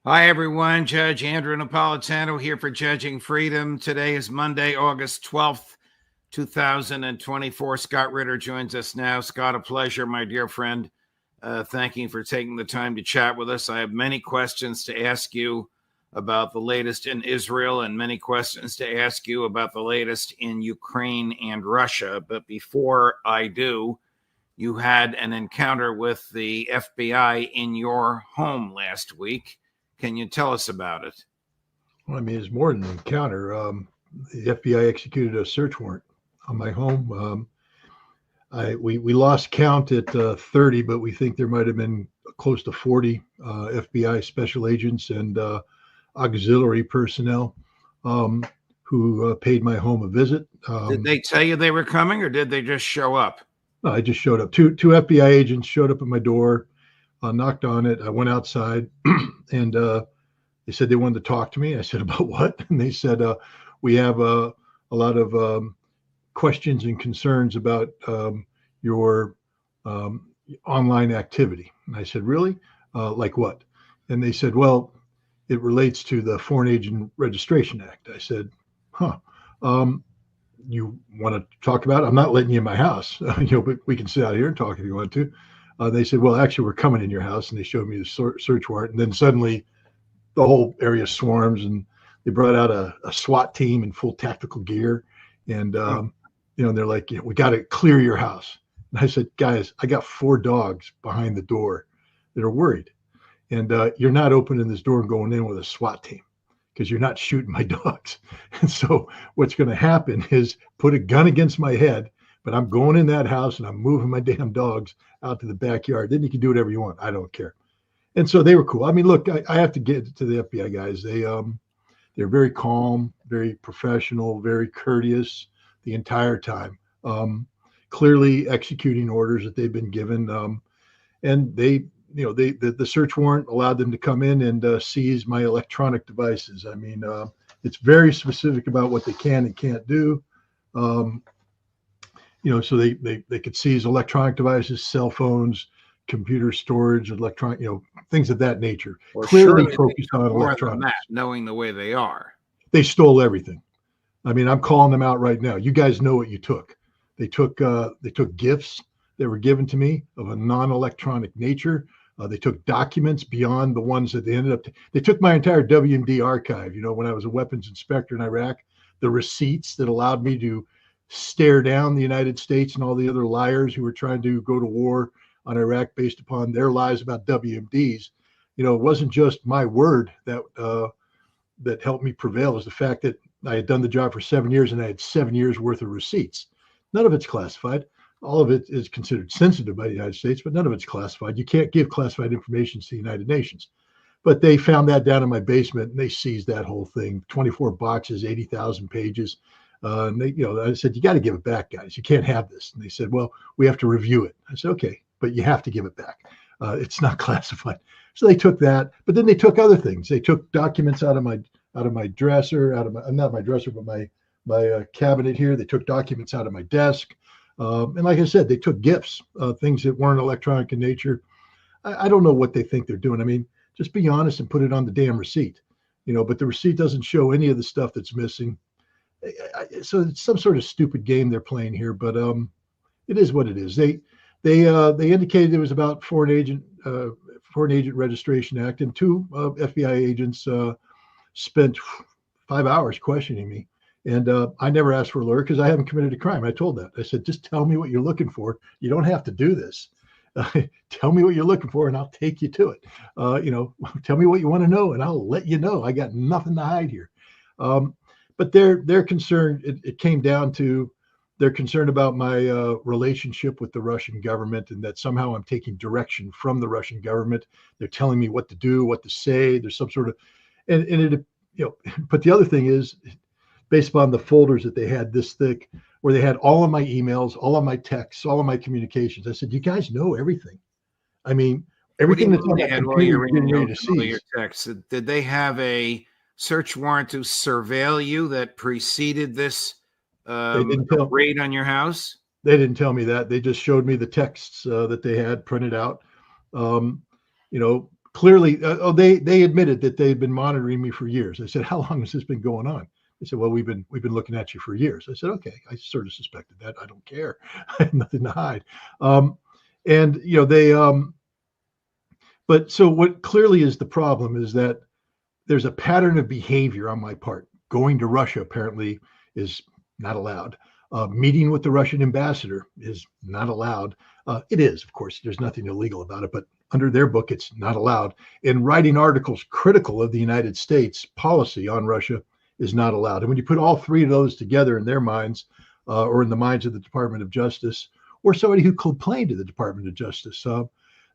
Hi, everyone. Judge Andrew Napolitano here for Judging Freedom. Today is Monday, August 12th, 2024. Scott Ritter joins us now. Scott, a pleasure, my dear friend. Thank you for taking the time to chat with us. I have many questions to ask you about the latest in Israel and many questions to ask you about the latest in Ukraine and Russia. But before I do, you had an encounter with the FBI in your home last week. Can you tell us about it? Well, I mean, it's more than an encounter. The FBI executed a search warrant on my home. We lost count at 30, but we think there might have been close to 40 FBI special agents and auxiliary personnel who paid my home a visit. Did they tell you they were coming, or did they just show up? No, I just showed up. Two FBI agents showed up at my door, knocked on it. I went outside, and they said they wanted to talk to me. I said, about what? And they said, we have a lot of questions and concerns about your online activity. And I said, really? Like what? And they said, well, it relates to the Foreign Agent Registration Act. I said, you want to talk about it? I'm not letting you in my house, but we can sit out here and talk if you want to. They said, well, actually, we're coming in your house. And they showed me the search warrant. And then suddenly the whole area swarms, and they brought out a SWAT team in full tactical gear. And, they're like, we got to clear your house. And I said, guys, I got 4 dogs behind the door that are worried. And you're not opening this door and going in with a SWAT team because you're not shooting my dogs. And so what's going to happen is put a gun against my head, but I'm going in that house and I'm moving my damn dogs out to the backyard. Then you can do whatever you want. I don't care. And so they were cool. I mean, look, I have to get to the FBI guys. They're very calm, very professional, very courteous the entire time, clearly executing orders that they've been given. And the search warrant allowed them to come in and seize my electronic devices. I mean, it's very specific about what they can and can't do. So they could seize electronic devices, cell phones, computer storage, electronic, things of that nature. Well, clearly focused on electronics. That, knowing the way they are. They stole everything. I mean, I'm calling them out right now. You guys know what you took. They took gifts that were given to me of a non-electronic nature. They took documents beyond the ones that they ended up. They took my entire WMD archive. When I was a weapons inspector in Iraq, the receipts that allowed me to stare down the United States and all the other liars who were trying to go to war on Iraq based upon their lies about WMDs. It wasn't just my word that helped me prevail. It was the fact that I had done the job for 7 years and I had 7 years worth of receipts. None of it's classified. All of it is considered sensitive by the United States, but none of it's classified. You can't give classified information to the United Nations. But they found that down in my basement and they seized that whole thing. 24 boxes, 80,000 pages. And I said, you got to give it back, guys. You can't have this. And they said, well, we have to review it. I said, okay, but you have to give it back. It's not classified. So they took that, but then they took other things. They took documents out of my dresser, not my dresser, but my cabinet here. They took documents out of my desk. And like I said, they took gifts, things that weren't electronic in nature. I don't know what they think they're doing. I mean, just be honest and put it on the damn receipt, but the receipt doesn't show any of the stuff that's missing. So it's some sort of stupid game they're playing here, but it is what it is. They indicated it was about Foreign Agent Registration Act, and 2 FBI agents spent 5 hours questioning me. And I never asked for a lawyer because I haven't committed a crime. I told that. I said, just tell me what you're looking for. You don't have to do this. Tell me what you're looking for and I'll take you to it. Tell me what you want to know and I'll let you know. I got nothing to hide here. But they're concerned. It came down to they're concerned about my relationship with the Russian government and that somehow I'm taking direction from the Russian government. They're telling me what to do, what to say. There's some sort of, but the other thing is, based upon the folders that they had this thick, where they had all of my emails, all of my texts, all of my communications. I said, you guys know everything. I mean, everything that's on that computer getting ready to seize. Texts. Did they have a search warrant to surveil you that preceded this raid on your house? They didn't tell me that. They just showed me the texts that they had printed out. clearly, they admitted that they had been monitoring me for years. I said, how long has this been going on? They said, well, we've been looking at you for years. I said, okay, I sort of suspected that. I don't care. I have nothing to hide. And they but so what clearly is the problem is that there's a pattern of behavior on my part. Going to Russia apparently is not allowed. Meeting with the Russian ambassador is not allowed. It is, of course, there's nothing illegal about it, but under their book, it's not allowed. And writing articles critical of the United States policy on Russia is not allowed. And when you put all three of those together in their minds, or in the minds of the Department of Justice, or somebody who complained to the Department of Justice,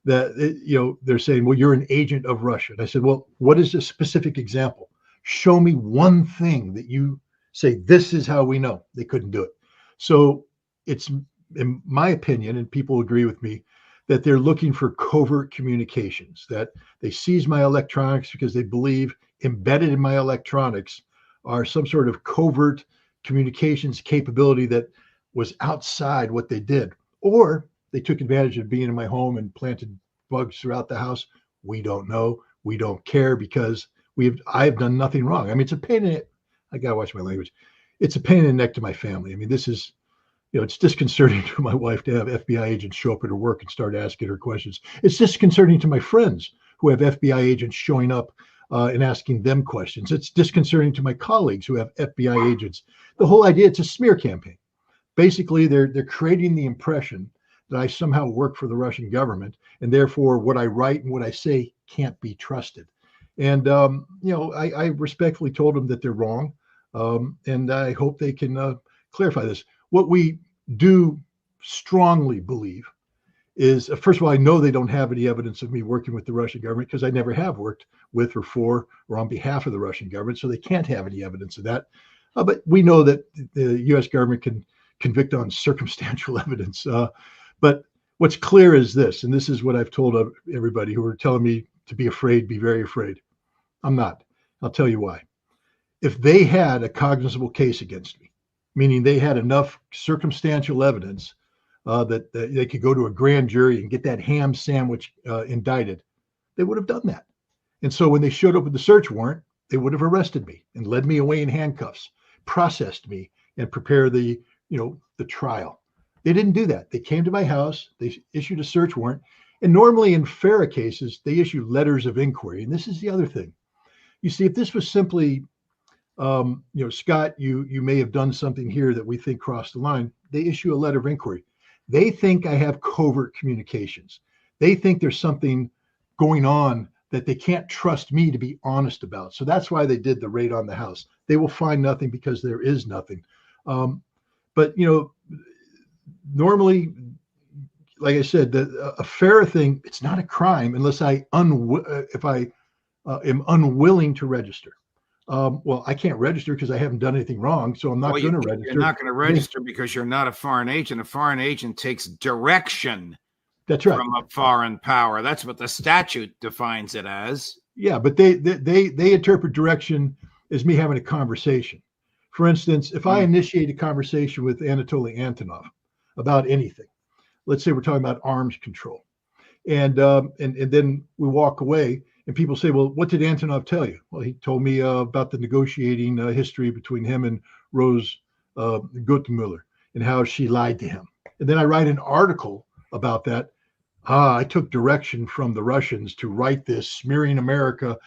they're saying, well, you're an agent of Russia. And I said, well, what is a specific example? Show me one thing that you say, this is how we know. They couldn't do it. So it's, in my opinion, and people agree with me, that they're looking for covert communications, that they seize my electronics because they believe embedded in my electronics are some sort of covert communications capability that was outside what they did. Or they took advantage of being in my home and planted bugs throughout the house. We don't know. We don't care because I've done nothing wrong. I mean, it's a pain in it. I got to watch my language. It's a pain in the neck to my family. I mean, this is, it's disconcerting to my wife to have FBI agents show up at her work and start asking her questions. It's disconcerting to my friends who have FBI agents showing up and asking them questions. It's disconcerting to my colleagues who have FBI agents. The whole idea, it's a smear campaign. Basically, they're creating the impression that I somehow work for the Russian government, and therefore what I write and what I say can't be trusted. And I respectfully told them that they're wrong, and I hope they can clarify this. What we do strongly believe is, first of all, I know they don't have any evidence of me working with the Russian government because I never have worked with or for or on behalf of the Russian government, so they can't have any evidence of that. But we know that the U.S. government can convict on circumstantial evidence. But what's clear is this, and this is what I've told everybody who are telling me to be afraid, be very afraid. I'm not. I'll tell you why. If they had a cognizable case against me, meaning they had enough circumstantial evidence that they could go to a grand jury and get that ham sandwich indicted, they would have done that. And so when they showed up with the search warrant, they would have arrested me and led me away in handcuffs, processed me, and prepared the trial. They didn't do that. They came to my house, they issued a search warrant, and normally in FARA cases, they issue letters of inquiry. And this is the other thing. You see, if this was simply, Scott, you may have done something here that we think crossed the line, they issue a letter of inquiry. They think I have covert communications. They think there's something going on that they can't trust me to be honest about. So that's why they did the raid on the house. They will find nothing because there is nothing. But normally, like I said, a FARA thing, it's not a crime unless if I am unwilling to register. Well, I can't register because I haven't done anything wrong, so I'm not going to register. You're not going to register because you're not a foreign agent. A foreign agent takes direction. That's right. From a foreign power. That's what the statute defines it as. Yeah, but they interpret direction as me having a conversation. For instance, if I initiate a conversation with Anatoly Antonov about anything, let's say we're talking about arms control, and then we walk away, and people say, well, what did Antonov tell you? Well, he told me about the negotiating history between him and Rose Guttemüller and how she lied to him. And then I write an article about that. I took direction from the Russians to write this, smearing America.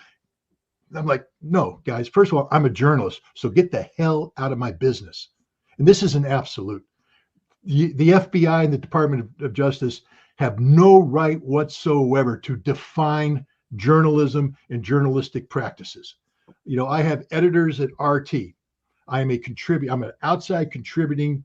I'm like, no, guys, first of all, I'm a journalist, so get the hell out of my business. And this is an absolute. The FBI and the Department of Justice have no right whatsoever to define journalism and journalistic practices. I have editors at RT. I'm an outside contributing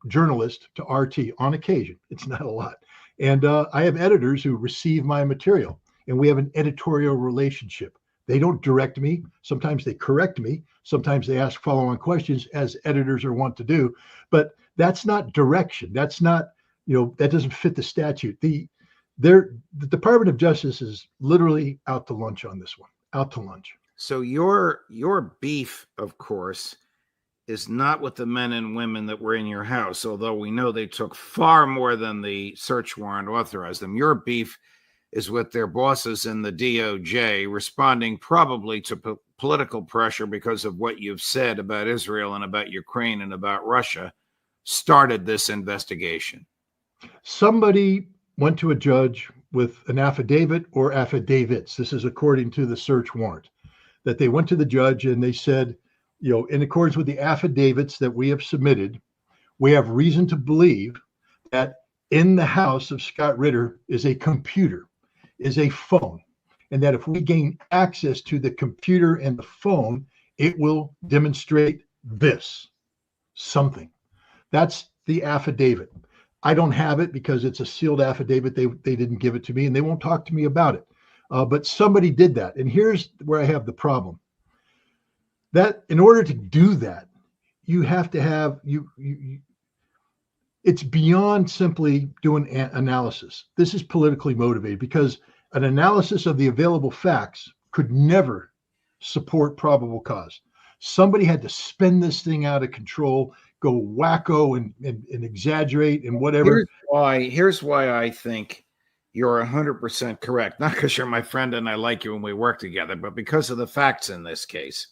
journalist to RT on occasion. It's not a lot. And I have editors who receive my material, and we have an editorial relationship. They don't direct me. Sometimes they correct me. Sometimes they ask follow-on questions, as editors are wont to do. But that's not direction. That's not, that doesn't fit the statute. The Department of Justice is literally out to lunch on this one, out to lunch. So your beef, of course, is not with the men and women that were in your house, although we know they took far more than the search warrant authorized them. Your beef is with their bosses in the DOJ, responding probably to political pressure because of what you've said about Israel and about Ukraine and about Russia, started this investigation. Somebody went to a judge with an affidavit or affidavits. This is according to the search warrant, that they went to the judge and they said, in accordance with the affidavits that we have submitted, we have reason to believe that in the house of Scott Ritter is a computer, is a phone, and that if we gain access to the computer and the phone, it will demonstrate this, something. That's the affidavit. I don't have it because it's a sealed affidavit. They didn't give it to me, and they won't talk to me about it. But somebody did that. And here's where I have the problem. That in order to do that, you have to have it's beyond simply doing analysis. This is politically motivated because an analysis of the available facts could never support probable cause. Somebody had to spin this thing out of control, go wacko and exaggerate and whatever. Here's why I think you're 100% correct. Not because you're my friend and I like you and we work together, but because of the facts in this case.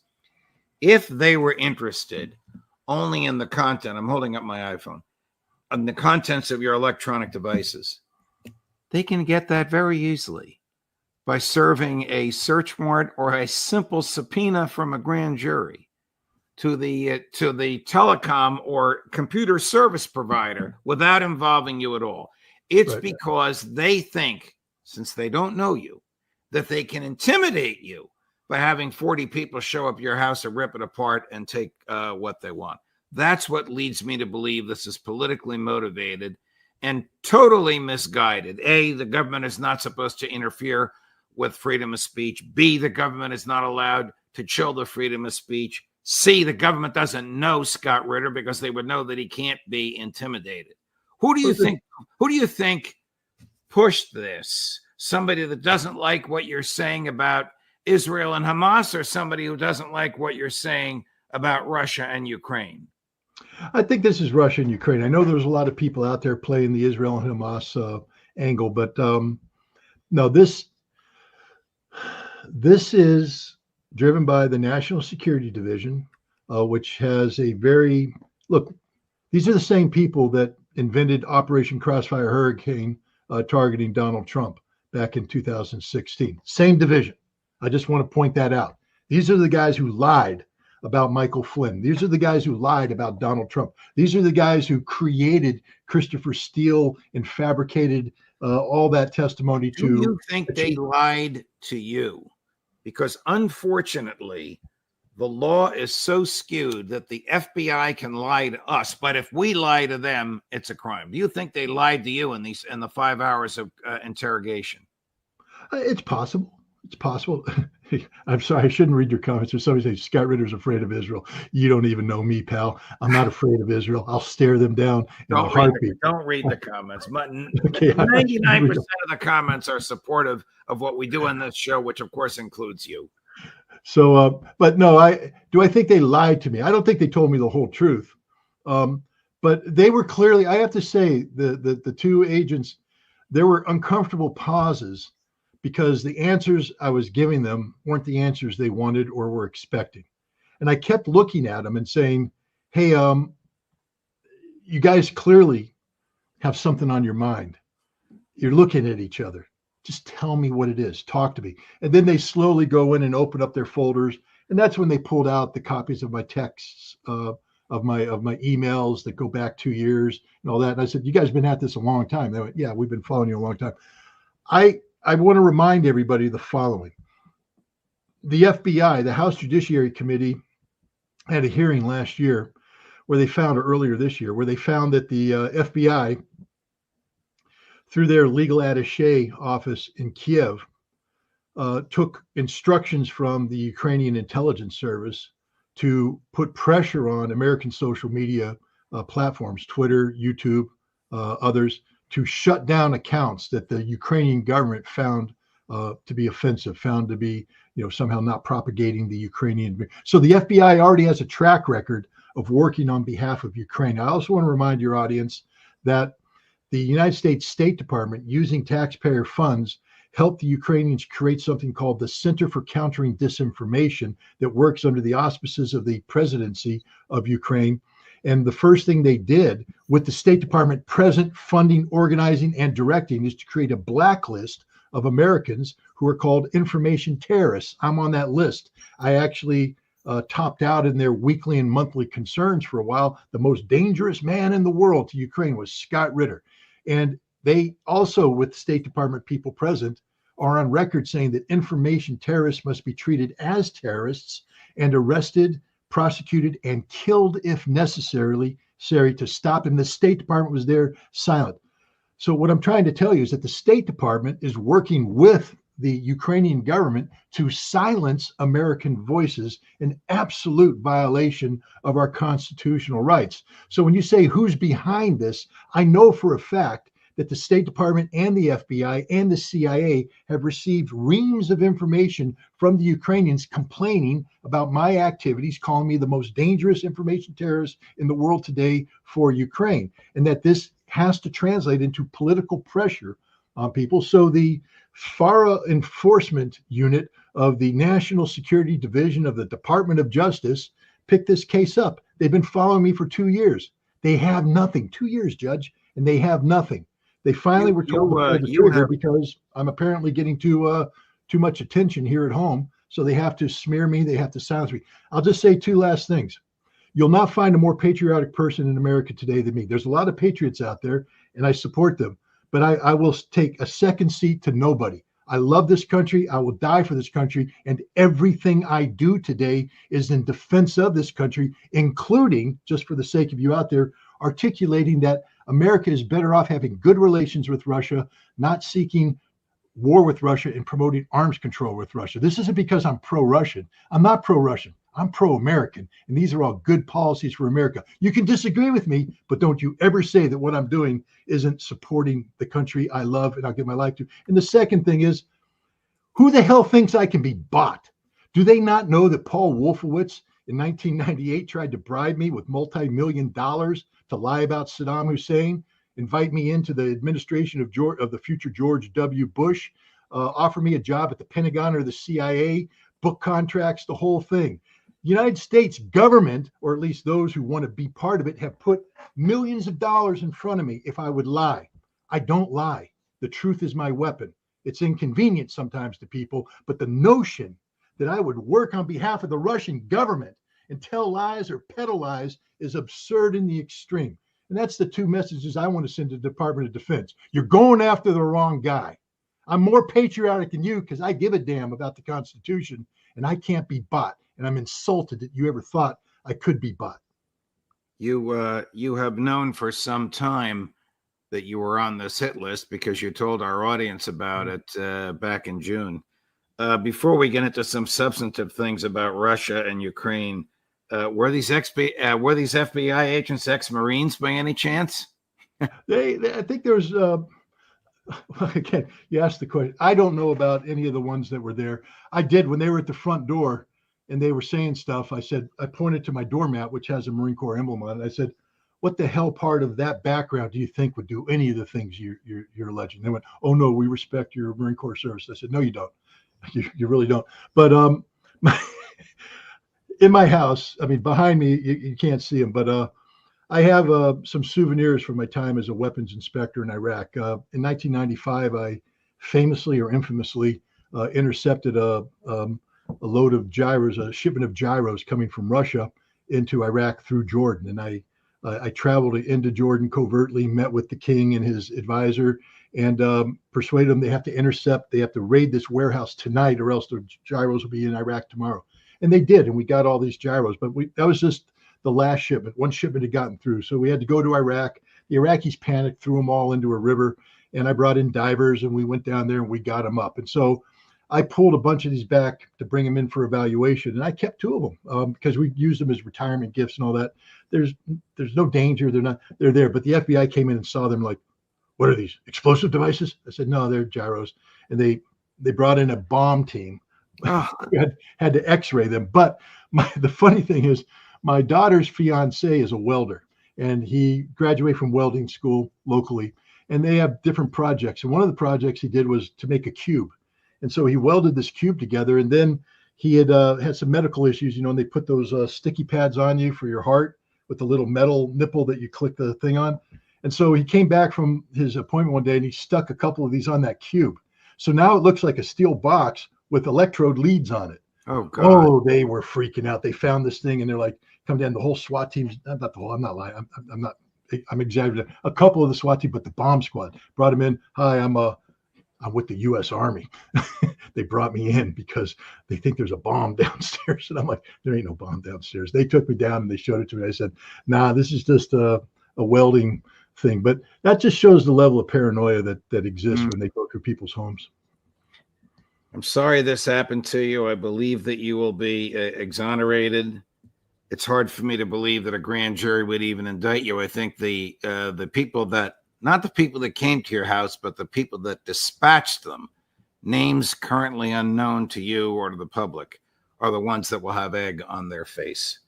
If they were interested only in the content, I'm holding up my iPhone, on the contents of your electronic devices, they can get that very easily by serving a search warrant or a simple subpoena from a grand jury to the telecom or computer service provider without involving you at all. It's right. Because they think, since they don't know you, that they can intimidate you by having 40 people show up your house and rip it apart and take what they want. That's what leads me to believe this is politically motivated and totally misguided. A, the government is not supposed to interfere with freedom of speech. B, the government is not allowed to chill the freedom of speech. C, the government doesn't know Scott Ritter because they would know that he can't be intimidated. Who do you think pushed this? Somebody that doesn't like what you're saying about Israel and Hamas, or somebody who doesn't like what you're saying about Russia and Ukraine? I think this is Russia and Ukraine. I know there's a lot of people out there playing the Israel and Hamas angle, but no, this is driven by the National Security Division, which has a very, look, these are the same people that invented Operation Crossfire Hurricane targeting Donald Trump back in 2016. Same division. I just want to point that out. These are the guys who lied about Michael Flynn. These are the guys who lied about Donald Trump. These are the guys who created Christopher Steele and fabricated all that testimony to. Do you think they lied to you? Because unfortunately, the law is so skewed that the FBI can lie to us, but if we lie to them, it's a crime. Do you think they lied to you in the 5 hours of interrogation? It's possible. It's possible. I'm sorry, I shouldn't read your comments. Or somebody say Scott Ritter's afraid of Israel. You don't even know me, pal. I'm not afraid of Israel. I'll stare them down in a heartbeat. Don't read the comments. 99% of the comments are supportive of what we do on this show, which of course includes you. So, but no, I think they lied to me. I don't think they told me the whole truth. But they were clearly, I have to say, the two agents, there were uncomfortable pauses because the answers I was giving them weren't the answers they wanted or were expecting. And I kept looking at them and saying, hey, you guys clearly have something on your mind. You're looking at each other. Just tell me what it is. Talk to me. And then they slowly go in and open up their folders. And that's when they pulled out the copies of my texts, of my emails that go back 2 years and all that. And I said, you guys have been at this a long time. They went, yeah, we've been following you a long time. I want to remind everybody the following. The FBI, the House Judiciary Committee, had a hearing last year where they found, or earlier this year, where they found that the FBI, through their legal attaché office in Kiev, took instructions from the Ukrainian intelligence service to put pressure on American social media platforms, Twitter, YouTube, others, to shut down accounts that the Ukrainian government found to be offensive, found to be, somehow not propagating the Ukrainian. So the FBI already has a track record of working on behalf of Ukraine. I also want to remind your audience that the United States State Department, using taxpayer funds, helped the Ukrainians create something called the Center for Countering Disinformation that works under the auspices of the presidency of Ukraine. And the first thing they did with the State Department present, funding, organizing, and directing is to create a blacklist of Americans who are called information terrorists. I'm on that list. I actually topped out in their weekly and monthly concerns for a while. The most dangerous man in the world to Ukraine was Scott Ritter. And they also, with State Department people present, are on record saying that information terrorists must be treated as terrorists and arrested, prosecuted, and killed if necessary to stop them. The State Department was there silent. So what I'm trying to tell you is that the State Department is working with the Ukrainian government to silence American voices, an absolute violation of our constitutional rights. So when you say who's behind this, I know for a fact that the State Department and the FBI and the CIA have received reams of information from the Ukrainians complaining about my activities, calling me the most dangerous information terrorist in the world today for Ukraine, and that this has to translate into political pressure on people. So the FARA enforcement unit of the National Security Division of the Department of Justice picked this case up. They've been following me for 2 years. They have nothing. 2 years, Judge, and they have nothing. They finally were told to pull the trigger because I'm apparently getting too much attention here at home. So they have to smear me. They have to silence me. I'll just say two last things. You'll not find a more patriotic person in America today than me. There's a lot of patriots out there, and I support them. But I will take a second seat to nobody. I love this country. I will die for this country. And everything I do today is in defense of this country, including, just for the sake of you out there, articulating that America is better off having good relations with Russia, not seeking war with Russia and promoting arms control with Russia. This isn't because I'm pro-Russian. I'm not pro-Russian. I'm pro-American, and these are all good policies for America. You can disagree with me, but don't you ever say that what I'm doing isn't supporting the country I love and I'll give my life to. And the second thing is, who the hell thinks I can be bought? Do they not know that Paul Wolfowitz in 1998 tried to bribe me with multi-million dollars to lie about Saddam Hussein, invite me into the administration of the future George W. Bush, offer me a job at the Pentagon or the CIA, book contracts, the whole thing. United States government, or at least those who want to be part of it, have put millions of dollars in front of me if I would lie. I don't lie. The truth is my weapon. It's inconvenient sometimes to people, but the notion that I would work on behalf of the Russian government and tell lies or peddle lies is absurd in the extreme. And that's the two messages I want to send to the Department of Defense. You're going after the wrong guy. I'm more patriotic than you because I give a damn about the Constitution, and I can't be bought. And I'm insulted that you ever thought I could be bought. You have known for some time that you were on this hit list because you told our audience about it back in June. Before we get into some substantive things about Russia and Ukraine, were these FBI agents ex-Marines by any chance? I think there's. Again, you asked the question. I don't know about any of the ones that were there. I did when they were at the front door and they were saying stuff. I pointed to my doormat, which has a Marine Corps emblem on it. I said, what the hell part of that background do you think would do any of the things you're alleging? They went, oh, no, we respect your Marine Corps service. I said, no, you don't. You really don't. But in my house, I mean, behind me, you can't see them, but I have some souvenirs from my time as a weapons inspector in Iraq. In 1995, I famously or infamously intercepted a load of gyros, a shipment of gyros coming from Russia into Iraq through Jordan. And I traveled into Jordan covertly, met with the king and his advisor, and persuaded them they have to intercept. They have to raid this warehouse tonight, or else the gyros will be in Iraq tomorrow. And they did, and we got all these gyros. But that was just the last shipment. One shipment had gotten through, so we had to go to Iraq. The Iraqis panicked, threw them all into a river, and I brought in divers, and we went down there and we got them up. And so I pulled a bunch of these back to bring them in for evaluation, and I kept two of them because we used them as retirement gifts and all that. There's no danger. They're there. But the FBI came in and saw them like, what are these, explosive devices? I said, no, they're gyros. And they brought in a bomb team. had to x-ray them. But the funny thing is, my daughter's fiance is a welder, and he graduated from welding school locally. and they have different projects. And one of the projects he did was to make a cube. And so he welded this cube together, and then he had some medical issues, and they put those sticky pads on you for your heart with the little metal nipple that you click the thing on. And so he came back from his appointment one day and he stuck a couple of these on that cube. So now it looks like a steel box with electrode leads on it. Oh, God. Oh, they were freaking out. They found this thing and they're like, come down, the whole SWAT team, not the whole, I'm not lying. I'm exaggerating. A couple of the SWAT team, but the bomb squad brought him in. Hi, I'm with the U.S. Army. They brought me in because they think there's a bomb downstairs. And I'm like, there ain't no bomb downstairs. They took me down and they showed it to me. I said, nah, this is just a welding thing. But that just shows the level of paranoia that exists when they go through people's homes. I'm sorry this happened to you. I believe that you will be exonerated. It's hard for me to believe that a grand jury would even indict you. I think the people that, not the people that came to your house, but the people that dispatched them, names currently unknown to you or to the public, are the ones that will have egg on their face.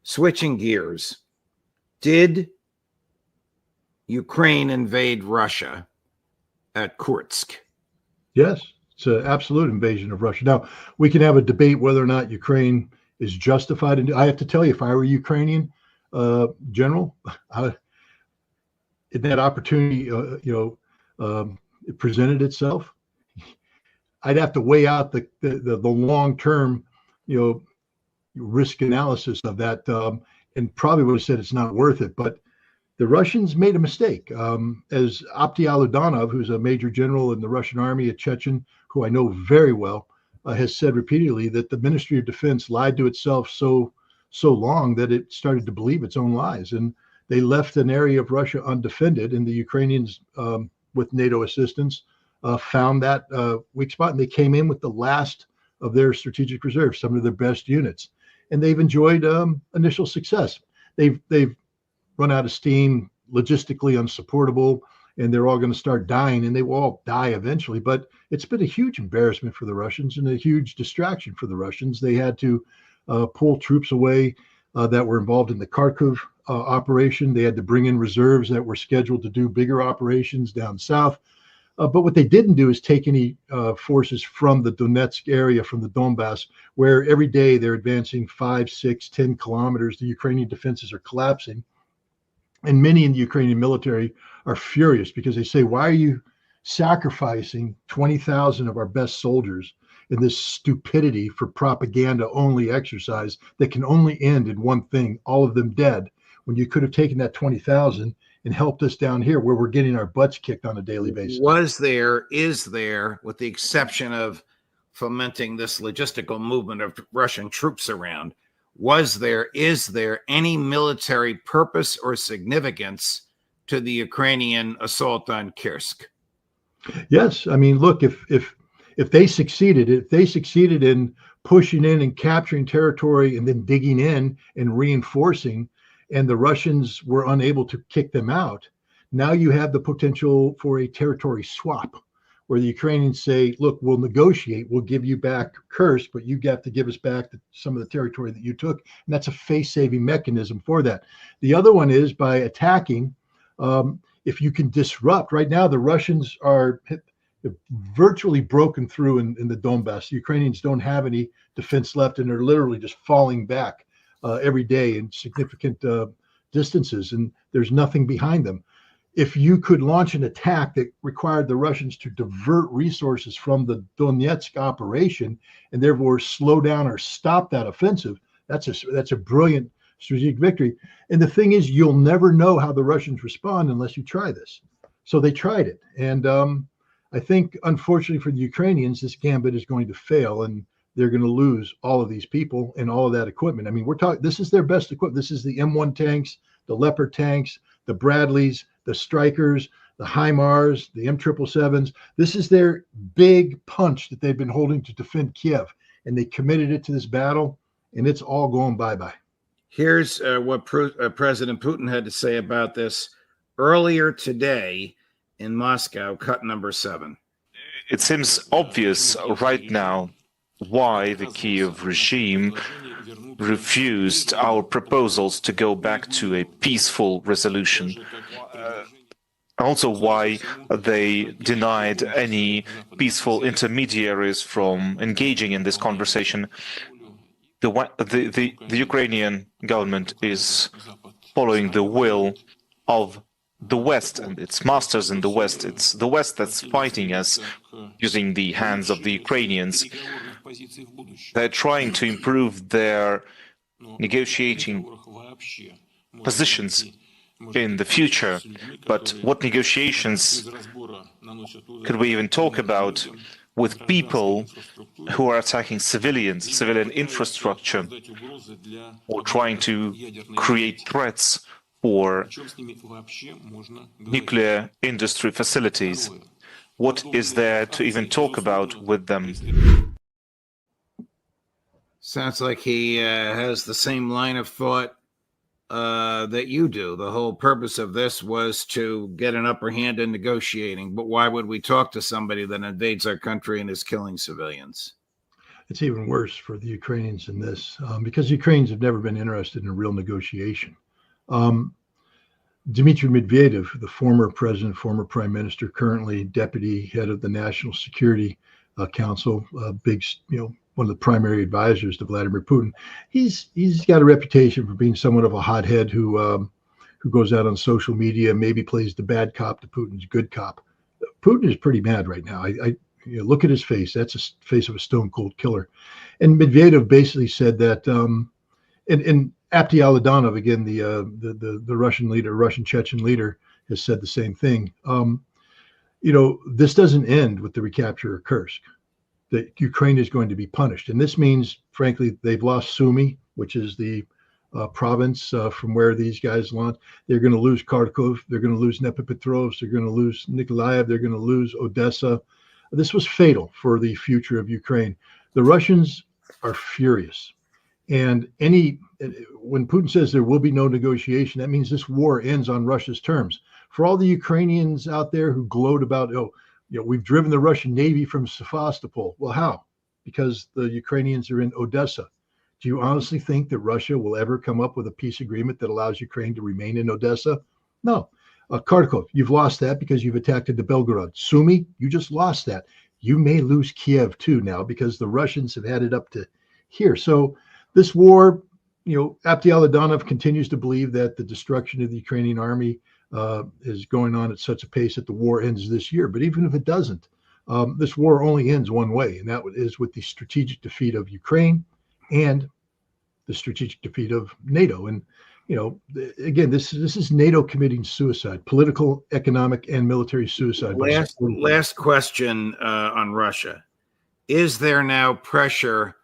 Switching gears, did Ukraine invade Russia at Kursk? Yes, it's an absolute invasion of Russia. Now, we can have a debate whether or not Ukraine is justified. And I have to tell you, if I were a Ukrainian general, if that opportunity, it presented itself, I'd have to weigh out the long-term, risk analysis of that, and probably would have said it's not worth it. But the Russians made a mistake. As Abdi Aludanov, who's a major general in the Russian army, a Chechen, who I know very well, has said repeatedly that the Ministry of Defense lied to itself so long that it started to believe its own lies. And they left an area of Russia undefended, and the Ukrainians, with NATO assistance, found that weak spot, and they came in with the last of their strategic reserves, some of their best units, and they've enjoyed initial success. They've run out of steam, logistically unsupportable, and they're all going to start dying, and they will all die eventually. But it's been a huge embarrassment for the Russians and a huge distraction for the Russians. They had to pull troops away that were involved in the Kharkiv operation. They had to bring in reserves that were scheduled to do bigger operations down south. But what they didn't do is take any forces from the Donetsk area, from the Donbass, where every day they're advancing 5, 6, 10 kilometers. The Ukrainian defenses are collapsing. And many in the Ukrainian military are furious because they say, why are you sacrificing 20,000 of our best soldiers in this stupidity for propaganda-only exercise that can only end in one thing, all of them dead, when you could have taken that 20,000 and helped us down here where we're getting our butts kicked on a daily basis. Is there, with the exception of fomenting this logistical movement of Russian troops around, is there any military purpose or significance to the Ukrainian assault on Kursk? Yes. I mean, look, if they succeeded in pushing in and capturing territory and then digging in and reinforcing, and the Russians were unable to kick them out, now you have the potential for a territory swap, where the Ukrainians say, look, we'll negotiate, we'll give you back Kursk, but you have to give us back some of the territory that you took. And that's a face-saving mechanism for that. The other one is by attacking, if you can disrupt. Right now, the Russians are virtually broken through in the Donbass. The Ukrainians don't have any defense left, and they're literally just falling back every day in significant distances, and there's nothing behind them. If you could launch an attack that required the Russians to divert resources from the Donetsk operation and therefore slow down or stop that offensive, that's a brilliant strategic victory. And the thing is, you'll never know how the Russians respond unless you try this. So they tried it. And I think, unfortunately for the Ukrainians, this gambit is going to fail, and they're going to lose all of these people and all of that equipment. I mean, we're talking, this is their best equipment. This is the M1 tanks, the Leopard tanks, the Bradleys, the Strykers, the HIMARS, the M777s. This is their big punch that they've been holding to defend Kiev, and they committed it to this battle, and it's all going bye-bye. Here's what President Putin had to say about this earlier today in Moscow, cut number 7. It seems obvious right now why the Kiev regime refused our proposals to go back to a peaceful resolution. also why they denied any peaceful intermediaries from engaging in this conversation. The Ukrainian government is following the will of the West and its masters in the West. It's the West that's fighting us using the hands of the Ukrainians. They're trying to improve their negotiating positions in the future. But what negotiations could we even talk about with people who are attacking civilian infrastructure, or trying to create threats for nuclear industry facilities? What is there to even talk about with them? Sounds like he has the same line of thought that you do. The whole purpose of this was to get an upper hand in negotiating. But why would we talk to somebody that invades our country and is killing civilians? It's even worse for the Ukrainians in this, because Ukrainians have never been interested in a real negotiation. Dmitry Medvedev, the former president, former prime minister, currently deputy head of the National Security Council, big, one of the primary advisors to Vladimir Putin. He's got a reputation for being somewhat of a hothead who goes out on social media, maybe plays the bad cop to Putin's good cop. Putin is pretty mad right now. Look at his face. That's a face of a stone cold killer. And Medvedev basically said that, and Abdi Aladanov, again, the Russian leader, Russian Chechen leader, has said the same thing. This doesn't end with the recapture of Kursk. That Ukraine is going to be punished. And this means, frankly, they've lost Sumy, which is the province from where these guys launched. They're going to lose Kharkov. They're going to lose Dnipropetrovsk. They're going to lose Nikolaev. They're going to lose Odessa. This was fatal for the future of Ukraine. The Russians are furious. And when Putin says there will be no negotiation, that means this war ends on Russia's terms. For all the Ukrainians out there who gloat about, we've driven the Russian Navy from Sevastopol. Well, how? Because the Ukrainians are in Odessa. Do you honestly think that Russia will ever come up with a peace agreement that allows Ukraine to remain in Odessa? No. Kharkov, you've lost that because you've attacked into Belgorod. Sumy, you just lost that. You may lose Kiev too now because the Russians have had it up to here. So this war, Abdi Aladanov continues to believe that the destruction of the Ukrainian army is going on at such a pace that the war ends this year. But even if it doesn't, this war only ends one way, and that is with the strategic defeat of Ukraine and the strategic defeat of NATO. And, again, this is NATO committing suicide, political, economic, and military suicide. Last question on Russia. Is there now pressure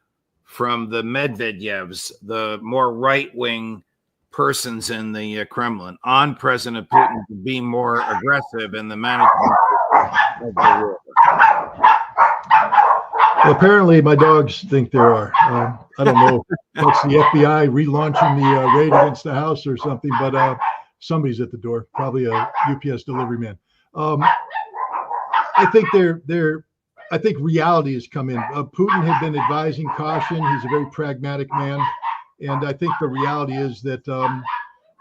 from the Medvedevs, the more right-wing persons in the Kremlin, on President Putin to be more aggressive in the management of the war? Well, apparently my dogs think there are. I don't know if it's the FBI relaunching the raid against the house or something, but somebody's at the door, probably a UPS delivery man. I think I think reality has come in. Putin had been advising caution. He's a very pragmatic man. And I think the reality is that,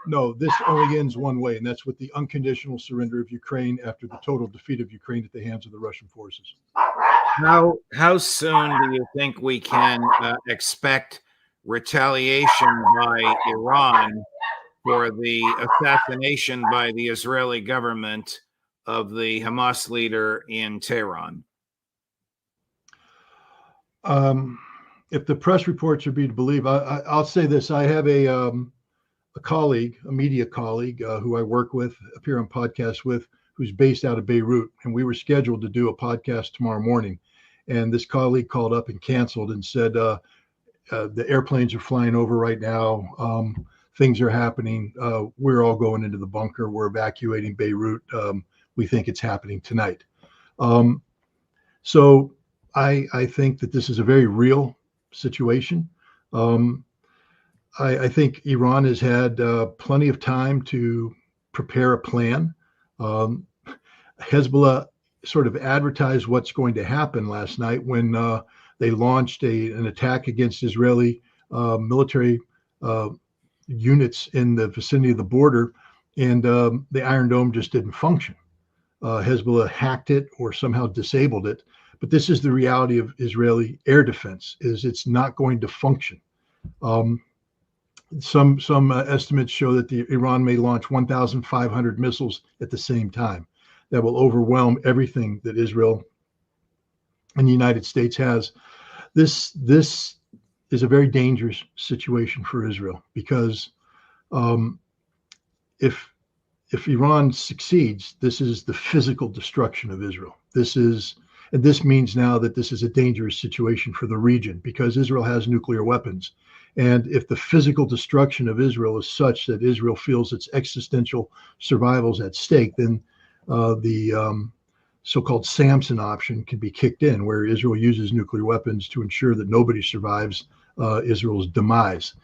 no, this only ends one way, and that's with the unconditional surrender of Ukraine after the total defeat of Ukraine at the hands of the Russian forces. How soon do you think we can expect retaliation by Iran for the assassination by the Israeli government of the Hamas leader in Tehran? If the press reports are being believed, I'll say this. I have a colleague, a media colleague who I work with, appear on podcasts with, who's based out of Beirut. And we were scheduled to do a podcast tomorrow morning. And this colleague called up and canceled and said, the airplanes are flying over right now. Things are happening. We're all going into the bunker. We're evacuating Beirut. We think it's happening tonight. So I think that this is a very real situation. I think Iran has had plenty of time to prepare a plan. Hezbollah sort of advertised what's going to happen last night when they launched an attack against Israeli military units in the vicinity of the border, and the Iron Dome just didn't function. Hezbollah hacked it or somehow disabled it. But this is the reality of Israeli air defense: is it's not going to function. Some estimates show that Iran may launch 1,500 missiles at the same time. That will overwhelm everything that Israel and the United States has. This is a very dangerous situation for Israel, because if Iran succeeds, this is the physical destruction of Israel. This means now that this is a dangerous situation for the region, because Israel has nuclear weapons. And if the physical destruction of Israel is such that Israel feels its existential survival is at stake, then the so-called Samson option can be kicked in, where Israel uses nuclear weapons to ensure that nobody survives Israel's demise.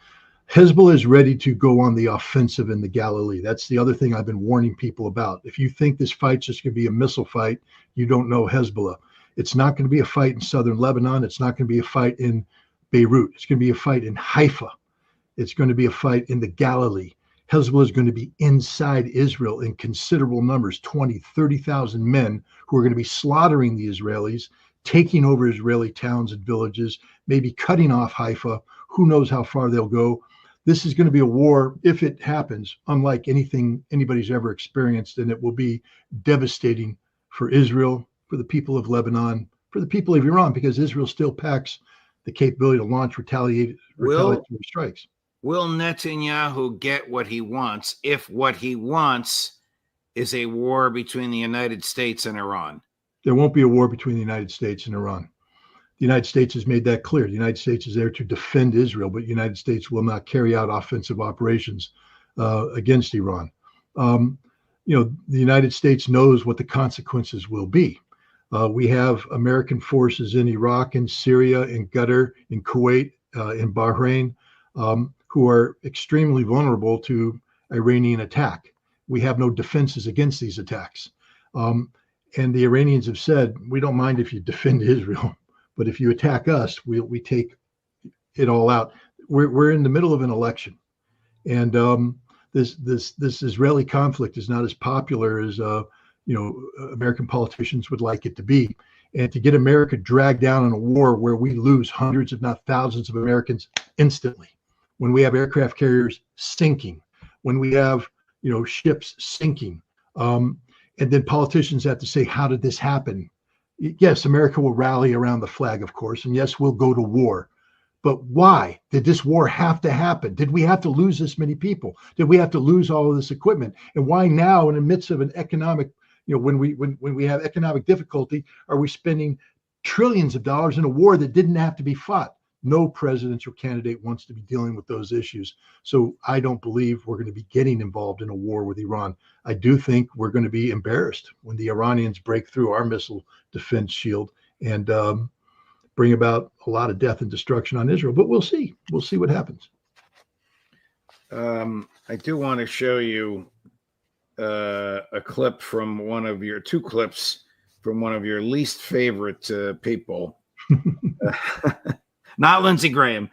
Hezbollah is ready to go on the offensive in the Galilee. That's the other thing I've been warning people about. If you think this fight's just going to be a missile fight, you don't know Hezbollah. It's not going to be a fight in southern Lebanon. It's not going to be a fight in Beirut. It's going to be a fight in Haifa. It's going to be a fight in the Galilee. Hezbollah is going to be inside Israel in considerable numbers, 20, 30,000 men who are going to be slaughtering the Israelis, taking over Israeli towns and villages, maybe cutting off Haifa. Who knows how far they'll go. This is going to be a war, if it happens, unlike anything anybody's ever experienced, and it will be devastating for Israel, for the people of Lebanon, for the people of Iran, because Israel still packs the capability to launch retaliatory strikes. Will Netanyahu get what he wants if what he wants is a war between the United States and Iran? There won't be a war between the United States and Iran. The United States has made that clear. The United States is there to defend Israel, but the United States will not carry out offensive operations against Iran. The United States knows what the consequences will be. We have American forces in Iraq, in Syria, in Qatar, in Kuwait, in Bahrain, who are extremely vulnerable to Iranian attack. We have no defenses against these attacks. And the Iranians have said, we don't mind if you defend Israel, but if you attack us, we take it all out. We're in the middle of an election. And this Israeli conflict is not as popular as American politicians would like it to be. And to get America dragged down in a war where we lose hundreds, if not thousands of Americans instantly, when we have aircraft carriers sinking, when we have, ships sinking, and then politicians have to say, how did this happen? Yes, America will rally around the flag, of course, and yes, we'll go to war. But why did this war have to happen? Did we have to lose this many people? Did we have to lose all of this equipment? And why now, in the midst of an economic, when we have economic difficulty, are we spending trillions of dollars in a war that didn't have to be fought? No presidential candidate wants to be dealing with those issues. So I don't believe we're going to be getting involved in a war with Iran. I do think we're going to be embarrassed when the Iranians break through our missile defense shield and bring about a lot of death and destruction on Israel. But we'll see. We'll see what happens. I do want to show you a clip from two clips from one of your least favorite people. Not Lindsey Graham,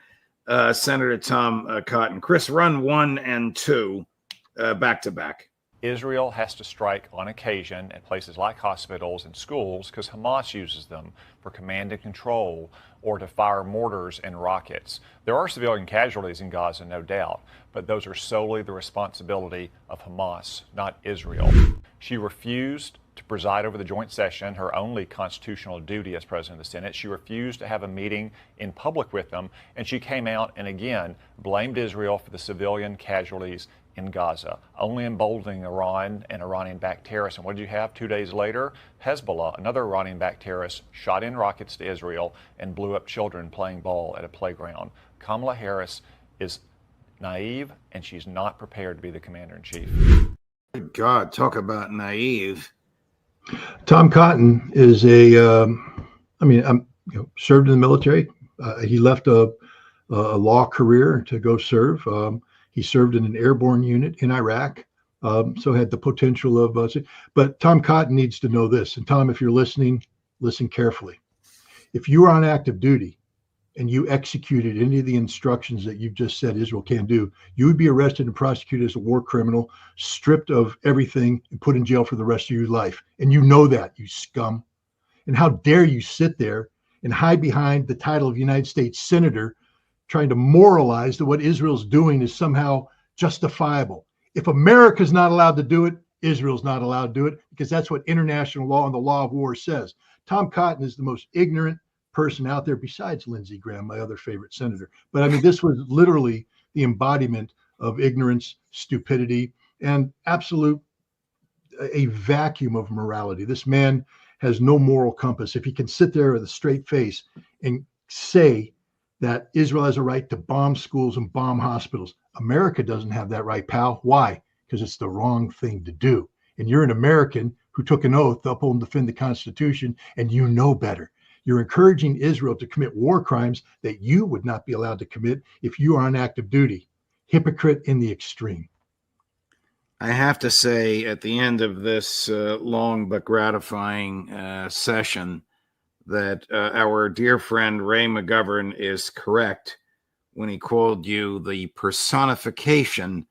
Senator Tom Cotton. Chris, run 1 and 2 back to back. Israel has to strike on occasion at places like hospitals and schools because Hamas uses them for command and control or to fire mortars and rockets. There are civilian casualties in Gaza, no doubt, but those are solely the responsibility of Hamas, not Israel. She refused to preside over the joint session, her only constitutional duty as president of the Senate. She refused to have a meeting in public with them, and she came out and again blamed Israel for the civilian casualties in Gaza, only emboldening Iran and Iranian-backed terrorists. And what did you have 2 days later? Hezbollah, another Iranian-backed terrorist, shot in rockets to Israel and blew up children playing ball at a playground. Kamala Harris is naive, and she's not prepared to be the commander-in-chief. Good God, talk about naive. Tom Cotton is served in the military. He left a law career to go serve. He served in an airborne unit in Iraq, so had the potential of. But Tom Cotton needs to know this. And Tom, if you're listening, listen carefully. If you are on active duty and you executed any of the instructions that you've just said Israel can do, you would be arrested and prosecuted as a war criminal, stripped of everything, and put in jail for the rest of your life. And you know that, you scum. And how dare you sit there and hide behind the title of United States Senator, trying to moralize that what Israel's doing is somehow justifiable. If America's not allowed to do it, Israel's not allowed to do it, because that's what international law and the law of war says. Tom Cotton is the most ignorant person out there, besides Lindsey Graham, my other favorite senator. But I mean, this was literally the embodiment of ignorance, stupidity, and a vacuum of morality. This man has no moral compass. If he can sit there with a straight face and say that Israel has a right to bomb schools and bomb hospitals, America doesn't have that right, pal. Why? Because it's the wrong thing to do. And you're an American who took an oath to uphold and defend the Constitution, and you know better. You're encouraging Israel to commit war crimes that you would not be allowed to commit if you are on active duty. Hypocrite in the extreme. I have to say, at the end of this long but gratifying session, that our dear friend Ray McGovern is correct when he called you the personification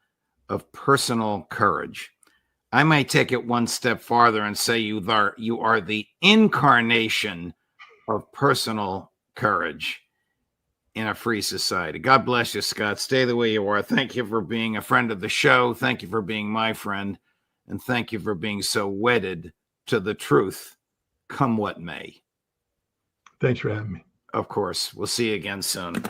of personal courage. I might take it one step farther and say you are the incarnation of personal courage in a free society. God bless you, Scott. Stay the way you are. Thank you for being a friend of the show. Thank you for being my friend. And thank you for being so wedded to the truth, come what may. Thanks for having me. Of course. We'll see you again soon.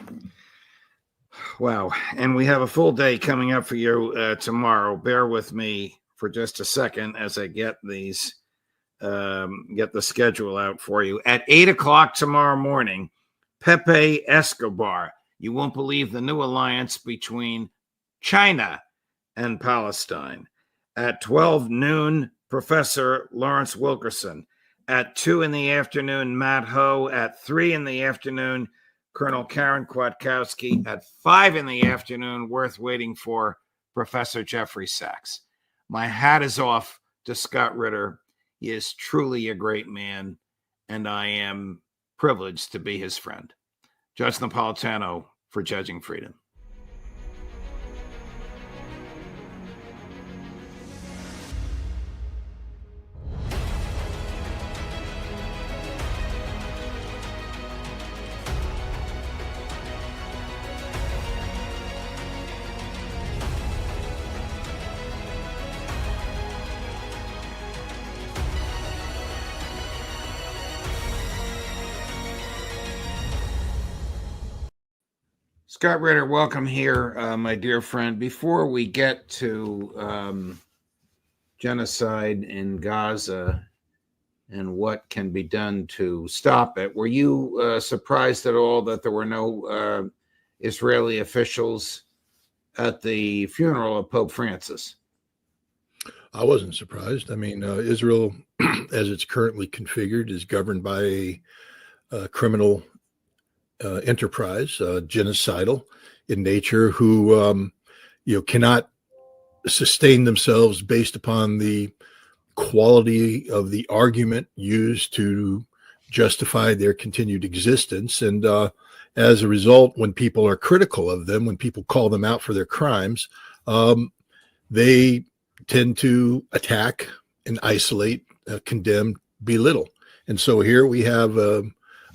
Wow. And we have a full day coming up for you tomorrow. Bear with me for just a second as I get the schedule out for you. At 8 o'clock tomorrow morning, Pepe Escobar. You won't believe the new alliance between China and Palestine. At 12 noon, Professor Lawrence Wilkerson. At 2 in the afternoon, Matt Ho. At 3 in the afternoon, Colonel Karen Kwiatkowski. At 5 in the afternoon, worth waiting for, Professor Jeffrey Sachs. My hat is off to Scott Ritter. He is truly a great man, and I am privileged to be his friend. Judge Napolitano for Judging Freedom. Scott Ritter, welcome here, my dear friend. Before we get to genocide in Gaza and what can be done to stop it, were you surprised at all that there were no Israeli officials at the funeral of Pope Francis? I wasn't surprised. I mean, Israel, as it's currently configured, is governed by a criminal enterprise, genocidal in nature, who cannot sustain themselves based upon the quality of the argument used to justify their continued existence. And as a result, when people are critical of them, when people call them out for their crimes, they tend to attack and isolate, condemn, belittle. And so here we have a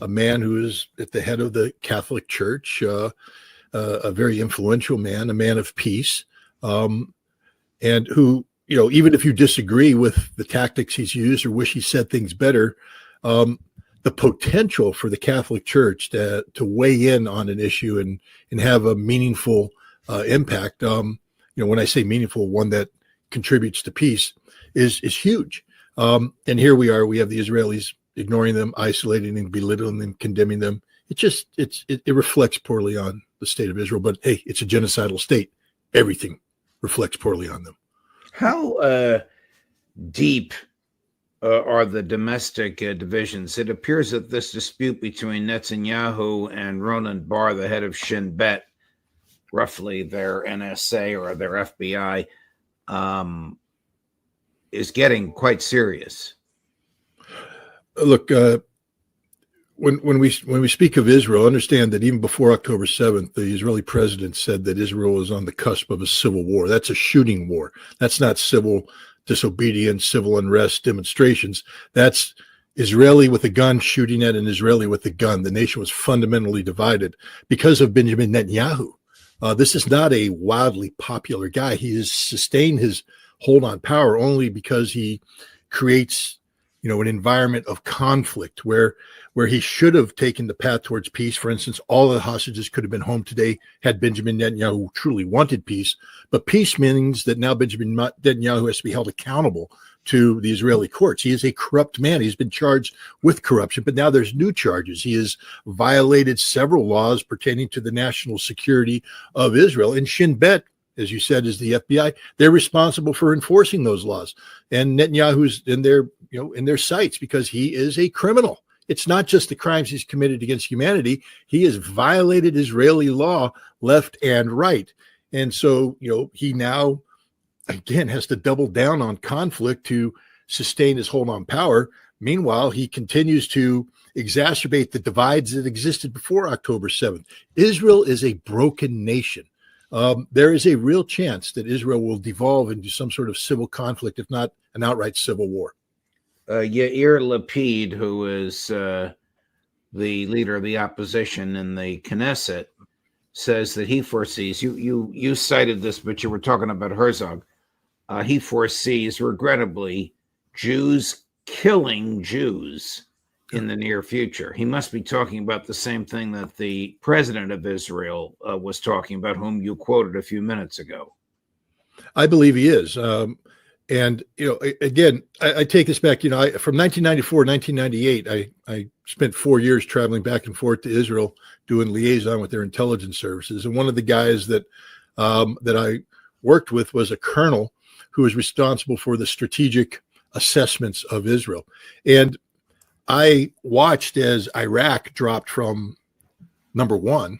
man who is at the head of the Catholic Church, a very influential man, a man of peace, and who, even if you disagree with the tactics he's used or wish he said things better, the potential for the Catholic Church to weigh in on an issue and have a meaningful impact, when I say meaningful, one that contributes to peace, is huge. And here we have the Israelis ignoring them, isolating them, belittling them, condemning them. It reflects poorly on the state of Israel. But hey, it's a genocidal state. Everything reflects poorly on them. How deep are the domestic divisions? It appears that this dispute between Netanyahu and Ronan Bar, the head of Shin Bet, roughly their NSA or their FBI, is getting quite serious. Look, when we speak of Israel, understand that even before October 7th, the Israeli president said that Israel was on the cusp of a civil war. That's a shooting war. That's not civil disobedience, civil unrest, demonstrations. That's Israeli with a gun shooting at an Israeli with a gun. The nation was fundamentally divided because of Benjamin Netanyahu. This is not a wildly popular guy. He has sustained his hold on power only because he creates, an environment of conflict where he should have taken the path towards peace. For instance, all of the hostages could have been home today had Benjamin Netanyahu truly wanted peace. But peace means that now Benjamin Netanyahu has to be held accountable to the Israeli courts. He is a corrupt man. He's been charged with corruption, but now there's new charges. He has violated several laws pertaining to the national security of Israel. And Shin Bet, as you said, is the FBI. They're responsible for enforcing those laws. And Netanyahu's in their sights because he is a criminal. It's not just the crimes he's committed against humanity. He has violated Israeli law left and right. And so, he now, again, has to double down on conflict to sustain his hold on power. Meanwhile, he continues to exacerbate the divides that existed before October 7th. Israel is a broken nation. There is a real chance that Israel will devolve into some sort of civil conflict, if not an outright civil war. Yair Lapid, who is the leader of the opposition in the Knesset, says that he foresees, you cited this, but you were talking about Herzog. He foresees, regrettably, Jews killing Jews in the near future. He must be talking about the same thing that the president of Israel was talking about, whom you quoted a few minutes ago. I believe he is. And, again, I take this back, from 1994, 1998, I spent 4 years traveling back and forth to Israel doing liaison with their intelligence services. And one of the guys that I worked with was a colonel who was responsible for the strategic assessments of Israel. And I watched as Iraq dropped from number 1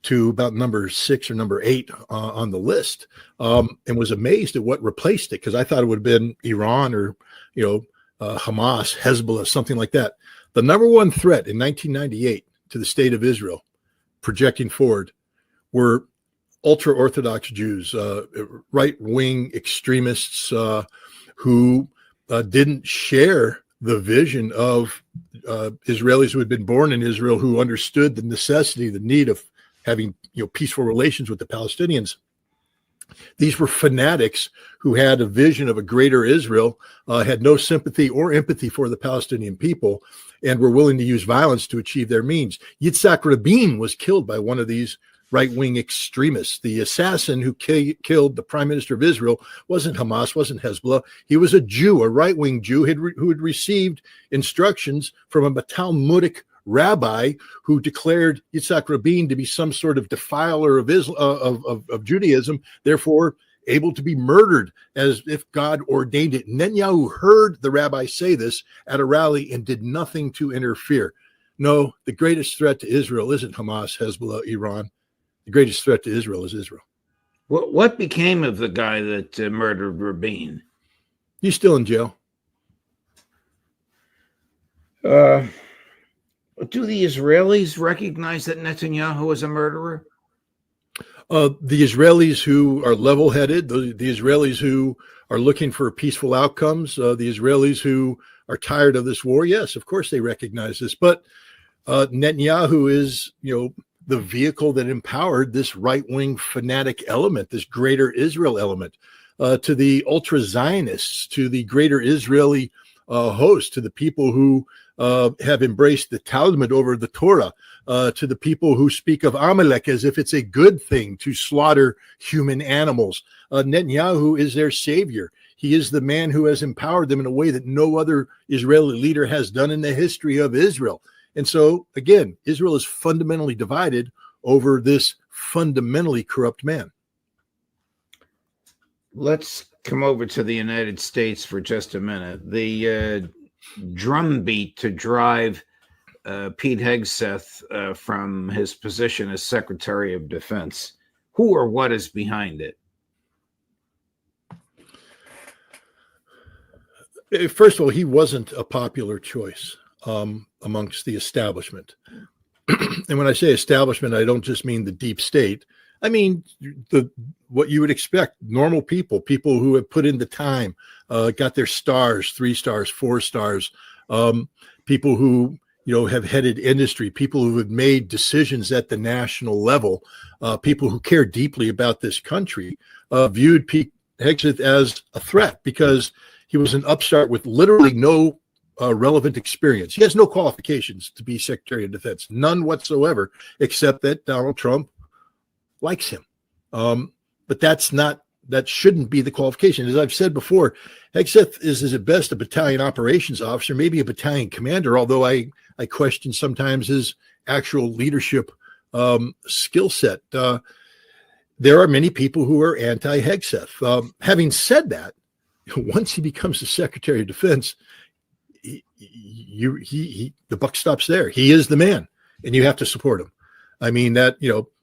to about number 6 or number 8 on the list, and was amazed at what replaced it, because I thought it would have been Iran or Hamas, Hezbollah, something like that. The number 1 threat in 1998 to the state of Israel, projecting forward, were ultra-Orthodox Jews, right-wing extremists who didn't share the vision of Israelis who had been born in Israel, who understood the necessity, the need of having peaceful relations with the Palestinians. These were fanatics who had a vision of a greater Israel, had no sympathy or empathy for the Palestinian people, and were willing to use violence to achieve their means. Yitzhak Rabin was killed by one of these right-wing extremists. The assassin who killed the prime minister of Israel wasn't Hamas, wasn't Hezbollah. He was a Jew, a right-wing Jew who had received instructions from a Talmudic rabbi who declared Yitzhak Rabin to be some sort of defiler of Judaism, therefore able to be murdered as if God ordained it. Netanyahu heard the rabbi say this at a rally and did nothing to interfere. No, the greatest threat to Israel isn't Hamas, Hezbollah, Iran. The greatest threat to Israel is Israel. What became of the guy that murdered Rabin? He's still in jail. Do the Israelis recognize that Netanyahu is a murderer? The Israelis who are level-headed, the Israelis who are looking for peaceful outcomes, the Israelis who are tired of this war, yes, of course they recognize this. But Netanyahu is, the vehicle that empowered this right-wing fanatic element, this greater Israel element, to the ultra-Zionists, to the greater Israeli host, to the people who have embraced the Talmud over the Torah, to the people who speak of Amalek as if it's a good thing to slaughter human animals. Netanyahu is their savior. He is the man who has empowered them in a way that no other Israeli leader has done in the history of Israel. And so, again, Israel is fundamentally divided over this fundamentally corrupt man. Let's come over to the United States for just a minute. The drumbeat to drive Pete Hegseth from his position as Secretary of Defense. Who or what is behind it? First of all, he wasn't a popular choice. amongst the establishment. And when I say establishment, I don't just mean the deep state. I mean what you would expect: normal people who have put in the time, got their stars, 3 stars, 4 stars, people who have headed industry, people who have made decisions at the national level, people who care deeply about this country, viewed Pete Hegseth as a threat because he was an upstart with literally no relevant experience. He has no qualifications to be Secretary of Defense, none whatsoever, except that Donald Trump likes him. But that shouldn't be the qualification. As I've said before, Hegseth is at best a battalion operations officer, maybe a battalion commander, although I question sometimes his actual leadership skill set. There are many people who are anti-Hegseth. Having said that, once he becomes the Secretary of Defense, the buck stops there. He is the man, and you have to support him. I mean, that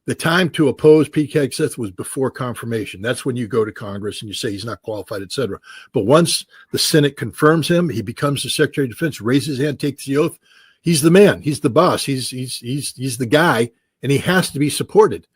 the time to oppose Pete Hegseth was before confirmation. That's when you go to Congress and you say he's not qualified, et cetera. But once the Senate confirms him, he becomes the Secretary of Defense, raises his hand, takes the oath. He's the man. He's the boss. He's the guy, and he has to be supported.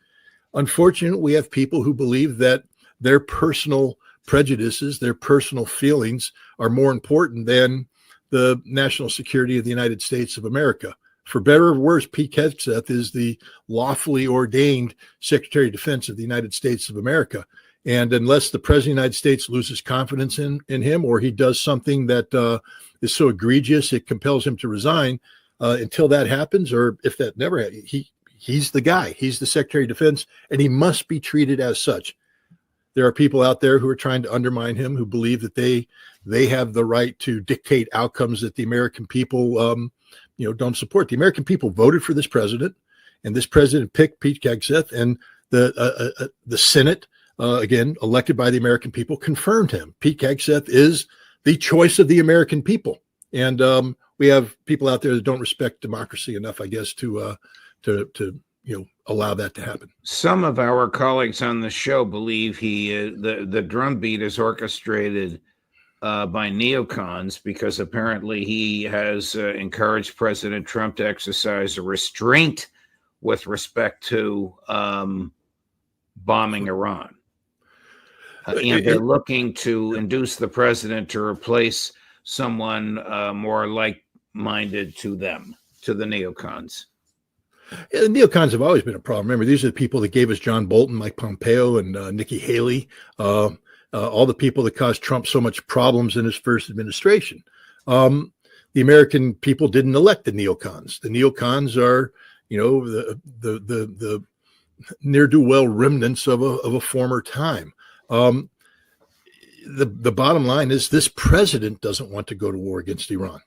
Unfortunately, we have people who believe that their personal prejudices, their personal feelings are more important than the national security of the United States of America. For better or worse, Pete Hegseth is the lawfully ordained Secretary of Defense of the United States of America. And unless the President of the United States loses confidence in him, or he does something that is so egregious it compels him to resign, until that happens, or if that never happens, he's the guy. He's the Secretary of Defense, and he must be treated as such. There are people out there who are trying to undermine him, who believe that they have the right to dictate outcomes that the American people don't support. The American people voted for this president, and this president picked Pete Hegseth, and the Senate, again, elected by the American people, confirmed him. Pete Hegseth is the choice of the American people. And we have people out there that don't respect democracy enough, I guess, to allow that to happen. Some of our colleagues on the show believe the drumbeat is orchestrated by neocons, because apparently he has encouraged President Trump to exercise a restraint with respect to bombing Iran. And they're looking to induce the president to replace someone more like-minded to them, to the neocons. Yeah, the neocons have always been a problem. Remember, these are the people that gave us John Bolton, Mike Pompeo, and Nikki Haley, all the people that caused Trump so much problems in his first administration. The American people didn't elect the neocons. The neocons are, the ne'er-do-well remnants of a former time. The bottom line is this president doesn't want to go to war against Iran.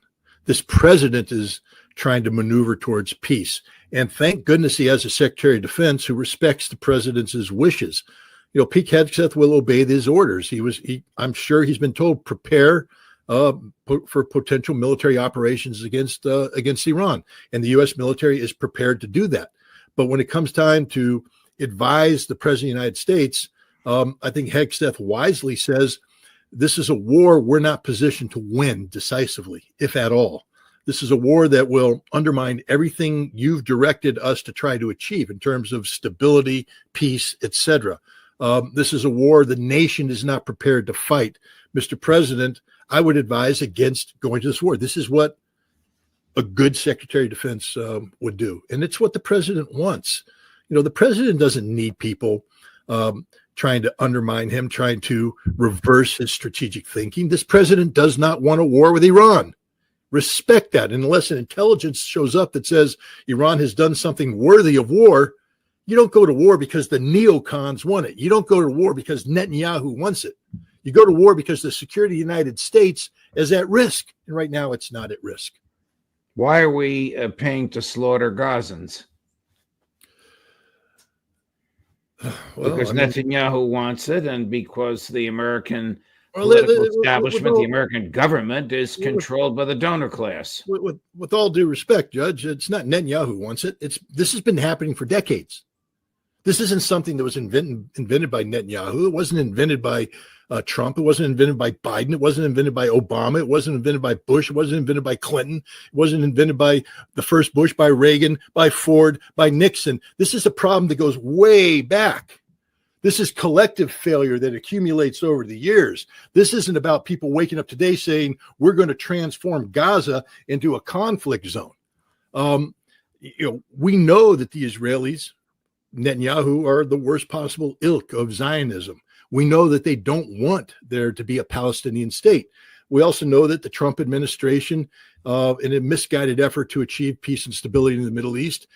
This president is trying to maneuver towards peace. And thank goodness he has a Secretary of Defense who respects the president's wishes. Pete Hegseth will obey his orders. I'm sure he's been told, prepare for potential military operations against Iran. And the U.S. military is prepared to do that. But when it comes time to advise the President of the United States, I think Hegseth wisely says, this is a war we're not positioned to win decisively, if at all. This is a war that will undermine everything you've directed us to try to achieve in terms of stability, peace, etc. This is a war the nation is not prepared to fight. Mr. President, I would advise against going to this war. This is what a good Secretary of Defense would do. And it's what the president wants. The president doesn't need people trying to undermine him, trying to reverse his strategic thinking. This president does not want a war with Iran. Respect that. And unless an intelligence shows up that says Iran has done something worthy of war, you don't go to war because the neocons want it. You don't go to war because Netanyahu wants it. You go to war because the security of the United States is at risk. And right now it's not at risk. Why are we paying to slaughter Gazans? Because Netanyahu wants it, and because the American political establishment, the American government, is controlled by the donor class. With all due respect, Judge, it's not Netanyahu who wants it. This has been happening for decades. This isn't something that was invented by Netanyahu. It wasn't invented by Trump. It wasn't invented by Biden. It wasn't invented by Obama. It wasn't invented by Bush. It wasn't invented by Clinton. It wasn't invented by the first Bush, by Reagan, by Ford, by Nixon. This is a problem that goes way back. This is collective failure that accumulates over the years. This isn't about people waking up today saying, we're going to transform Gaza into a conflict zone. We know that the Israelis, Netanyahu, are the worst possible ilk of Zionism. We know that they don't want there to be a Palestinian state. We also know that the Trump administration, in a misguided effort to achieve peace and stability in the Middle East,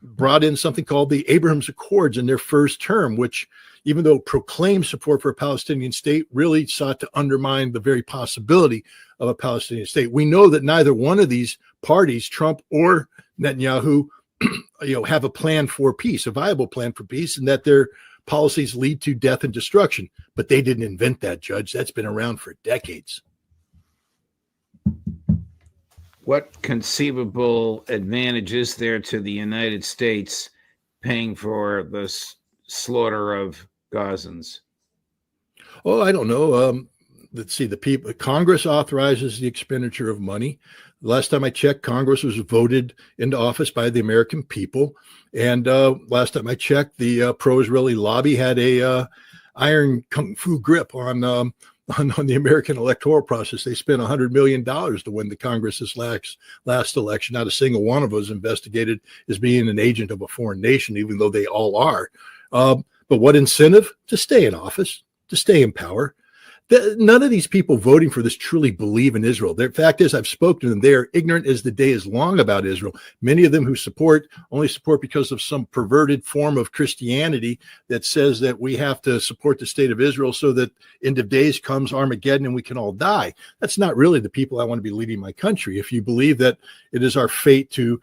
brought in something called the Abraham's Accords in their first term, which, even though proclaimed support for a Palestinian state, really sought to undermine the very possibility of a Palestinian state. We know that neither one of these parties, Trump or Netanyahu, have a plan for peace, a viable plan for peace, and that their policies lead to death and destruction. But they didn't invent that, Judge. That's been around for decades. What conceivable advantage is there to the United States paying for the slaughter of Gazans? Oh, I don't know. Let's see. Congress authorizes the expenditure of money. Last time I checked, Congress was voted into office by the American people. And last time I checked, the pro-Israeli lobby had a iron kung fu grip on the American electoral process. They spent $100 million to win the Congress's last election. Not a single one of us investigated as being an agent of a foreign nation, even though they all are. But what incentive? To stay in office, to stay in power. None of these people voting for this truly believe in Israel. The fact is, I've spoken to them. They are ignorant as the day is long about Israel. Many of them who only support because of some perverted form of Christianity that says that we have to support the state of Israel so that end of days comes Armageddon and we can all die. That's not really the people I want to be leading my country. If you believe that it is our fate to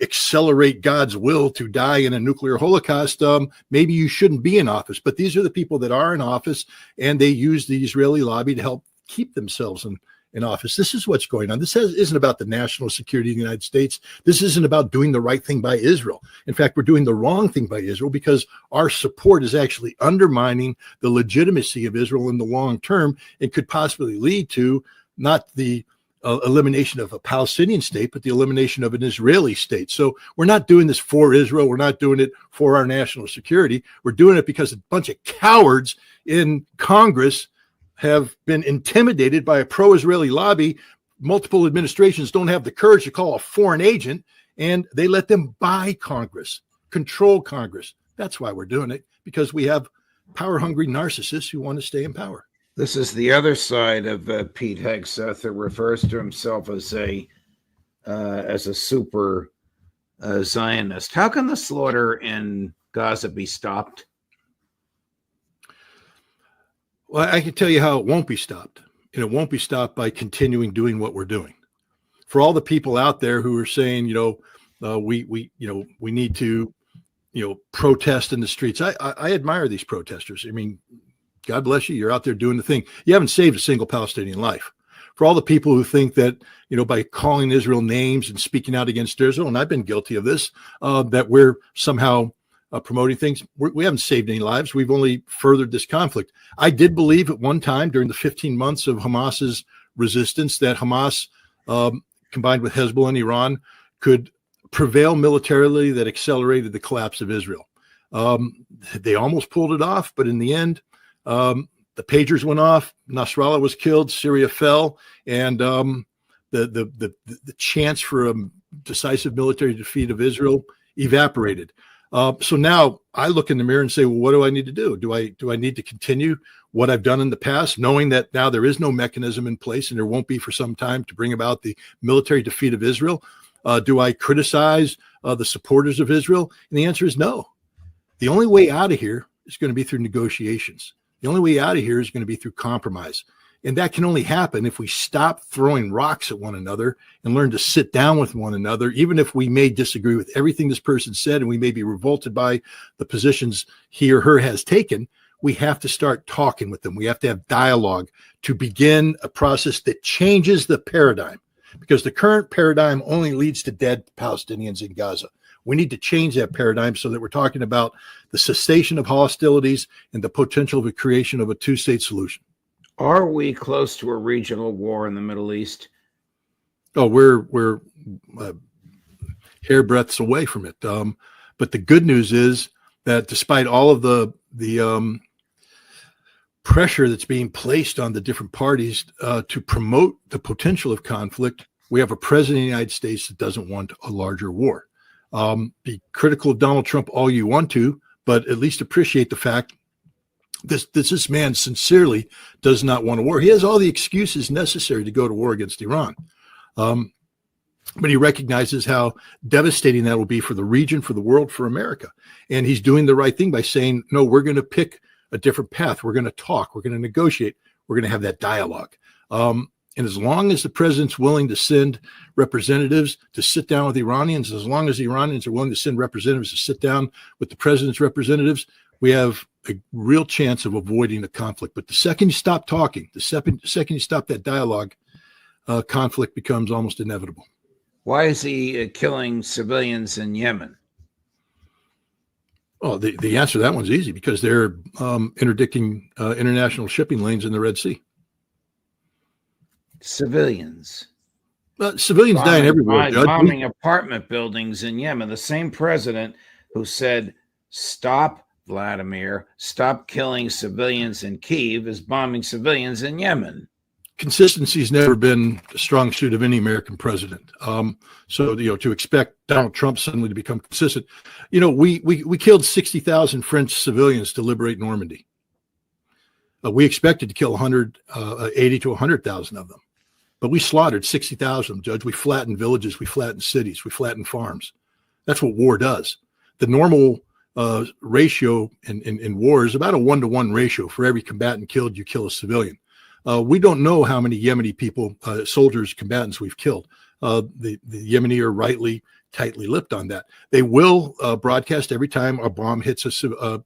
accelerate God's will to die in a nuclear holocaust, maybe you shouldn't be in office. But these are the people that are in office, and they use the Israeli lobby to help keep themselves in office. This is what's going on. This isn't about the national security of the United States. This isn't about doing the right thing by Israel. In fact, we're doing the wrong thing by Israel because our support is actually undermining the legitimacy of Israel in the long term and could possibly lead to not the elimination of a Palestinian state, but the elimination of an Israeli state. So we're not doing this for Israel. We're not doing it for our national security. We're doing it because a bunch of cowards in Congress have been intimidated by a pro-Israeli lobby. Multiple administrations don't have the courage to call a foreign agent, and they let them buy Congress, control Congress. That's why we're doing it, because we have power-hungry narcissists who want to stay in power. This is the other side of Pete Hegseth, that refers to himself as a super Zionist. How can the slaughter in Gaza be stopped? Well, I can tell you how it won't be stopped. And it won't be stopped by continuing doing what we're doing. For all the people out there who are saying, we need to, protest in the streets. I admire these protesters. I mean, God bless you. You're out there doing the thing. You haven't saved a single Palestinian life. For all the people who think that, by calling Israel names and speaking out against Israel, and I've been guilty of this, that we're somehow promoting things, we haven't saved any lives. We've only furthered this conflict. I did believe at one time during the 15 months of Hamas's resistance that Hamas, combined with Hezbollah and Iran, could prevail militarily that accelerated the collapse of Israel. They almost pulled it off, but in the end, the pagers went off, Nasrallah was killed, Syria fell, and the chance for a decisive military defeat of Israel evaporated. So now I look in the mirror and say, well, what do I need to do? Do I need to continue what I've done in the past, knowing that now there is no mechanism in place and there won't be for some time to bring about the military defeat of Israel? Do I criticize the supporters of Israel? And the answer is no. The only way out of here is going to be through negotiations. The only way out of here is going to be through compromise. And that can only happen if we stop throwing rocks at one another and learn to sit down with one another, even if we may disagree with everything this person said and we may be revolted by the positions he or her has taken. We have to start talking with them. We have to have dialogue to begin a process that changes the paradigm, because the current paradigm only leads to dead Palestinians in Gaza. We need to change that paradigm so that we're talking about the cessation of hostilities and the potential of a creation of a two-state solution. Are we close to a regional war in the Middle East? Oh, we're hair breadths away from it. But the good news is that despite all of the pressure that's being placed on the different parties to promote the potential of conflict, we have a president of the United States that doesn't want a larger war. Be critical of Donald Trump all you want to, but at least appreciate the fact this man sincerely does not want a war. He has all the excuses necessary to go to war against Iran. But he recognizes how devastating that will be for the region, for the world, for America. And he's doing the right thing by saying, no, we're going to pick a different path. We're going to talk. We're going to negotiate. We're going to have that dialogue. And as long as the president's willing to send representatives to sit down with Iranians, as long as the Iranians are willing to send representatives to sit down with the president's representatives, we have a real chance of avoiding a conflict. But the second you stop talking, the second you stop that dialogue, conflict becomes almost inevitable. Why is he killing civilians in Yemen? Oh, the answer to that one's easy, because they're interdicting international shipping lanes in the Red Sea. Civilians. Civilians dying everywhere, Judge. Bombing apartment buildings in Yemen. The same president who said, stop, Vladimir, stop killing civilians in Kyiv, is bombing civilians in Yemen. Consistency has never been a strong suit of any American president. So, to expect Donald Trump suddenly to become consistent, we killed 60,000 French civilians to liberate Normandy. We expected to kill 80 to 100,000 of them, but we slaughtered 60,000 of them, Judge. We flattened villages, we flattened cities, we flattened farms. That's what war does. The normal ratio in war is about a 1-to-1 ratio. For every combatant killed, you kill a civilian. We don't know how many Yemeni people, soldiers, combatants we've killed. The Yemeni are tightly lipped on that. They will broadcast every time a bomb hits a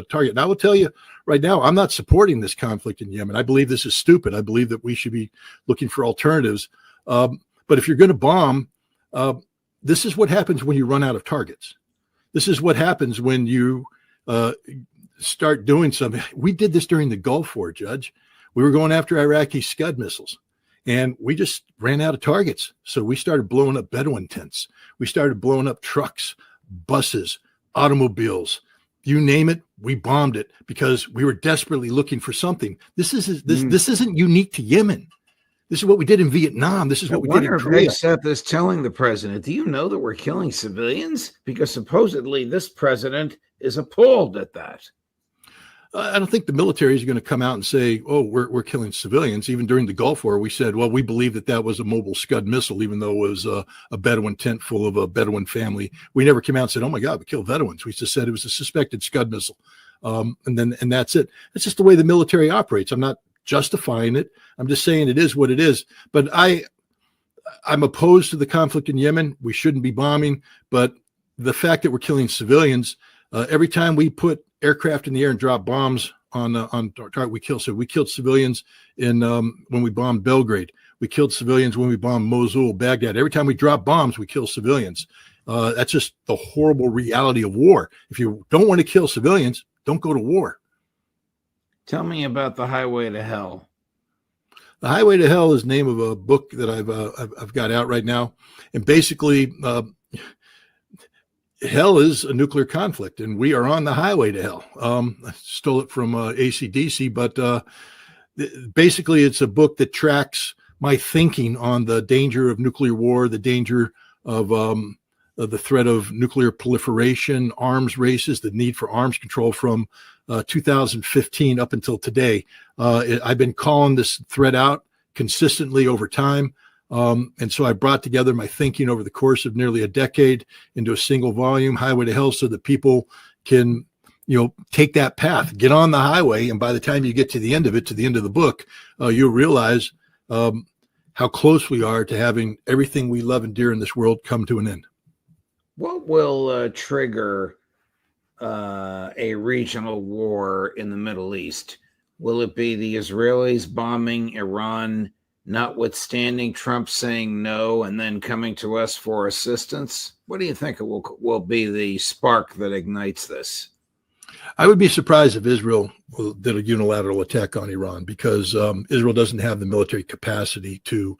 target. And I will tell you right now, I'm not supporting this conflict in Yemen. I believe this is stupid. I believe that we should be looking for alternatives. But if you're going to bomb, this is what happens when you run out of targets. This is what happens when you start doing something. We did this during the Gulf War, Judge. We were going after Iraqi Scud missiles, and we just ran out of targets. So we started blowing up Bedouin tents. We started blowing up trucks, buses, automobiles, you name it. We bombed it because we were desperately looking for something. This isn't unique to Yemen. This is what we did in Vietnam. This is what we did in Korea. Seth is telling the president, do you know that we're killing civilians? Because supposedly this president is appalled at that. I don't think the military is going to come out and say, oh, we're killing civilians. Even during the Gulf War, we said, well, we believe that was a mobile Scud missile, even though it was a Bedouin tent full of a Bedouin family. We never came out and said, oh, my God, we killed Bedouins. We just said it was a suspected Scud missile. And that's it. It's just the way the military operates. I'm not justifying it. I'm just saying it is what it is. But I'm opposed to the conflict in Yemen. We shouldn't be bombing. But the fact that we're killing civilians, every time we put aircraft in the air and drop bombs on target, we kill. So we killed civilians when we bombed Belgrade. We killed civilians when we bombed Mosul, Baghdad. Every time we drop bombs, we kill civilians. That's just the horrible reality of war. If you don't want to kill civilians, don't go to war. Tell me about The Highway to Hell. The Highway to Hell is the name of a book that I've got out right now, and basically. Hell is a nuclear conflict, and we are on the highway to hell. I stole it from AC/DC, but basically it's a book that tracks my thinking on the danger of nuclear war, the danger of the threat of nuclear proliferation, arms races, the need for arms control from 2015 up until today. I've been calling this threat out consistently over time. And so I brought together my thinking over the course of nearly a decade into a single volume, Highway to Hell, so that people can, take that path, get on the highway. And by the time you get to the end of it, to the end of the book, you'll realize how close we are to having everything we love and dear in this world come to an end. What will trigger a regional war in the Middle East? Will it be the Israelis bombing Iran notwithstanding Trump saying no and then coming to us for assistance? What do you think it will be the spark that ignites this? I would be surprised if Israel did a unilateral attack on Iran, because Israel doesn't have the military capacity to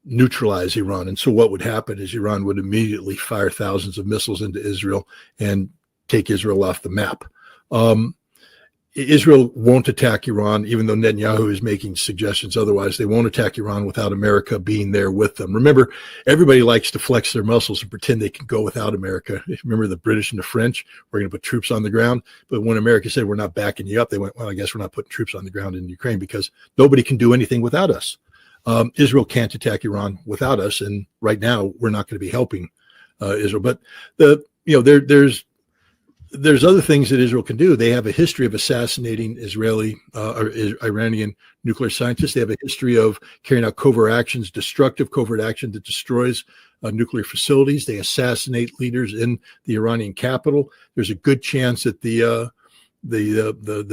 neutralize Iran. And so what would happen is Iran would immediately fire thousands of missiles into Israel and take Israel off the map. Israel won't attack Iran, even though Netanyahu is making suggestions otherwise. They won't attack Iran without America being there with them. Remember, everybody likes to flex their muscles and pretend they can go without America. Remember the British and the French? We're going to put troops on the ground. But when America said, we're not backing you up, they went, well, I guess we're not putting troops on the ground in Ukraine because nobody can do anything without us. Israel can't attack Iran without us. And right now, we're not going to be helping Israel. But there's other things that Israel can do. They have a history of assassinating Israeli or Iranian nuclear scientists. They have a history of carrying out covert actions, destructive covert action that destroys nuclear facilities. They assassinate leaders in the Iranian capital. There's a good chance that the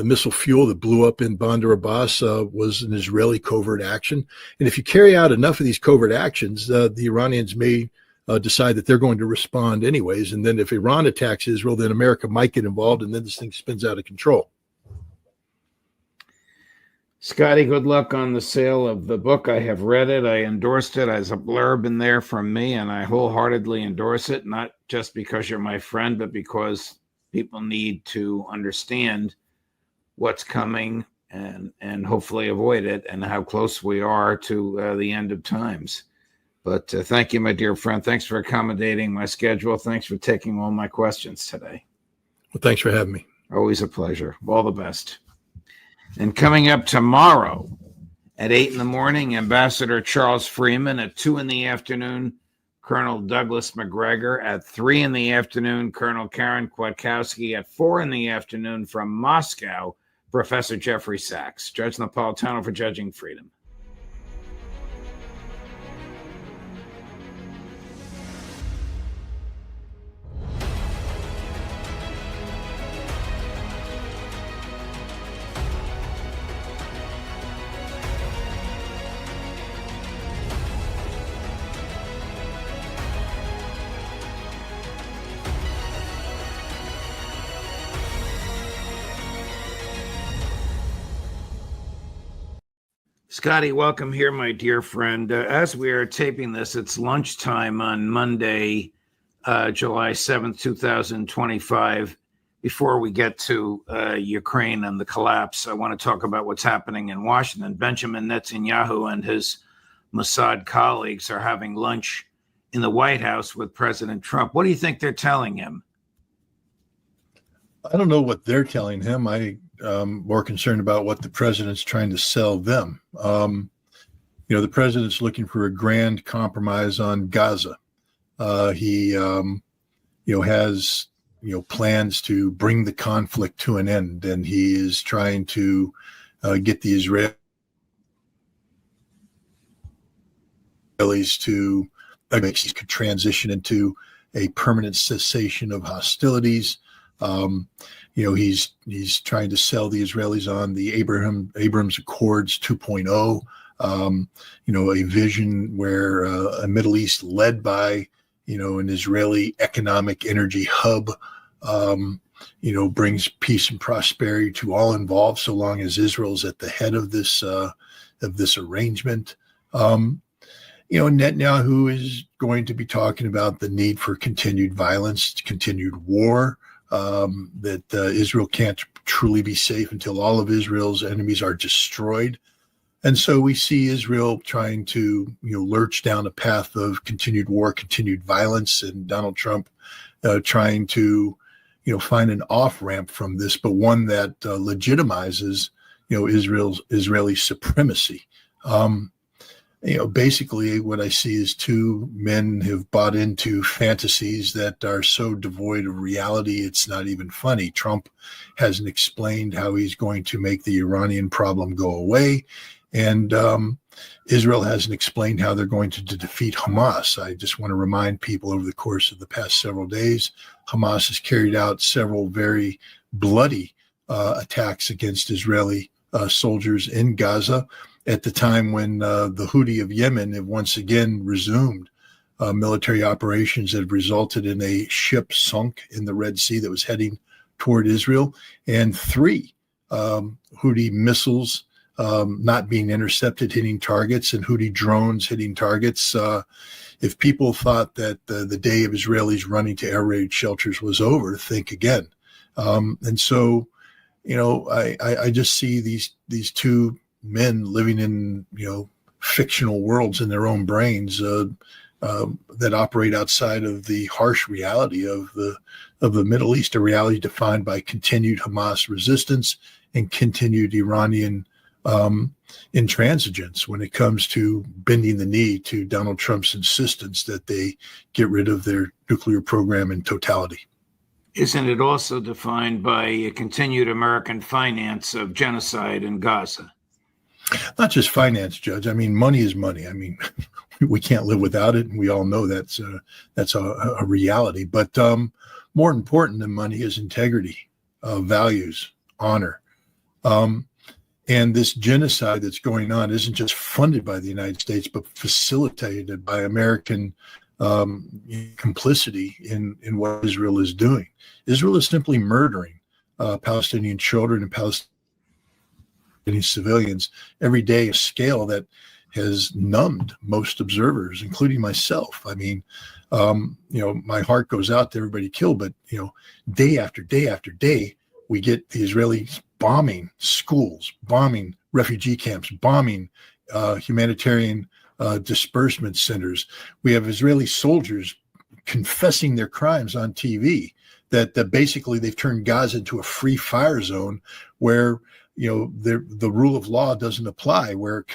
missile fuel that blew up in Bandar Abbas was an Israeli covert action. And if you carry out enough of these covert actions, the Iranians may decide that they're going to respond anyways. And then if Iran attacks Israel, then America might get involved, and then this thing spins out of control. Scotty, good luck on the sale of the book. I have read it. I endorsed it as a blurb in there from me, and I wholeheartedly endorse it, not just because you're my friend, but because people need to understand what's coming and hopefully avoid it, and how close we are to the end of times. But thank you, my dear friend. Thanks for accommodating my schedule. Thanks for taking all my questions today. Well, thanks for having me. Always a pleasure. All the best. And coming up tomorrow at 8 a.m, Ambassador Charles Freeman. At 2 p.m, Colonel Douglas McGregor. At 3 p.m, Colonel Karen Kwiatkowski. At 4 p.m, from Moscow, Professor Jeffrey Sachs. Judge Napolitano for Judging Freedom. Scotty, welcome here, my dear friend. As we are taping this, it's lunchtime on Monday, July 7th, 2025. Before we get to Ukraine and the collapse, I want to talk about what's happening in Washington. Benjamin Netanyahu and his Mossad colleagues are having lunch in the White House with President Trump. What do you think they're telling him? I don't know what they're telling him. I'm more concerned about what the president's trying to sell them. The president's looking for a grand compromise on Gaza. He has, plans to bring the conflict to an end, and he is trying to get the Israelis to transition into a permanent cessation of hostilities. He's trying to sell the Israelis on the Abrams Accords 2.0, a vision where a Middle East led by, an Israeli economic energy hub, brings peace and prosperity to all involved, so long as Israel's at the head of this arrangement. Netanyahu is going to be talking about the need for continued violence, continued war. That Israel can't truly be safe until all of Israel's enemies are destroyed. And so we see Israel trying to, lurch down a path of continued war, continued violence, and Donald Trump trying to, find an off-ramp from this, but one that legitimizes, Israeli supremacy. Basically what I see is two men who've bought into fantasies that are so devoid of reality, it's not even funny. Trump hasn't explained how he's going to make the Iranian problem go away. And Israel hasn't explained how they're going to defeat Hamas. I just want to remind people, over the course of the past several days, Hamas has carried out several very bloody attacks against Israeli soldiers in Gaza. at the time when the Houthi of Yemen have once again resumed military operations that have resulted in a ship sunk in the Red Sea that was heading toward Israel, and 3 Houthi missiles not being intercepted, hitting targets, and Houthi drones hitting targets. If people thought that the day of Israelis running to air raid shelters was over, think again. And so, I just see these 2 men living in, fictional worlds in their own brains that operate outside of the harsh reality of the Middle East, a reality defined by continued Hamas resistance and continued Iranian intransigence when it comes to bending the knee to Donald Trump's insistence that they get rid of their nuclear program in totality. Isn't it also defined by a continued American finance of genocide in Gaza? Not just finance, Judge. I mean, money is money. I mean, we can't live without it, and we all know that's a reality. But more important than money is integrity, values, honor. And this genocide that's going on isn't just funded by the United States, but facilitated by American complicity in what Israel is doing. Israel is simply murdering Palestinian children and Palestinian civilians every day, a scale that has numbed most observers, including myself. I mean, my heart goes out to everybody killed, but, day after day after day, we get the Israelis bombing schools, bombing refugee camps, bombing humanitarian disbursement centers. We have Israeli soldiers confessing their crimes on TV, that basically they've turned Gaza into a free fire zone where the rule of law doesn't apply, where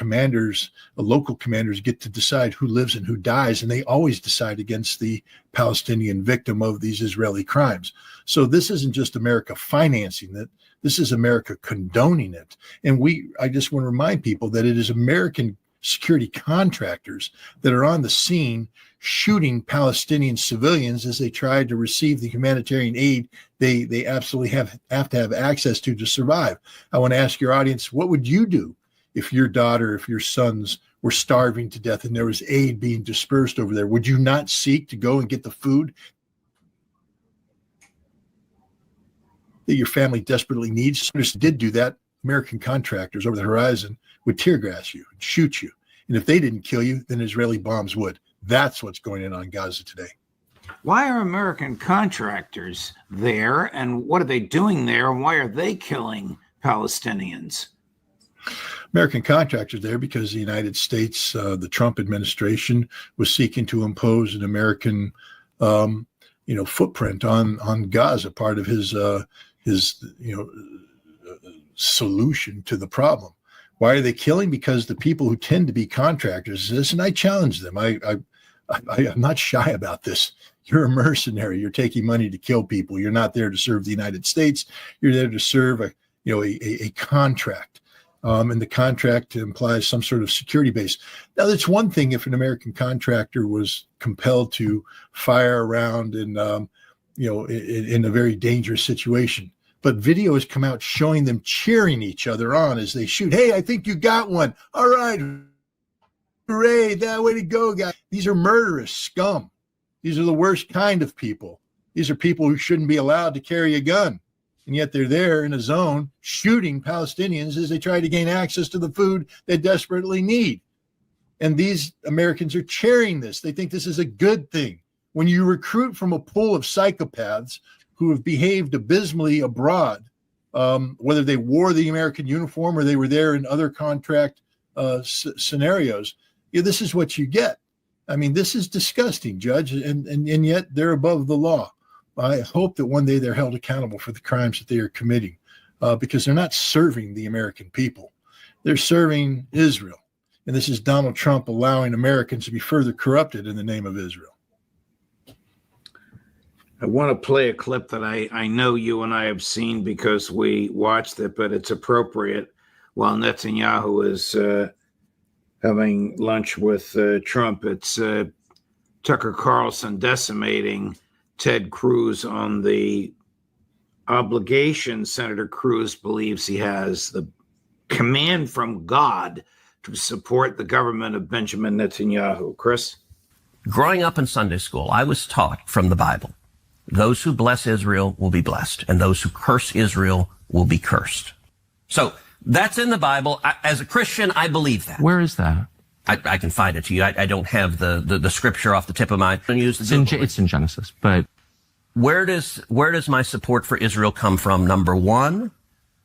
local commanders get to decide who lives and who dies, and they always decide against the Palestinian victim of these Israeli crimes. So this isn't just America financing it, this is America condoning it. And I just want to remind people that it is American security contractors that are on the scene shooting Palestinian civilians as they try to receive the humanitarian aid they absolutely have to have access to survive. I want to ask your audience, what would you do if your daughter, if your sons were starving to death and there was aid being dispersed over there? Would you not seek to go and get the food that your family desperately needs? If you did do that, American contractors over the horizon would tear gas you and shoot you. And if they didn't kill you, then Israeli bombs would. That's what's going on in Gaza today. Why are American contractors there, and what are they doing there, and why are they killing Palestinians? American contractors there because the United States, the Trump administration, was seeking to impose an American, footprint on Gaza, part of his solution to the problem. Why are they killing? Because the people who tend to be contractors, and I challenge them. I'm not shy about this. You're a mercenary. You're taking money to kill people. You're not there to serve the United States. You're there to serve a contract. And the contract implies some sort of security base. Now, that's one thing if an American contractor was compelled to fire around in a very dangerous situation. But video has come out showing them cheering each other on as they shoot. Hey, I think you got one. All right. Hooray. That way to go, guys. These are murderous scum. These are the worst kind of people. These are people who shouldn't be allowed to carry a gun. And yet they're there in a zone shooting Palestinians as they try to gain access to the food they desperately need. And these Americans are cheering this. They think this is a good thing. When you recruit from a pool of psychopaths who have behaved abysmally abroad, whether they wore the American uniform or they were there in other contract scenarios, this is what you get. I mean, this is disgusting, Judge, and yet they're above the law. I hope that one day they're held accountable for the crimes that they are committing because they're not serving the American people. They're serving Israel. And this is Donald Trump allowing Americans to be further corrupted in the name of Israel. I want to play a clip that I know you and I have seen because we watched it, but it's appropriate while Netanyahu is having lunch with Trump. It's Tucker Carlson decimating Ted Cruz on the obligation Senator Cruz believes he has, the command from God to support the government of Benjamin Netanyahu? Chris? Growing up in Sunday school, I was taught from the Bible, those who bless Israel will be blessed, and those who curse Israel will be cursed. So that's in the Bible. As a Christian, I believe that. Where is that? I can find it to you. I don't have the scripture off the tip of my. It's in Genesis, but where does my support for Israel come from? Number one,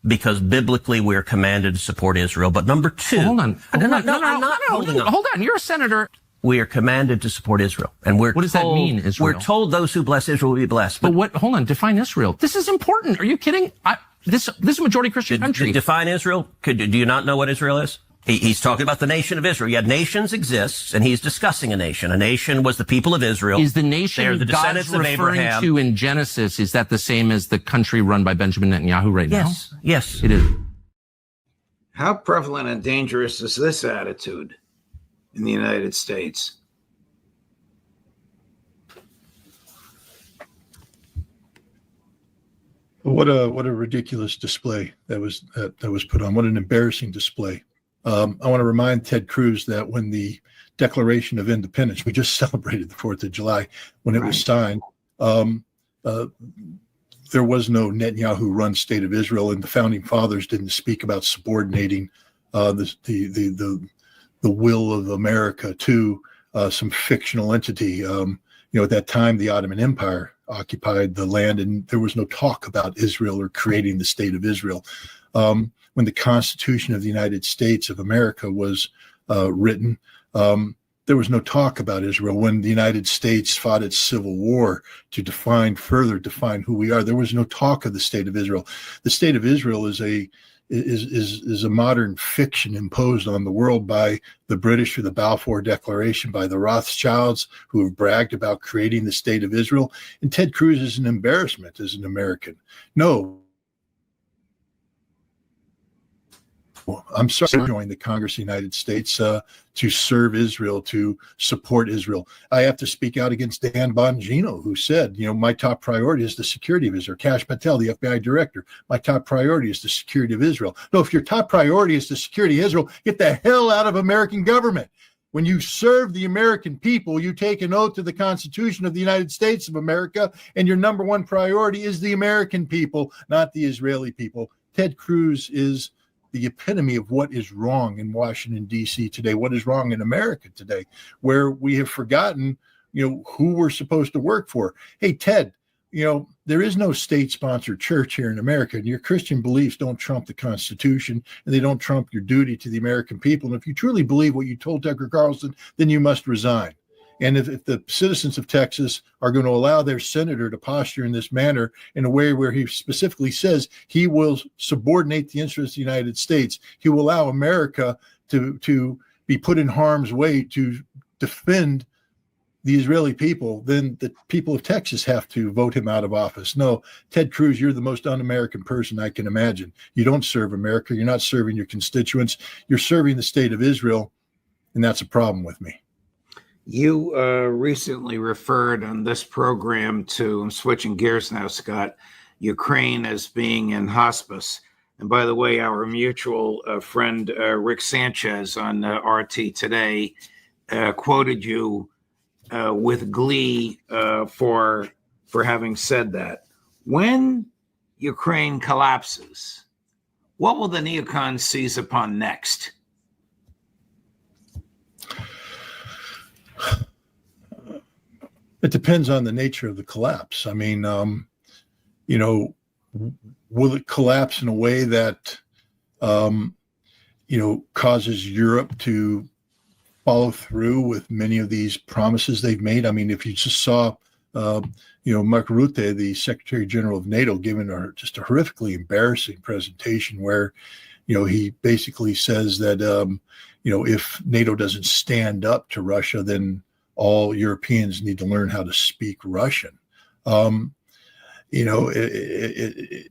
because biblically we're commanded to support Israel. But number two, hold on. I'm not holding on. Hold on. You're a senator. We are commanded to support Israel, and what does that mean? Israel. We're told those who bless Israel will be blessed. But what? Hold on. Define Israel. This is important. Are you kidding? This is a majority Christian country. Define Israel. Do you not know what Israel is? He's talking about the nation of Israel. Yet nations exists, and he's discussing a nation. A nation was the people of Israel. Is the nation the God's referring to in Genesis, is that the same as the country run by Benjamin Netanyahu right now? Yes, it is. How prevalent and dangerous is this attitude in the United States? What a ridiculous display that was put on. What an embarrassing display. I want to remind Ted Cruz that when the Declaration of Independence, we just celebrated the 4th of July, when it was signed, there was no Netanyahu-run state of Israel, and the founding fathers didn't speak about subordinating the will of America to some fictional entity. At that time, the Ottoman Empire occupied the land, and there was no talk about Israel or creating the state of Israel. When the Constitution of the United States of America was written, there was no talk about Israel. When the United States fought its civil war to define who we are, there was no talk of the state of Israel. The state of Israel is a modern fiction imposed on the world by the British through the Balfour Declaration, by the Rothschilds, who have bragged about creating the state of Israel. And Ted Cruz is an embarrassment as an American. No. I'm sorry to join the Congress of the United States to serve Israel, to support Israel. I have to speak out against Dan Bongino, who said, my top priority is the security of Israel. Kash Patel, the FBI director, my top priority is the security of Israel. No, if your top priority is the security of Israel, get the hell out of American government. When you serve the American people, you take an oath to the Constitution of the United States of America, and your number one priority is the American people, not the Israeli people. Ted Cruz is the epitome of what is wrong in Washington, D.C. today, what is wrong in America today, where we have forgotten, who we're supposed to work for. Hey, Ted, there is no state-sponsored church here in America, and your Christian beliefs don't trump the Constitution, and they don't trump your duty to the American people. And if you truly believe what you told Tucker Carlson, then you must resign. And if the citizens of Texas are going to allow their senator to posture in this manner in a way where he specifically says he will subordinate the interests of the United States, he will allow America to be put in harm's way to defend the Israeli people, then the people of Texas have to vote him out of office. No, Ted Cruz, you're the most un-American person I can imagine. You don't serve America. You're not serving your constituents. You're serving the state of Israel, and that's a problem with me. You recently referred on this program to, I'm switching gears now, Scott, Ukraine as being in hospice. And by the way, our mutual friend Rick Sanchez on RT Today quoted you with glee for having said that. When Ukraine collapses, what will the neocons seize upon next? It depends on the nature of the collapse. I mean, will it collapse in a way that, causes Europe to follow through with many of these promises they've made? I mean, if you just saw, Mark Rutte, the Secretary General of NATO, giving just a horrifically embarrassing presentation where, he basically says that, if NATO doesn't stand up to Russia, then all Europeans need to learn how to speak Russian. He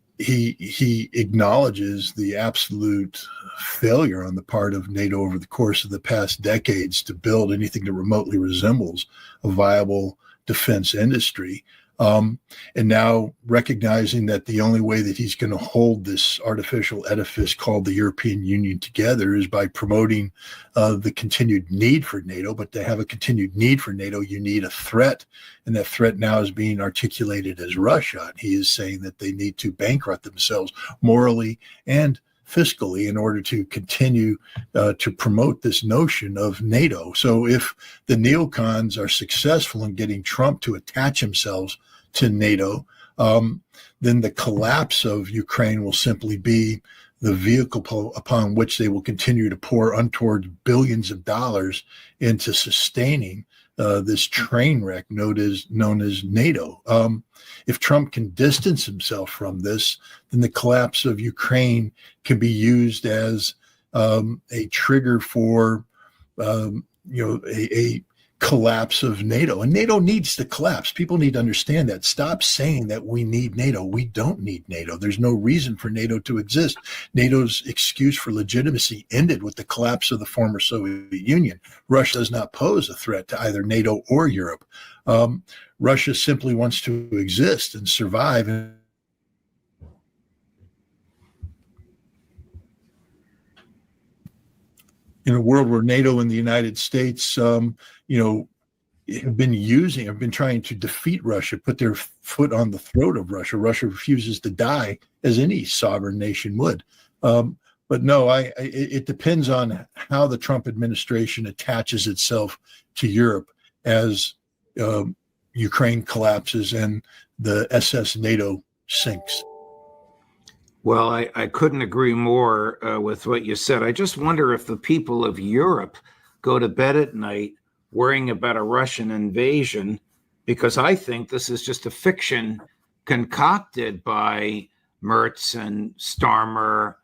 acknowledges the absolute failure on the part of NATO over the course of the past decades to build anything that remotely resembles a viable defense industry. And now recognizing that the only way that he's going to hold this artificial edifice called the European Union together is by promoting the continued need for NATO. But to have a continued need for NATO, you need a threat. And that threat now is being articulated as Russia. And he is saying that they need to bankrupt themselves morally and fiscally in order to continue to promote this notion of NATO. So if the neocons are successful in getting Trump to attach themselves to NATO, then the collapse of Ukraine will simply be the vehicle upon which they will continue to pour untoward billions of dollars into sustaining this train wreck known as NATO. If Trump can distance himself from this, then the collapse of Ukraine can be used as a trigger for a collapse of NATO. And NATO needs to collapse. People need to understand that. Stop saying that we need NATO. We don't need NATO. There's no reason for NATO to exist. NATO's excuse for legitimacy ended with the collapse of the former Soviet Union. Russia does not pose a threat to either NATO or Europe. Russia simply wants to exist and survive. In a world where NATO and the United States, have been trying to defeat Russia, put their foot on the throat of Russia. Russia refuses to die, as any sovereign nation would. But no, it depends on how the Trump administration attaches itself to Europe as Ukraine collapses and the SS NATO sinks. Well, I couldn't agree more with what you said. I just wonder if the people of Europe go to bed at night worrying about a Russian invasion, because I think this is just a fiction concocted by Merz and Starmer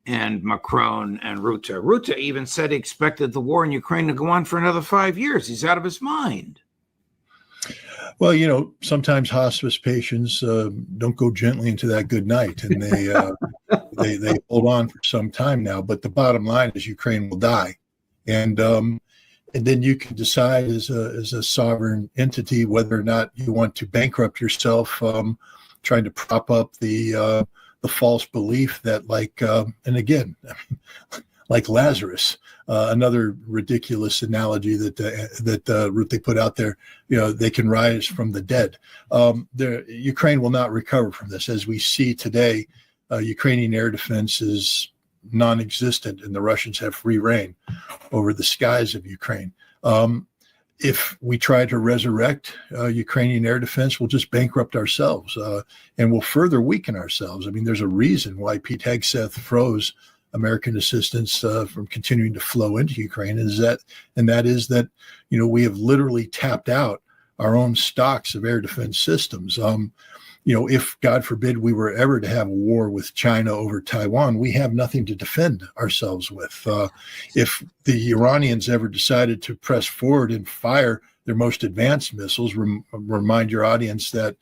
and Macron and Rutte. Rutte even said he expected the war in Ukraine to go on for another 5 years. He's out of his mind. Well, sometimes hospice patients don't go gently into that good night, and they hold on for some time now. But the bottom line is Ukraine will die, and then you can decide as a sovereign entity whether or not you want to bankrupt yourself, trying to prop up the false belief that, like Lazarus, another ridiculous analogy that Rutte put out there. They can rise from the dead. Ukraine will not recover from this. As we see today, Ukrainian air defense is non-existent, and the Russians have free reign over the skies of Ukraine. If we try to resurrect Ukrainian air defense, we'll just bankrupt ourselves, and we'll further weaken ourselves. I mean, there's a reason why Pete Hegseth froze American assistance from continuing to flow into Ukraine, and that is that we have literally tapped out our own stocks of air defense systems. If God forbid we were ever to have a war with China over Taiwan, we have nothing to defend ourselves with. If the Iranians ever decided to press forward and fire their most advanced missiles, remind your audience that,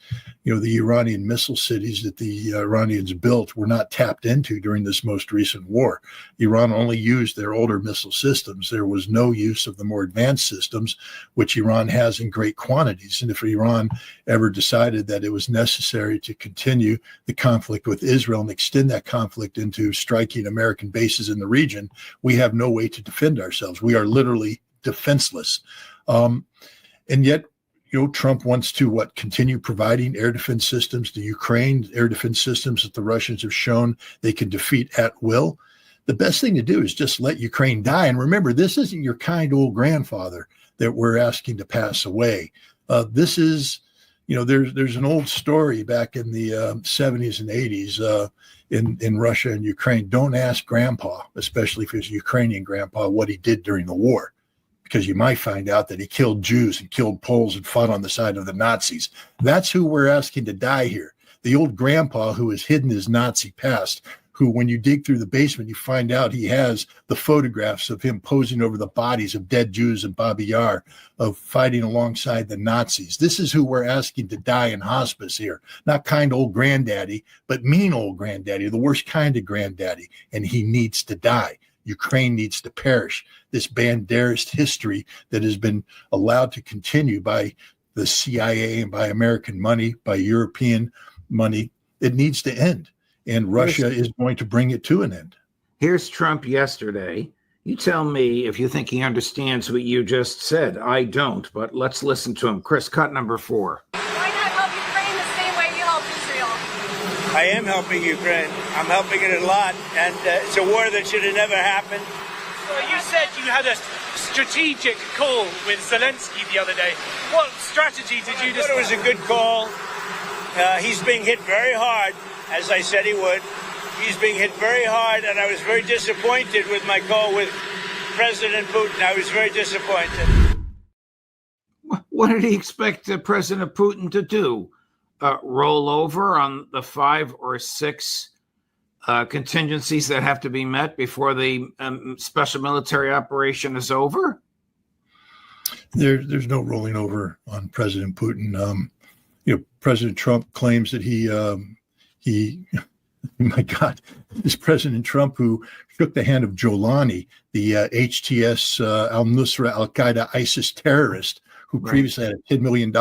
the Iranian missile cities that the Iranians built were not tapped into during this most recent war. Iran only used their older missile systems. There was no use of the more advanced systems, which Iran has in great quantities. And if Iran ever decided that it was necessary to continue the conflict with Israel and extend that conflict into striking American bases in the region, we have no way to defend ourselves. We are literally defenseless. And yet, Trump wants to continue providing air defense systems to Ukraine, air defense systems that the Russians have shown they can defeat at will. The best thing to do is just let Ukraine die. And remember, this isn't your kind old grandfather that we're asking to pass away. This is, there's an old story back in the 70s and 80s in Russia and Ukraine. Don't ask grandpa, especially if he's a Ukrainian grandpa, what he did during the war, because you might find out that he killed Jews and killed Poles and fought on the side of the Nazis. That's who we're asking to die here. The old grandpa who has hidden his Nazi past, who, when you dig through the basement, you find out he has the photographs of him posing over the bodies of dead Jews in Babi Yar, of fighting alongside the Nazis. This is who we're asking to die in hospice here. Not kind old granddaddy, but mean old granddaddy, the worst kind of granddaddy. And he needs to die. Ukraine needs to perish. This Banderist history that has been allowed to continue by the CIA and by American money, by European money. It needs to end. And Russia is going to bring it to an end. Here's Trump yesterday. You tell me if you think he understands what you just said. I don't, but let's listen to him. Chris, cut number 4. Why not help Ukraine the same way you helped Israel? I am helping Ukraine. I'm helping it a lot, and it's a war that should have never happened. Well, you said you had a strategic call with Zelensky the other day. What strategy did you I thought it was a good call. He's being hit very hard, as I said he would. He's being hit very hard, and I was very disappointed with my call with President Putin. I was very disappointed. What did he expect President Putin to do? Roll over on the 5 or 6 contingencies that have to be met before the special military operation is over? There's no rolling over on President Putin. President Trump claims that he my God, this President Trump who shook the hand of Jolani, the HTS al-Nusra al-Qaeda ISIS terrorist who previously had a $10 million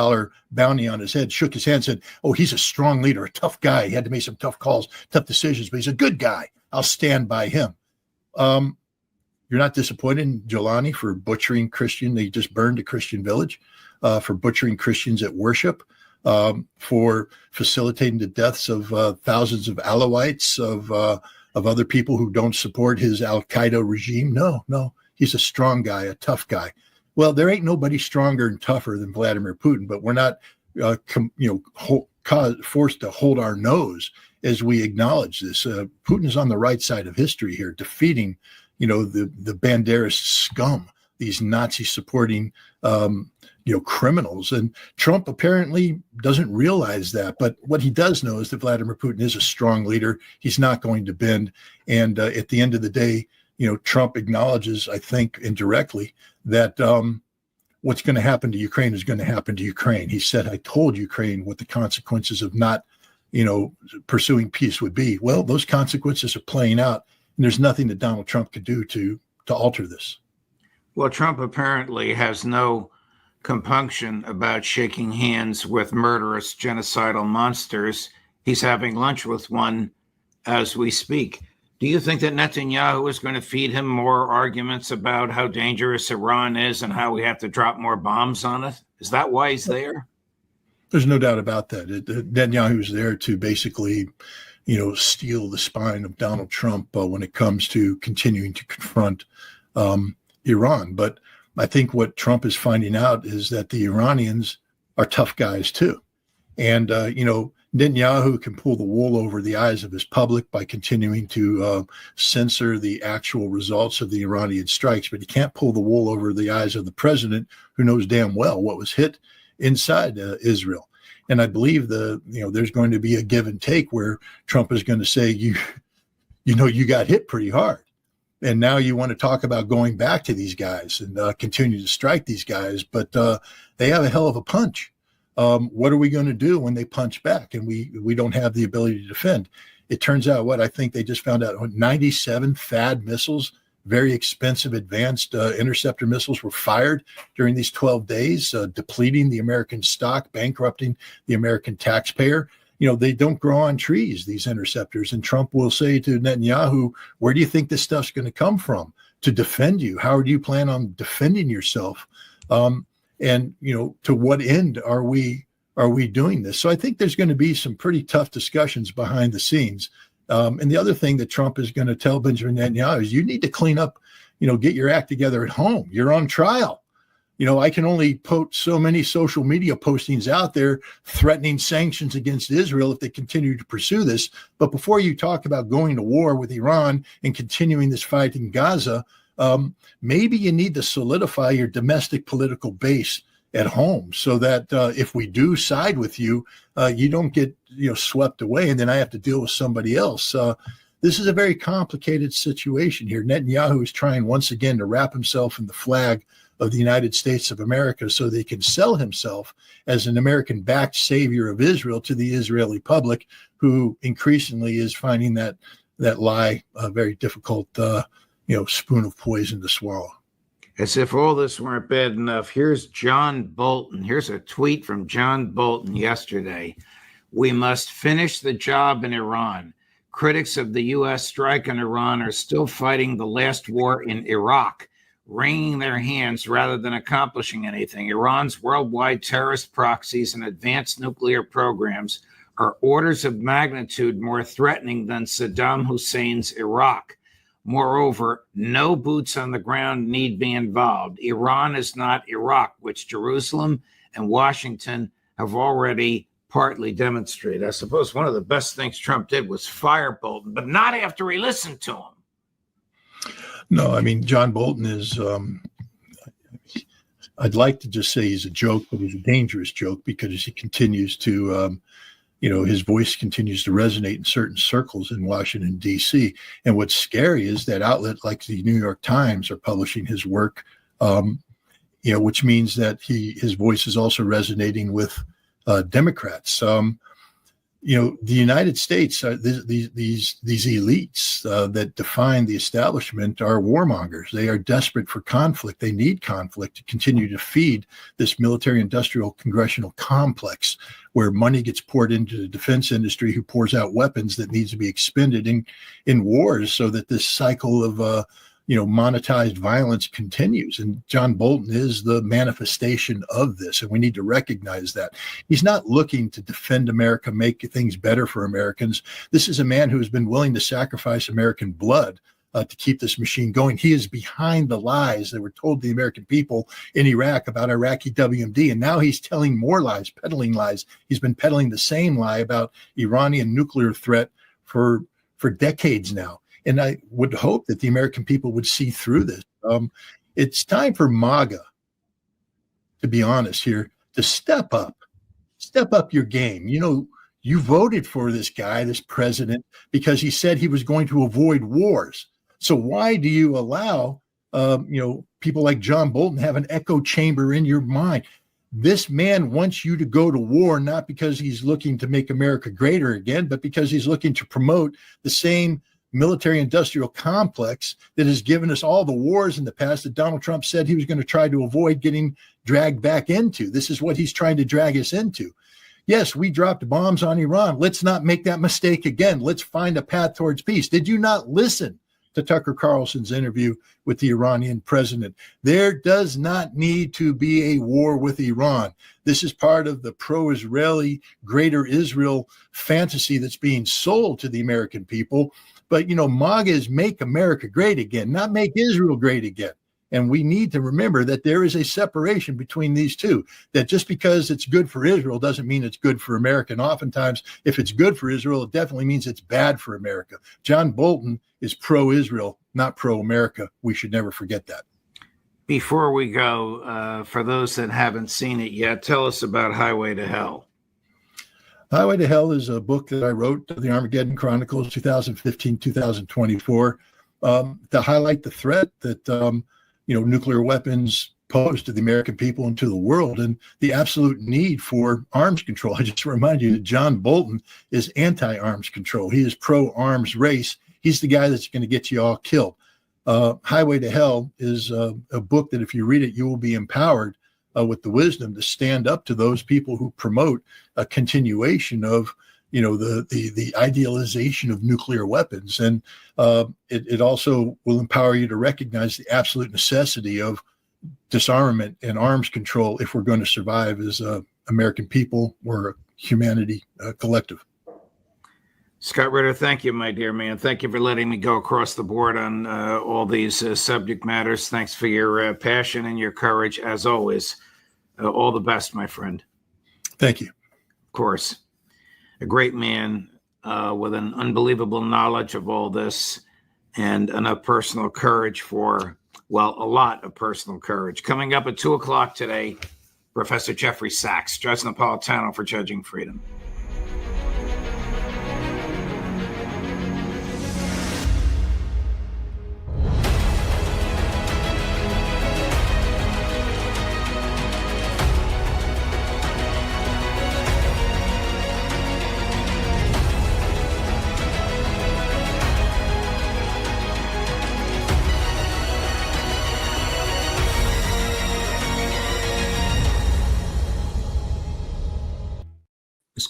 bounty on his head, shook his hand and said, oh, he's a strong leader, a tough guy. He had to make some tough calls, tough decisions, but he's a good guy. I'll stand by him. You're not disappointed in Jolani for butchering Christian. They just burned a Christian village, for butchering Christians at worship. For facilitating the deaths of thousands of Alawites, of other people who don't support his Al-Qaeda regime. No, he's a strong guy, a tough guy. Well, there ain't nobody stronger and tougher than Vladimir Putin, but we're not, forced to hold our nose as we acknowledge this. Putin is on the right side of history here, defeating, the Banderist scum, these Nazi-supporting criminals. And Trump apparently doesn't realize that. But what he does know is that Vladimir Putin is a strong leader. He's not going to bend. And at the end of the day, Trump acknowledges, I think, indirectly that what's going to happen to Ukraine is going to happen to Ukraine. He said, I told Ukraine what the consequences of not, pursuing peace would be. Well, those consequences are playing out. And there's nothing that Donald Trump could do to alter this. Well, Trump apparently has no compunction about shaking hands with murderous genocidal monsters. He's having lunch with one as we speak. Do you think that Netanyahu is going to feed him more arguments about how dangerous Iran is and how we have to drop more bombs on it? Is that why he's there? There's no doubt about that. Netanyahu is there to basically, steal the spine of Donald Trump when it comes to continuing to confront Iran. But I think what Trump is finding out is that the Iranians are tough guys too. And, Netanyahu can pull the wool over the eyes of his public by continuing to censor the actual results of the Iranian strikes, but he can't pull the wool over the eyes of the president, who knows damn well what was hit inside Israel. And I believe there's going to be a give and take where Trump is going to say, you got hit pretty hard. And now you want to talk about going back to these guys and continue to strike these guys, but they have a hell of a punch. What are we going to do when they punch back and we don't have the ability to defend? It turns out I think they just found out 97 THAAD missiles, very expensive advanced interceptor missiles, were fired during these 12 days, depleting the American stock, bankrupting the American taxpayer. They don't grow on trees, these interceptors. And Trump will say to Netanyahu, where do you think this stuff's going to come from to defend you? How do you plan on defending yourself? And to what end are we doing this? So I think there's going to be some pretty tough discussions behind the scenes. And the other thing that Trump is going to tell Benjamin Netanyahu is you need to clean up, get your act together at home. You're on trial. I can only put so many social media postings out there threatening sanctions against Israel if they continue to pursue this. But before you talk about going to war with Iran and continuing this fight in Gaza, maybe you need to solidify your domestic political base at home so that if we do side with you, you don't get swept away and then I have to deal with somebody else. This is a very complicated situation here. Netanyahu is trying once again to wrap himself in the flag of the United States of America so they can sell himself as an American-backed savior of Israel to the Israeli public, who increasingly is finding that lie a very difficult spoon of poison to swallow. As if all this weren't bad enough, here's John Bolton. Here's a tweet from John Bolton yesterday. We must finish the job in Iran. Critics of the U.S. strike on Iran are still fighting the last war in Iraq, wringing their hands rather than accomplishing anything. Iran's worldwide terrorist proxies and advanced nuclear programs are orders of magnitude more threatening than Saddam Hussein's Iraq. Moreover, no boots on the ground need be involved. Iran is not Iraq, which Jerusalem and Washington have already partly demonstrated. I suppose one of the best things Trump did was fire Bolton, but not after he listened to him. No, I mean, John Bolton is, I'd like to just say he's a joke, but he's a dangerous joke because he continues to, his voice continues to resonate in certain circles in Washington, D.C. And what's scary is that outlets like the New York Times are publishing his work, which means that his voice is also resonating with Democrats. The United States, these elites that define the establishment are warmongers. They are desperate for conflict. They need conflict to continue to feed this military-industrial congressional complex where money gets poured into the defense industry, who pours out weapons that needs to be expended in wars, so that this cycle of monetized violence continues. And John Bolton is the manifestation of this, and we need to recognize that. He's not looking to defend America, make things better for Americans. This is a man who has been willing to sacrifice American blood to keep this machine going. He is behind the lies that were told to the American people in Iraq about Iraqi WMD, and now he's telling more lies, peddling lies. He's been peddling the same lie about Iranian nuclear threat for decades now. And I would hope that the American people would see through this. It's time for MAGA, to be honest here, to step up your game. You voted for this guy, this president, because he said he was going to avoid wars. So why do you allow, people like John Bolton have an echo chamber in your mind? This man wants you to go to war, not because he's looking to make America greater again, but because he's looking to promote the same military-industrial complex that has given us all the wars in the past that Donald Trump said he was going to try to avoid getting dragged back into. This is what he's trying to drag us into. Yes, we dropped bombs on Iran. Let's not make that mistake again. Let's find a path towards peace. Did you not listen to Tucker Carlson's interview with the Iranian president? There does not need to be a war with Iran. This is part of the pro-Israeli greater Israel fantasy that's being sold to the American people. But, MAGA is make America great again, not make Israel great again. And we need to remember that there is a separation between these two, that just because it's good for Israel doesn't mean it's good for America. And oftentimes, if it's good for Israel, it definitely means it's bad for America. John Bolton is pro-Israel, not pro-America. We should never forget that. Before we go, for those that haven't seen it yet, tell us about Highway to Hell. Highway to Hell is a book that I wrote, the Armageddon Chronicles, 2015-2024, to highlight the threat that nuclear weapons pose to the American people and to the world, and the absolute need for arms control. I just remind you that John Bolton is anti-arms control. He is pro-arms race. He's the guy that's going to get you all killed. Highway to Hell is a book that if you read it, you will be empowered with the wisdom to stand up to those people who promote a continuation of the idealization of nuclear weapons. And it also will empower you to recognize the absolute necessity of disarmament and arms control if we're going to survive as American people or humanity collective. Scott Ritter, thank you, my dear man. Thank you for letting me go across the board on all these subject matters. Thanks for your passion and your courage, as always. All the best, my friend. Thank you. Of course. A great man with an unbelievable knowledge of all this and enough personal courage for, well, a lot of personal courage. Coming up at 2 o'clock today, Professor Jeffrey Sachs, Judge Napolitano for Judging Freedom.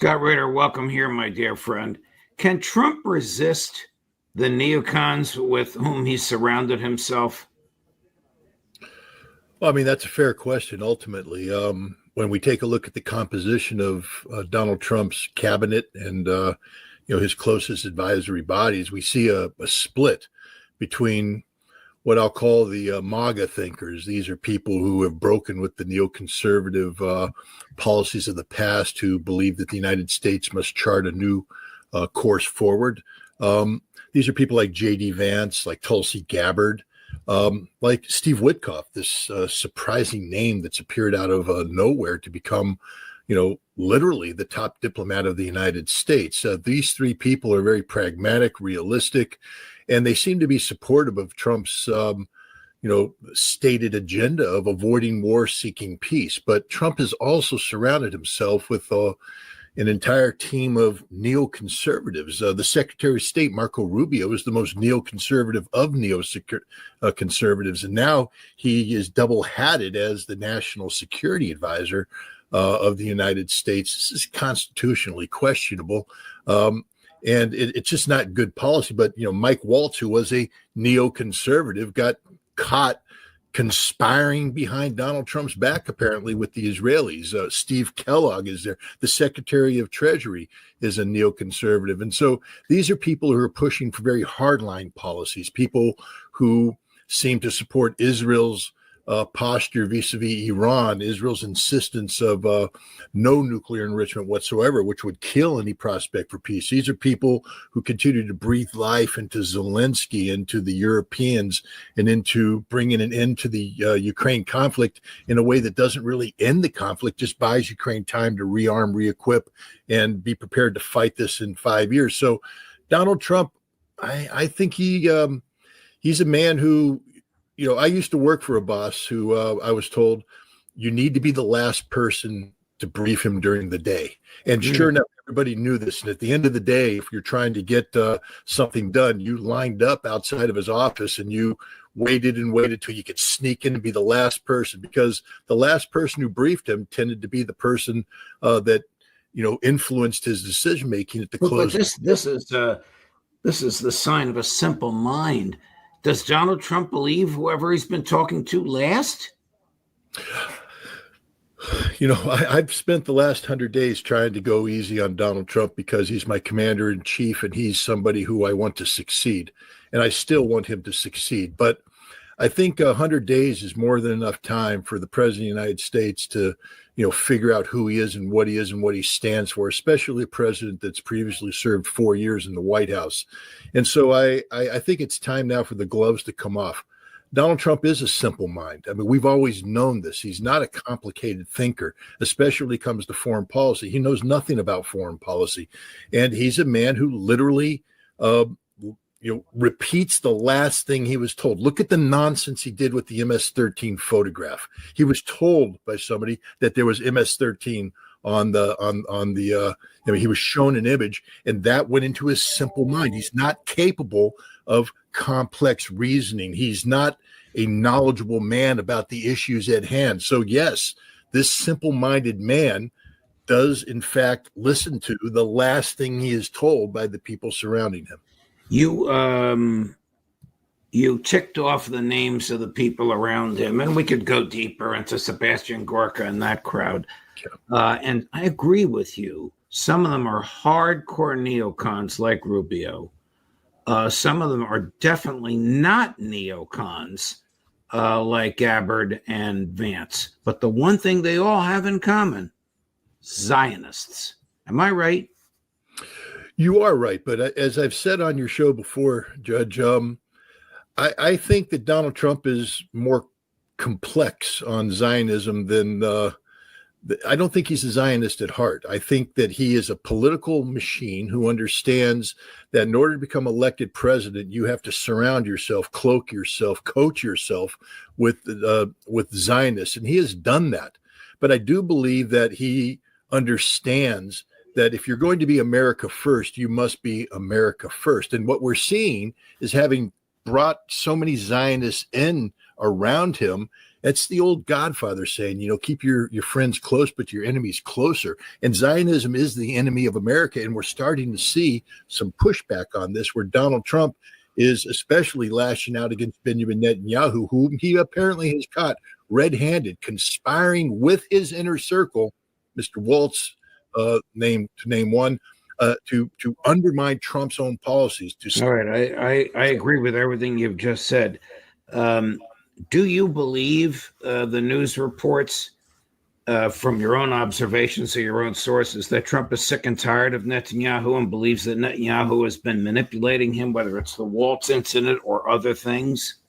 Scott Ritter, welcome here, my dear friend. Can Trump resist the neocons with whom he surrounded himself? Well, I mean, that's a fair question, ultimately. When we take a look at the composition of Donald Trump's cabinet and his closest advisory bodies, we see a split between what I'll call the MAGA thinkers. These are people who have broken with the neoconservative policies of the past, who believe that the United States must chart a new course forward. These are people like J.D. Vance, like Tulsi Gabbard, like Steve Witkoff, this surprising name that's appeared out of nowhere to become, literally the top diplomat of the United States. These three people are very pragmatic, realistic, and they seem to be supportive of Trump's, stated agenda of avoiding war, seeking peace. But Trump has also surrounded himself with an entire team of neoconservatives. The Secretary of State, Marco Rubio, is the most neoconservative of neoconservatives. And now he is double-hatted as the national security advisor of the United States. This is constitutionally questionable. And it's just not good policy. But, Mike Waltz, who was a neoconservative, got caught conspiring behind Donald Trump's back, apparently, with the Israelis. Steve Kellogg is there. The Secretary of Treasury is a neoconservative. And so these are people who are pushing for very hardline policies, people who seem to support Israel's posture vis-a-vis Iran, Israel's insistence of no nuclear enrichment whatsoever, which would kill any prospect for peace. These are people who continue to breathe life into Zelensky, into the Europeans, and into bringing an end to the Ukraine conflict in a way that doesn't really end the conflict, just buys Ukraine time to rearm, re-equip, and be prepared to fight this in 5 years. So Donald Trump, I think he's a man who, I used to work for a boss who I was told, you need to be the last person to brief him during the day. And sure enough, everybody knew this. And at the end of the day, if you're trying to get something done, you lined up outside of his office and you waited and waited till you could sneak in and be the last person, because the last person who briefed him tended to be the person that, influenced his decision making at the close. But this is the sign of a simple mind. Does Donald Trump believe whoever he's been talking to last? I've spent the last 100 days trying to go easy on Donald Trump because he's my commander in chief and he's somebody who I want to succeed. And I still want him to succeed. But I think 100 days is more than enough time for the president of the United States to, figure out who he is and what he stands for, especially a president that's previously served 4 years in the White House. And so I think it's time now for the gloves to come off. Donald Trump is a simple mind. I mean, we've always known this. He's not a complicated thinker, especially when it comes to foreign policy. He knows nothing about foreign policy. And he's a man who literally repeats the last thing he was told. Look at the nonsense he did with the MS-13 photograph. He was told by somebody that there was MS-13 he was shown an image, and that went into his simple mind. He's not capable of complex reasoning. He's not a knowledgeable man about the issues at hand. So yes, this simple-minded man does in fact listen to the last thing he is told by the people surrounding him. You ticked off the names of the people around him, and we could go deeper into Sebastian Gorka and that crowd. And I agree with you. Some of them are hardcore neocons like Rubio. Some of them are definitely not neocons like Gabbard and Vance. But the one thing they all have in common, Zionists. Am I right? You are right. But as I've said on your show before, Judge, I think that Donald Trump is more complex on Zionism than I don't think he's a Zionist at heart. I think that he is a political machine who understands that in order to become elected president, you have to surround yourself, cloak yourself, coach yourself with Zionists. And he has done that. But I do believe that he understands that if you're going to be America first, you must be America first. And what we're seeing is, having brought so many Zionists in around him, That's the old Godfather saying, keep your friends close, but your enemies closer. And Zionism is the enemy of America. And we're starting to see some pushback on this, where Donald Trump is especially lashing out against Benjamin Netanyahu, whom he apparently has caught red-handed, conspiring with his inner circle, Mr. Waltz, to name one, to undermine Trump's own policies. All right, I agree with everything you've just said. Do you believe the news reports from your own observations or your own sources that Trump is sick and tired of Netanyahu and believes that Netanyahu has been manipulating him, whether it's the Waltz incident or other things?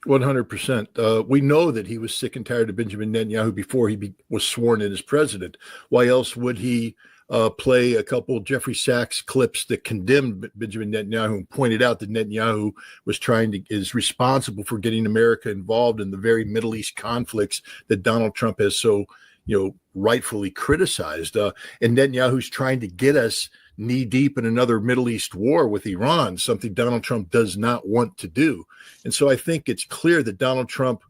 100%. We know that he was sick and tired of Benjamin Netanyahu before he was sworn in as president. Why else would he play a couple Jeffrey Sachs clips that condemned Benjamin Netanyahu and pointed out that Netanyahu is responsible for getting America involved in the very Middle East conflicts that Donald Trump has so, rightfully criticized. And Netanyahu's trying to get us knee deep in another Middle East war with Iran, something Donald Trump does not want to do. And so I think it's clear that Donald Trump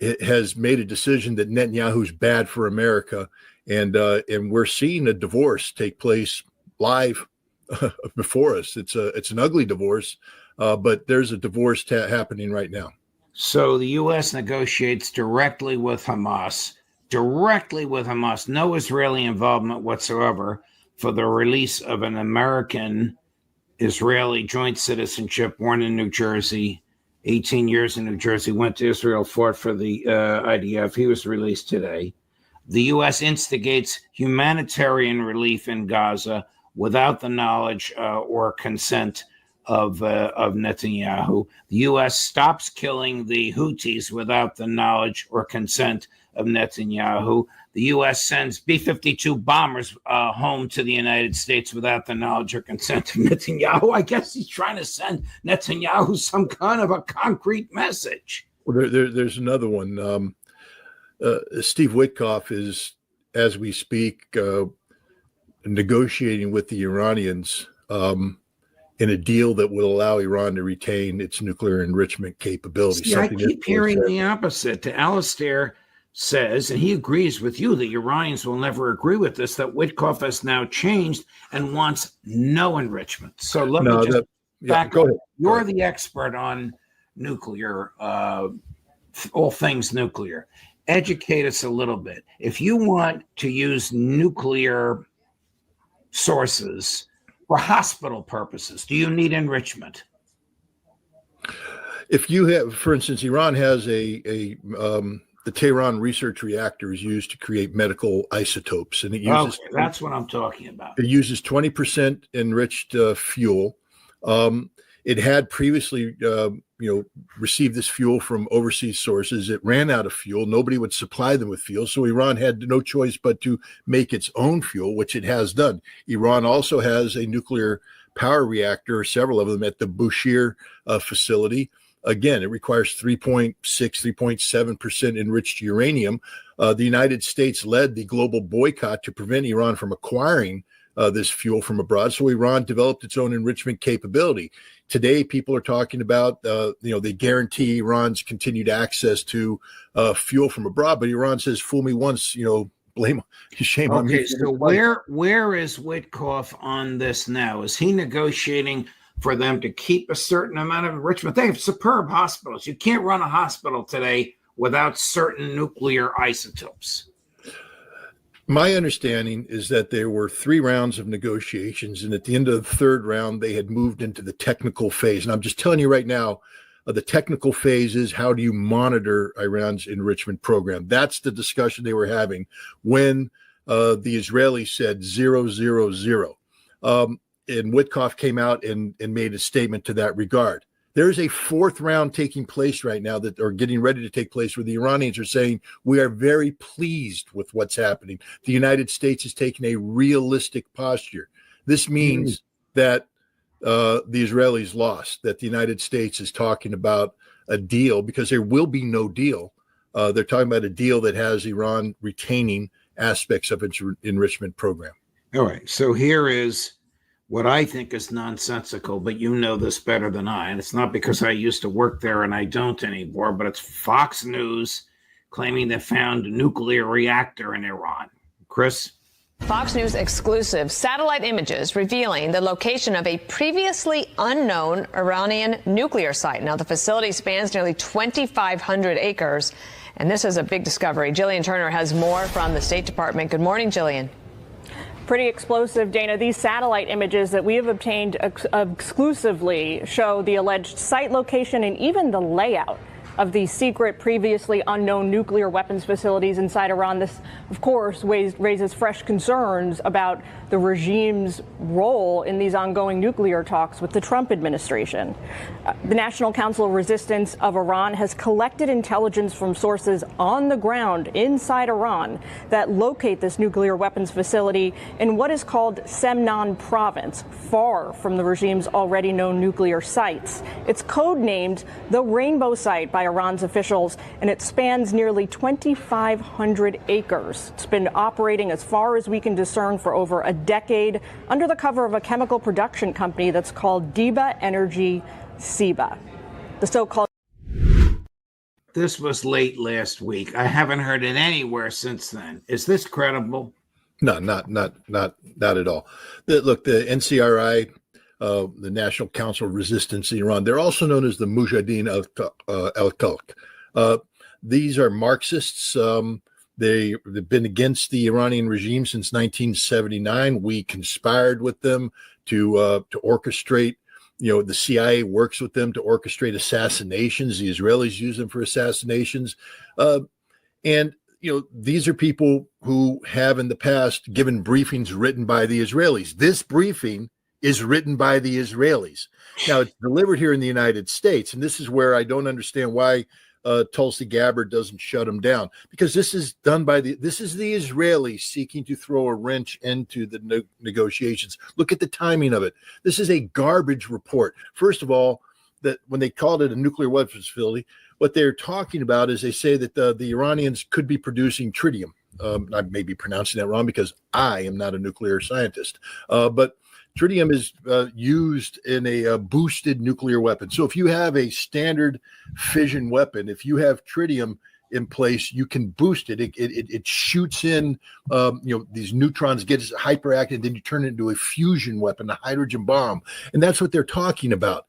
has made a decision that Netanyahu's bad for America. And we're seeing a divorce take place live before us. It's an ugly divorce, but there's a divorce happening right now. So the U.S. negotiates directly with Hamas, no Israeli involvement whatsoever, for the release of an American-Israeli joint citizenship, born in New Jersey, 18 years in New Jersey, went to Israel, fought for the IDF. He was released today. The U.S. instigates humanitarian relief in Gaza without the knowledge or consent of Netanyahu. The U.S. stops killing the Houthis without the knowledge or consent of Netanyahu. The U.S. sends B-52 bombers home to the United States without the knowledge or consent of Netanyahu. I guess he's trying to send Netanyahu some kind of a concrete message. Well, there's another one. Steve Witkoff is, as we speak, negotiating with the Iranians in a deal that will allow Iran to retain its nuclear enrichment capability. I keep hearing the opposite. Alistair says, and he agrees with you, the Iranians will never agree with this, that Witkoff has now changed and wants no enrichment. So let me just back up. You're the expert on nuclear, all things nuclear. Educate us a little bit. If you want to use nuclear sources for hospital purposes, do you need enrichment? If you have, for instance, Iran has the Tehran research reactor is used to create medical isotopes, and it uses that's what I'm talking about. It uses 20% enriched fuel. It had previously, received this fuel from overseas sources. It ran out of fuel. Nobody would supply them with fuel. So Iran had no choice but to make its own fuel, which it has done. Iran also has a nuclear power reactor, several of them, at the Bushehr facility. Again, it requires 3.7% enriched uranium. The United States led the global boycott to prevent Iran from acquiring this fuel from abroad. So Iran developed its own enrichment capability. Today, people are talking about, they guarantee Iran's continued access to fuel from abroad. But Iran says, fool me once, shame on me. Okay, so where is Witkoff on this now? Is he negotiating for them to keep a certain amount of enrichment? They have superb hospitals. You can't run a hospital today without certain nuclear isotopes. My understanding is that there were 3 rounds of negotiations, and at the end of the 3rd round, they had moved into the technical phase. And I'm just telling you right now, the technical phase is, how do you monitor Iran's enrichment program? That's the discussion they were having when the Israelis said 000. And Witkoff came out and made a statement to that regard. There's a 4th round taking place right now that are getting ready to take place, where the Iranians are saying, we are very pleased with what's happening. The United States is taking a realistic posture. This means that the Israelis lost, that the United States is talking about a deal, because there will be no deal. They're talking about a deal that has Iran retaining aspects of its enrichment program. All right. So here is what I think is nonsensical, but you know this better than I. And it's not because I used to work there and I don't anymore, but it's Fox News claiming they found a nuclear reactor in Iran. Chris? Fox News exclusive satellite images revealing the location of a previously unknown Iranian nuclear site. Now, the facility spans nearly 2,500 acres, and this is a big discovery. Jillian Turner has more from the State Department. Good morning, Jillian. Pretty explosive, Dana. These satellite images that we have obtained exclusively show the alleged site location and even the layout of the secret, previously unknown nuclear weapons facilities inside Iran. This, of course, raises fresh concerns about the regime's role in these ongoing nuclear talks with the Trump administration. The National Council of Resistance of Iran has collected intelligence from sources on the ground inside Iran that locate this nuclear weapons facility in what is called Semnan province, far from the regime's already known nuclear sites. It's codenamed the Rainbow Site by Iran's officials, and it spans nearly 2,500 acres. It's been operating, as far as we can discern, for over a decade under the cover of a chemical production company that's called Diba Energy Siba. The so-called. This was late last week. I haven't heard it anywhere since then. Is this credible? No, not at all. Look, the NCRI, the National Council of Resistance in Iran, they're also known as the Mujahideen al-Khalq. These are Marxists. They've been against the Iranian regime since 1979. We conspired with them to orchestrate. The CIA works with them to orchestrate assassinations. The Israelis use them for assassinations. And these are people who have in the past given briefings written by the Israelis. This briefing is written by the Israelis. Now, it's delivered here in the United States, and this is where I don't understand why Tulsi Gabbard doesn't shut them down, because this is done by the Israelis seeking to throw a wrench into the negotiations. Look at the timing of it. This is a garbage report. First of all, that when they called it a nuclear weapons facility, what they're talking about is they say that the Iranians could be producing tritium. I may be pronouncing that wrong because I am not a nuclear scientist, but tritium is used in a boosted nuclear weapon. So if you have a standard fission weapon, if you have tritium in place, you can boost it. It shoots in, these neutrons, gets hyperactive, and then you turn it into a fusion weapon, a hydrogen bomb. And that's what they're talking about.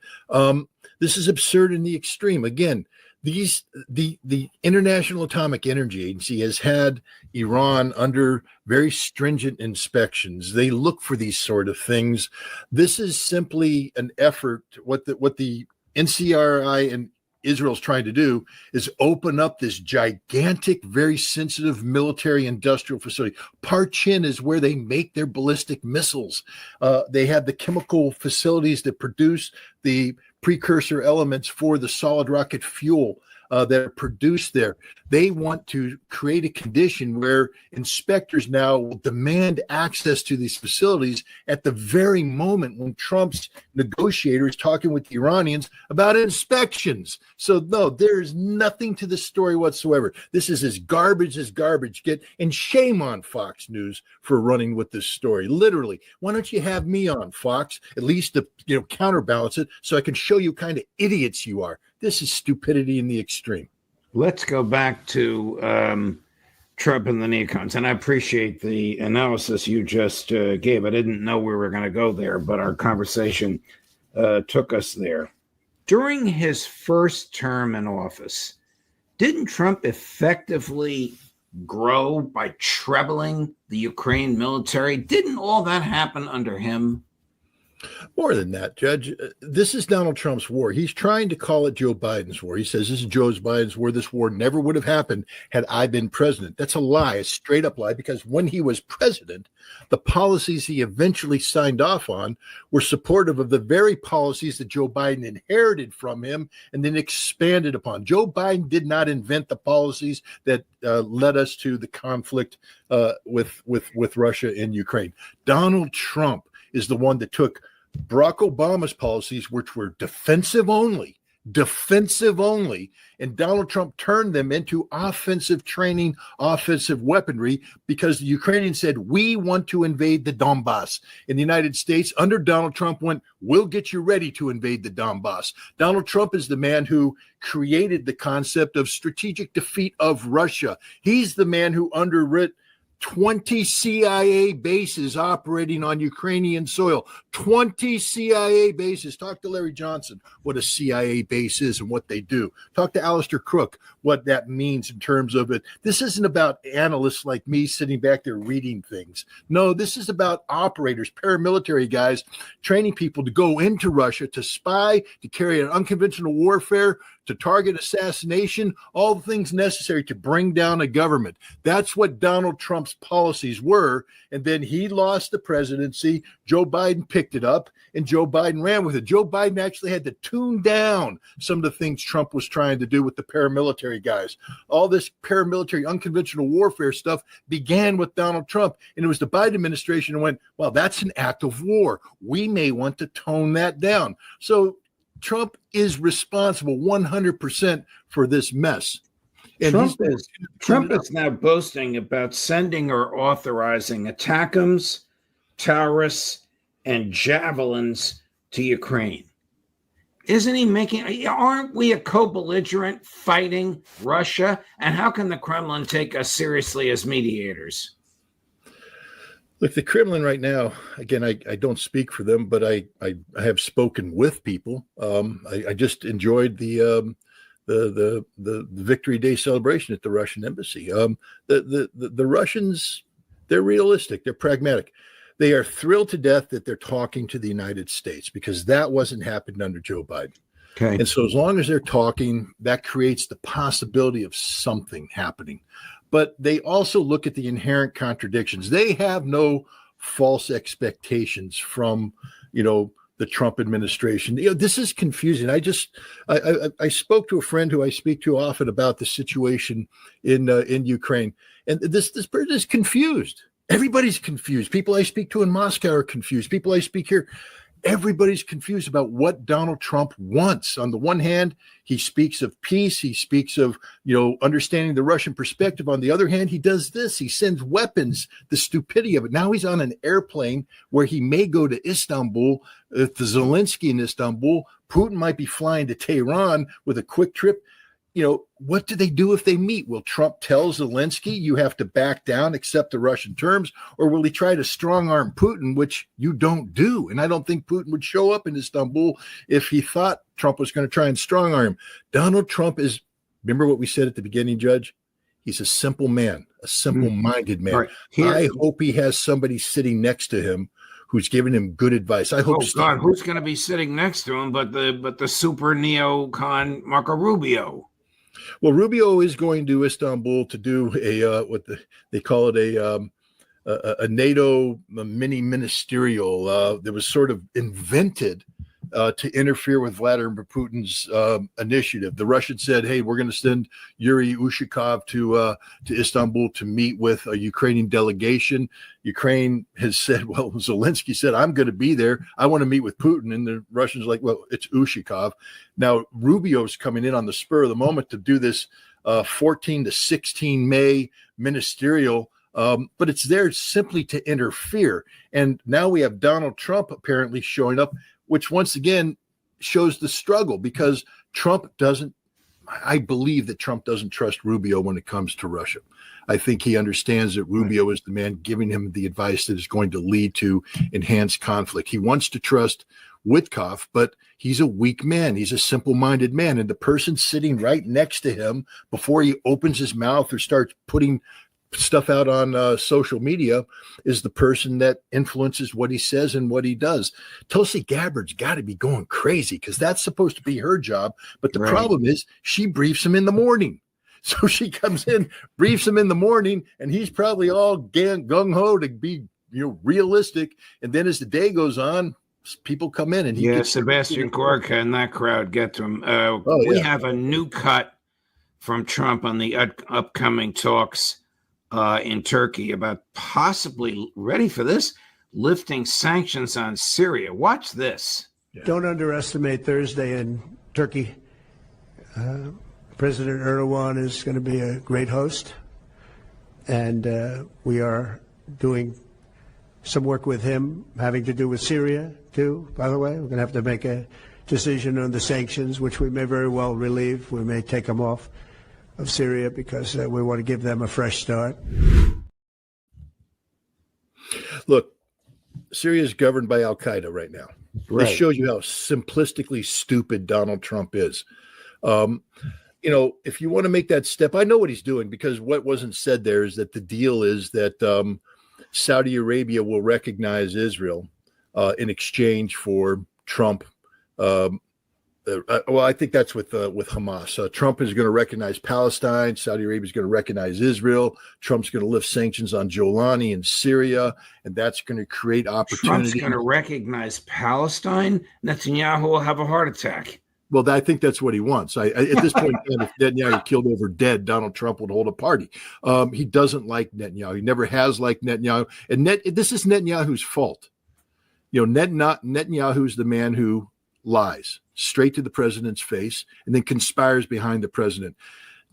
This is absurd in the extreme. Again, the International Atomic Energy Agency has had Iran under very stringent inspections. They look for these sort of things. This is simply an effort. What the NCRI and Israel's trying to do is open up this gigantic, very sensitive military industrial facility. Parchin is where they make their ballistic missiles. They have the chemical facilities that produce the precursor elements for the solid rocket fuel that are produced there. They want to create a condition where inspectors now will demand access to these facilities at the very moment when Trump's negotiator is talking with the Iranians about inspections. So no, there is nothing to the story whatsoever. This is as garbage get, and shame on Fox News for running with this story. Literally, why don't you have me on, Fox, at least to counterbalance it so I can show you kind of idiots you are. This is stupidity in the extreme. Let's go back to Trump and the neocons. And I appreciate the analysis you just gave. I didn't know we were going to go there, but our conversation took us there. During his first term in office, didn't Trump effectively grow by trebling the Ukraine military? Didn't all that happen under him? More than that, Judge. This is Donald Trump's war. He's trying to call it Joe Biden's war. He says this is Joe Biden's war. This war never would have happened had I been president. That's a lie, a straight up lie, because when he was president, the policies he eventually signed off on were supportive of the very policies that Joe Biden inherited from him and then expanded upon. Joe Biden did not invent the policies that led us to the conflict with Russia and Ukraine. Donald Trump is the one that took Barack Obama's policies, which were defensive only, defensive only. And Donald Trump turned them into offensive training, offensive weaponry, because the Ukrainians said, we want to invade the Donbass. In the United States, under Donald Trump, went, we'll get you ready to invade the Donbass. Donald Trump is the man who created the concept of strategic defeat of Russia. He's the man who underwrote 20 CIA bases operating on Ukrainian soil. 20 CIA bases. Talk to Larry Johnson what a CIA base is and what they do. Talk to Alistair Crook what that means in terms of it. This isn't about analysts like me sitting back there reading things. No, this is about operators, paramilitary guys, training people to go into Russia, to spy, to carry out unconventional warfare, to target assassination, all the things necessary to bring down a government. That's what Donald Trump's policies were. And then he lost the presidency. Joe Biden picked it up, and Joe Biden ran with it. Joe Biden actually had to tune down some of the things Trump was trying to do with the paramilitary guys. All this paramilitary, unconventional warfare stuff began with Donald Trump. And it was the Biden administration who went, well, that's an act of war. We may want to tone that down. So Trump is responsible 100% for this mess. And Trump is now boasting about sending or authorizing ATACMS, Taurus, and Javelins to Ukraine. Isn't he making, aren't we a co-belligerent fighting Russia? And how can the Kremlin take us seriously as mediators? Look, the Kremlin right now, again, I don't speak for them, but I have spoken with people. I just enjoyed the Victory Day celebration at the Russian embassy. The Russians, they're realistic, they're pragmatic. They are thrilled to death that they're talking to the United States, because that wasn't happening under Joe Biden. Okay. And so as long as they're talking, that creates the possibility of something happening. But they also look at the inherent contradictions. They have no false expectations from, the Trump administration. This is confusing. I spoke to a friend who I speak to often about the situation in Ukraine, and this person is confused. Everybody's confused. People I speak to in Moscow are confused. People I speak here, everybody's confused about what Donald Trump wants. On the one hand, he speaks of peace. He speaks of, understanding the Russian perspective. On the other hand, he does this. He sends weapons, the stupidity of it. Now he's on an airplane where he may go to Istanbul, to Zelensky in Istanbul. Putin might be flying to Tehran with a quick trip. What do they do if they meet? Will Trump tell Zelensky, you have to back down, accept the Russian terms, or will he try to strong arm Putin, which you don't do? And I don't think Putin would show up in Istanbul if he thought Trump was going to try and strong arm him. Donald Trump is, remember what we said at the beginning, Judge? He's a simple man, a simple-minded man. Right. I hope he has somebody sitting next to him who's giving him good advice. I hope. Oh God, who's going to be sitting next to him but the super neocon Marco Rubio? Well, Rubio is going to Istanbul to do they call it a NATO mini ministerial that was sort of invented to interfere with Vladimir Putin's initiative. The Russians said, "Hey, we're going to send Yuri Ushakov to Istanbul to meet with a Ukrainian delegation." Ukraine has said, "Well, Zelensky said I'm going to be there. I want to meet with Putin," and the Russians are like, "Well, it's Ushakov." Now Rubio's coming in on the spur of the moment to do this 14 to 16 May ministerial. But it's there simply to interfere. And now we have Donald Trump apparently showing up, which once again shows the struggle, because I believe that Trump doesn't trust Rubio when it comes to Russia. I think he understands that Rubio is the man giving him the advice that is going to lead to enhanced conflict. He wants to trust Witkoff, but he's a weak man. He's a simple-minded man. And the person sitting right next to him, before he opens his mouth or starts putting stuff out on social media, is the person that influences what he says and what he does. Tulsi Gabbard's got to be going crazy, because that's supposed to be her job. But the problem is she briefs him in the morning. So she comes in, briefs him in the morning, and he's probably all gung-ho to be realistic. And then as the day goes on, people come in and he gets Sebastian Gorka and that crowd get to him. We have a new cut from Trump on the upcoming talks in Turkey about possibly, ready for this, lifting sanctions on Syria. Watch this. Don't underestimate Thursday in Turkey. President Erdogan is going to be a great host, and we are doing some work with him having to do with Syria, too, by the way. We're going to have to make a decision on the sanctions, which we may very well relieve. We may take them off of Syria because we want to give them a fresh start. Look, Syria is governed by Al-Qaeda right now. Right. This shows you how simplistically stupid Donald Trump is. If you want to make that step, I know what he's doing, because what wasn't said there is that the deal is that Saudi Arabia will recognize Israel in exchange for Trump. I think that's with Hamas. Trump is going to recognize Palestine. Saudi Arabia is going to recognize Israel. Trump's going to lift sanctions on Jolani in Syria, and that's going to create opportunity. Trump's going to recognize Palestine. Netanyahu will have a heart attack. Well, I think that's what he wants. At this point, if Netanyahu killed over dead, Donald Trump would hold a party. He doesn't like Netanyahu. He never has liked Netanyahu. And this is Netanyahu's fault. Netanyahu's the man who lies straight to the president's face and then conspires behind the president.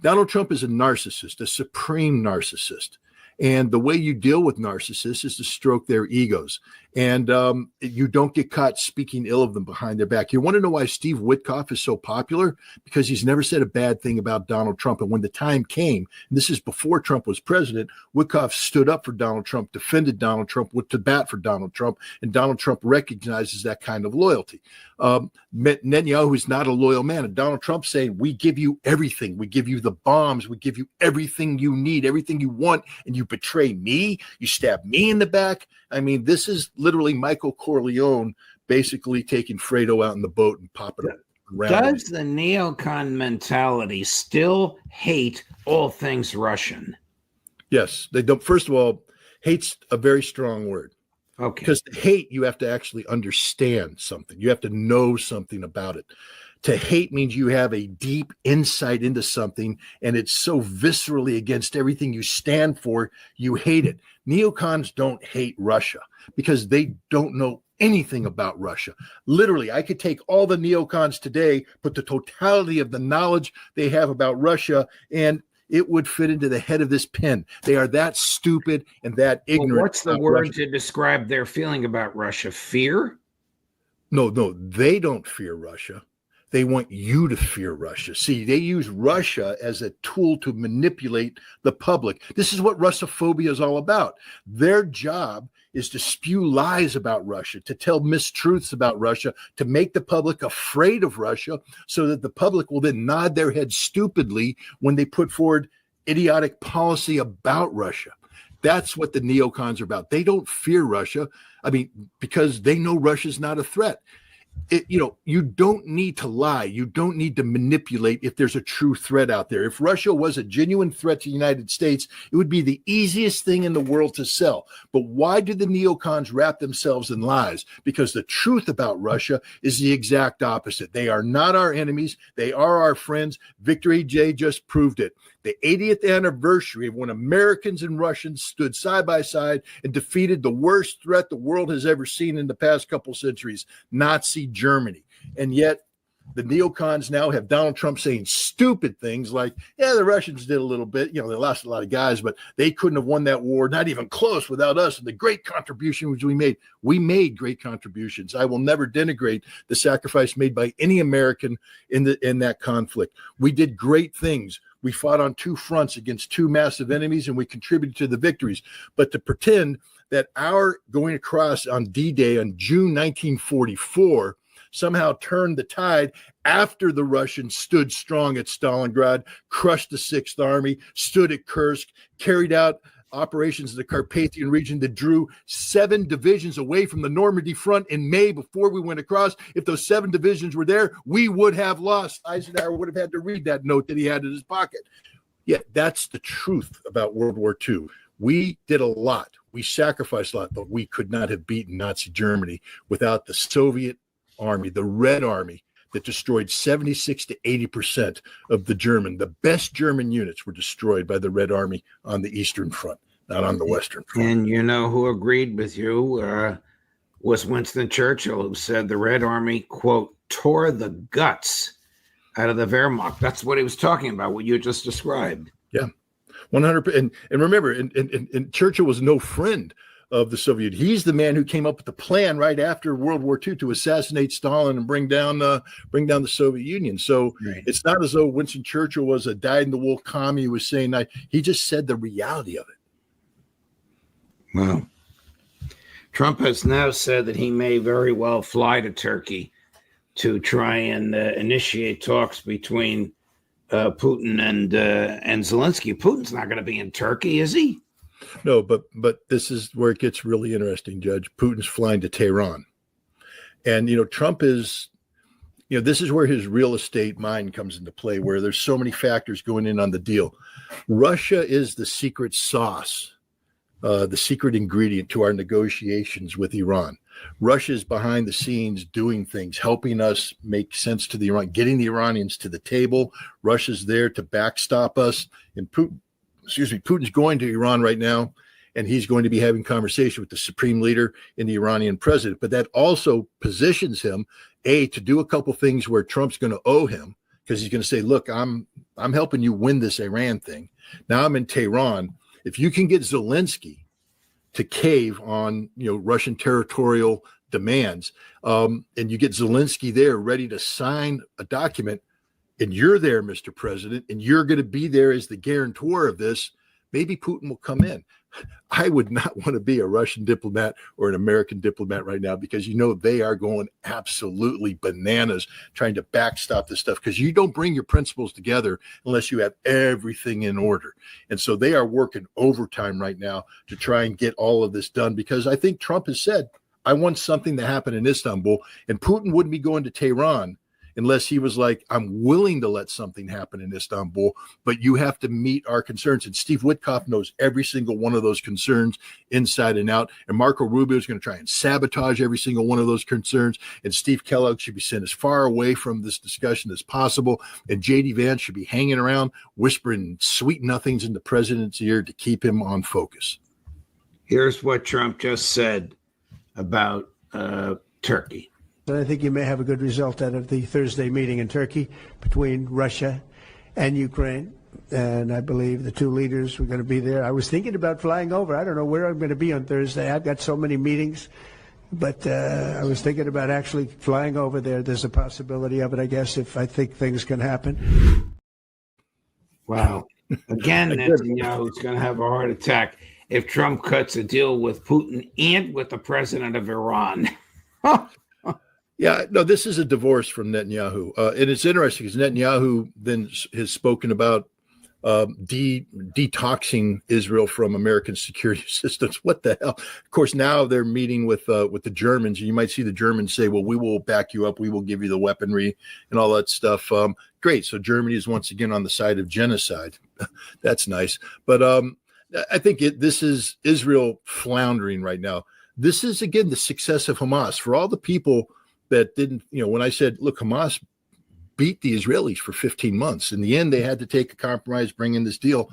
Donald Trump is a narcissist, a supreme narcissist. And the way you deal with narcissists is to stroke their egos. And you don't get caught speaking ill of them behind their back. You want to know why Steve Witkoff is so popular? Because he's never said a bad thing about Donald Trump. And when the time came, and this is before Trump was president, Witkoff stood up for Donald Trump, defended Donald Trump, went to bat for Donald Trump, and Donald Trump recognizes that kind of loyalty. Netanyahu is not a loyal man. And Donald Trump saying, we give you everything. We give you the bombs. We give you everything you need, everything you want, and you betray me. You stab me in the back. I mean, this is literally Michael Corleone basically taking Fredo out in the boat and popping it around. Does the neocon mentality still hate all things Russian? Yes, they don't. First of all, hate's a very strong word. Okay. Because to hate, you have to actually understand something. You have to know something about it. To hate means you have a deep insight into something, and it's so viscerally against everything you stand for, you hate it. Neocons don't hate Russia because they don't know anything about Russia. Literally, I could take all the neocons today, put the totality of the knowledge they have about Russia, and it would fit into the head of this pen. They are that stupid and that ignorant. Well, what's the word to describe their feeling about Russia? Fear? No, they don't fear Russia. They want you to fear Russia. See, they use Russia as a tool to manipulate the public. This is what Russophobia is all about. Their job is to spew lies about Russia, to tell mistruths about Russia, to make the public afraid of Russia so that the public will then nod their head stupidly when they put forward idiotic policy about Russia. That's what the neocons are about. They don't fear Russia. I mean, because they know Russia's not a threat. You don't need to lie. You don't need to manipulate if there's a true threat out there. If Russia was a genuine threat to the United States, it would be the easiest thing in the world to sell. But why do the neocons wrap themselves in lies? Because the truth about Russia is the exact opposite. They are not our enemies. They are our friends. Victory J just proved it. The 80th anniversary of when Americans and Russians stood side by side and defeated the worst threat the world has ever seen in the past couple centuries, Nazi Germany. And yet the neocons now have Donald Trump saying stupid things like, yeah, the Russians did a little bit. They lost a lot of guys, but they couldn't have won that war, not even close, without us and the great contribution which we made. We made great contributions. I will never denigrate the sacrifice made by any American in that conflict. We did great things. We fought on two fronts against two massive enemies, and we contributed to the victories. But to pretend that our going across on D-Day on June 1944 somehow turned the tide after the Russians stood strong at Stalingrad, crushed the Sixth Army, stood at Kursk, carried out operations in the Carpathian region that drew 7 divisions away from the Normandy front in May before we went across. If those 7 divisions were there, we would have lost. Eisenhower would have had to read that note that he had in his pocket. Yet that's the truth about World War II. We did a lot. We sacrificed a lot, but we could not have beaten Nazi Germany without the Soviet Army, the Red Army, that destroyed 76 to 80% of the best German units were destroyed by the Red Army on the Eastern Front, not on the Western Front. And you know who agreed with you was Winston Churchill, who said the Red Army, quote, tore the guts out of the Wehrmacht. That's what he was talking about, what you just described. Yeah, 100%. And remember, and Churchill was no friend of the Soviet. He's the man who came up with the plan right after World War II to assassinate Stalin and bring down the Soviet Union. So It's not as though Winston Churchill was a dyed-in-the-wool commie who was saying that. He just said the reality of it. Well, Trump has now said that he may very well fly to Turkey to try and initiate talks between Putin and Zelensky. Putin's not going to be in Turkey, is he? No, but this is where it gets really interesting, Judge. Putin's flying to Tehran. And, Trump is, this is where his real estate mind comes into play, where there's so many factors going in on the deal. Russia is the secret sauce, the secret ingredient to our negotiations with Iran. Russia is behind the scenes doing things, helping us make sense to the Iran, getting the Iranians to the table. Russia's there to backstop us. And Putin's going to Iran right now, and he's going to be having conversation with the supreme leader and the Iranian president. But that also positions him, to do a couple things where Trump's going to owe him, because he's going to say, look, I'm helping you win this Iran thing. Now I'm in Tehran. If you can get Zelensky to cave on, Russian territorial demands, and you get Zelensky there ready to sign a document, and you're there, Mr. President, and you're going to be there as the guarantor of this, maybe Putin will come in. I would not want to be a Russian diplomat or an American diplomat right now, because they are going absolutely bananas trying to backstop this stuff, because you don't bring your principles together unless you have everything in order. And so they are working overtime right now to try and get all of this done, because I think Trump has said, I want something to happen in Istanbul, and Putin wouldn't be going to Tehran unless he was like, I'm willing to let something happen in Istanbul, but you have to meet our concerns. And Steve Witkoff knows every single one of those concerns inside and out. And Marco Rubio is going to try and sabotage every single one of those concerns. And Steve Kellogg should be sent as far away from this discussion as possible. And J.D. Vance should be hanging around, whispering sweet nothings in the president's ear to keep him on focus. Here's what Trump just said about Turkey. And I think you may have a good result out of the Thursday meeting in Turkey between Russia and Ukraine. And I believe the two leaders were going to be there. I was thinking about flying over. I don't know where I'm going to be on Thursday. I've got so many meetings. But I was thinking about actually flying over there. There's a possibility of it, I guess, if I think things can happen. Wow. Again, Netanyahu's going to have a heart attack if Trump cuts a deal with Putin and with the president of Iran. Yeah, no, this is a divorce from Netanyahu. And it's interesting because Netanyahu then has spoken about detoxing Israel from American security systems. What the hell? Of course, now they're meeting with the Germans, and you might see the Germans say, well, we will back you up. We will give you the weaponry and all that stuff. Great. So Germany is once again on the side of genocide. That's nice. But I think this is Israel floundering right now. This is, again, the success of Hamas. For all the people that didn't, when I said, look, Hamas beat the Israelis for 15 months. In the end, they had to take a compromise, bring in this deal.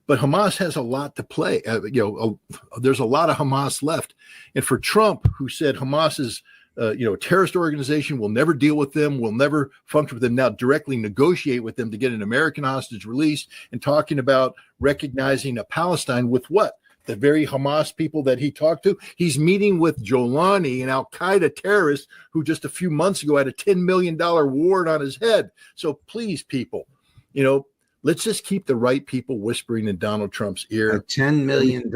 But Hamas has a lot to play. There's a lot of Hamas left. And for Trump, who said Hamas is, a terrorist organization, will never deal with them, will never function with them, now directly negotiate with them to get an American hostage released, and talking about recognizing a Palestine with what? The very Hamas people that he talked to. He's meeting with Jolani, an al-Qaeda terrorist who just a few months ago had a $10 million ward on his head. So please, people, let's just keep the right people whispering in Donald Trump's ear. A $10 million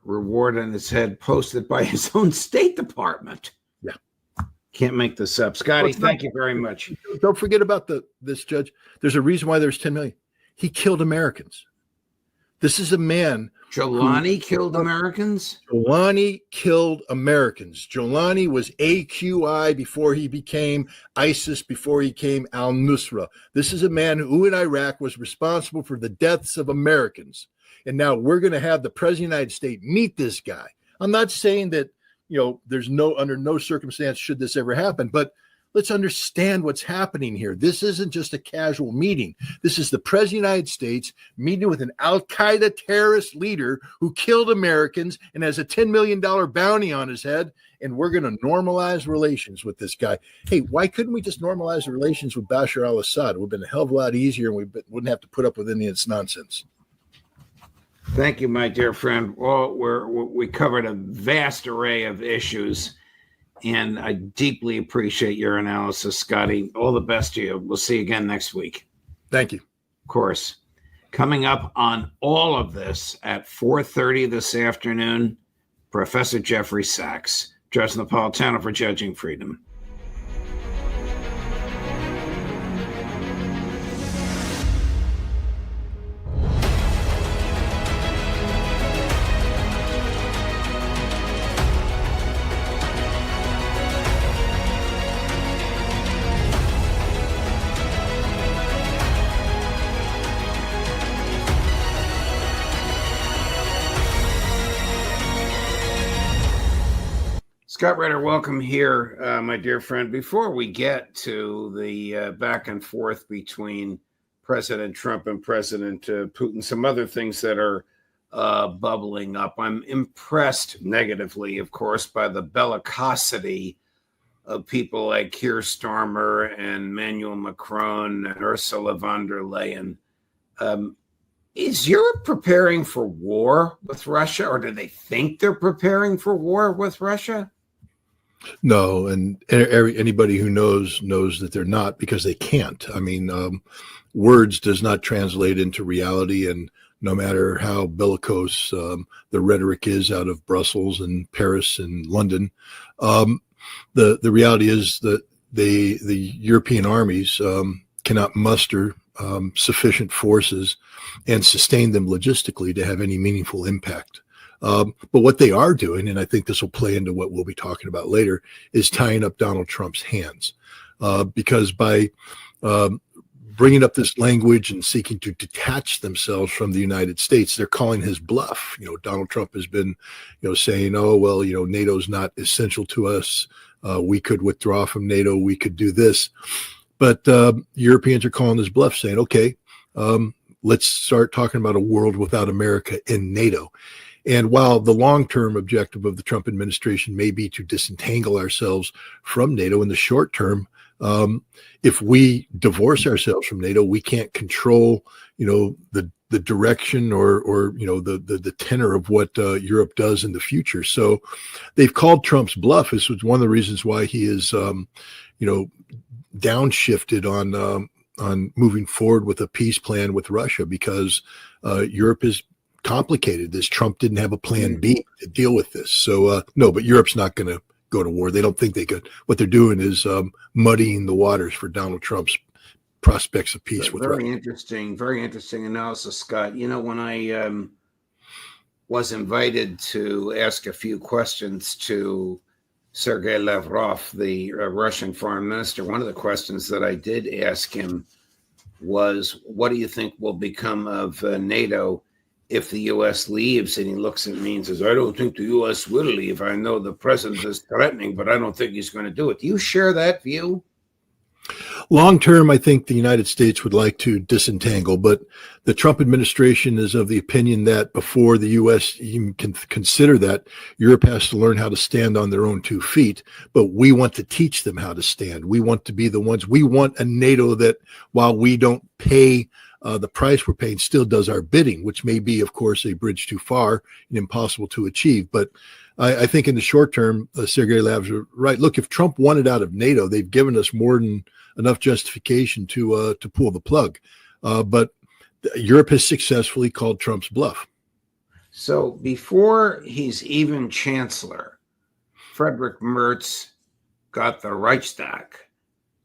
reward on his head posted by his own State Department. Yeah. Can't make this up. Scotty, thank you very much. Don't forget about this, Judge. There's a reason why there's 10 million. He killed Americans. This is a man. Jolani killed Americans? Jolani killed Americans. Jolani was AQI before he became ISIS, before he became al-Nusra. This is a man who in Iraq was responsible for the deaths of Americans. And now we're going to have the president of the United States meet this guy. I'm not saying that, there's under no circumstance should this ever happen, but let's understand what's happening here. This isn't just a casual meeting. This is the President of the United States meeting with an Al-Qaeda terrorist leader who killed Americans and has a $10 million bounty on his head. And we're going to normalize relations with this guy. Hey, why couldn't we just normalize the relations with Bashar al-Assad? It would have been a hell of a lot easier, and we wouldn't have to put up with any of this nonsense. Thank you, my dear friend. Well, we covered a vast array of issues, and I deeply appreciate your analysis, Scotty. All the best to you. We'll see you again next week. Thank you. Of course. Coming up on all of this at 4:30 this afternoon, Professor Jeffrey Sachs, Judge Napolitano for Judging Freedom. Scott Ritter, welcome here, my dear friend. Before we get to the back and forth between President Trump and President Putin, some other things that are bubbling up. I'm impressed negatively, of course, by the bellicosity of people like Keir Starmer and Emmanuel Macron and Ursula von der Leyen. Is Europe preparing for war with Russia, or do they think they're preparing for war with Russia? No, and anybody who knows that they're not, because they can't. I mean, words does not translate into reality, and no matter how bellicose the rhetoric is out of Brussels and Paris and London, the reality is that the European armies cannot muster sufficient forces and sustain them logistically to have any meaningful impact. But what they are doing, and I think this will play into what we'll be talking about later, is tying up Donald Trump's hands. Because by bringing up this language and seeking to detach themselves from the United States, they're calling his bluff. Donald Trump has been, saying, oh, well, NATO's not essential to us. We could withdraw from NATO. We could do this. But Europeans are calling his bluff, saying, okay, let's start talking about a world without America in NATO. And while the long-term objective of the Trump administration may be to disentangle ourselves from NATO, in the short term, if we divorce ourselves from NATO, we can't control, the direction or the tenor of what Europe does in the future. So they've called Trump's bluff. This was one of the reasons why he is, downshifted on moving forward with a peace plan with Russia, because Europe is complicated. Trump didn't have a plan B to deal with this. So no, but Europe's not going to go to war. They don't think they could. What they're doing is muddying the waters for Donald Trump's prospects of peace with Russia. Very interesting analysis, Scott. When I was invited to ask a few questions to Sergei Lavrov, the Russian foreign minister, one of the questions that I did ask him was, what do you think will become of NATO if the U.S. leaves? And he looks at me and says, I don't think the U.S. will leave. I know the president is threatening, but I don't think he's going to do it. Do you share that view? Long term, I think the United States would like to disentangle, but the Trump administration is of the opinion that before the U.S. even can consider that, Europe has to learn how to stand on their own 2 feet. But we want to teach them how to stand. We want to be the ones. We want a NATO that, while we don't pay the price we're paying, still does our bidding, which may be, of course, a bridge too far and impossible to achieve. But I think in the short term, Sergei Lavrov's right. Look, if Trump wanted out of NATO, they've given us more than enough justification to pull the plug. But Europe has successfully called Trump's bluff. So before he's even chancellor, Friedrich Merz got the Reichstag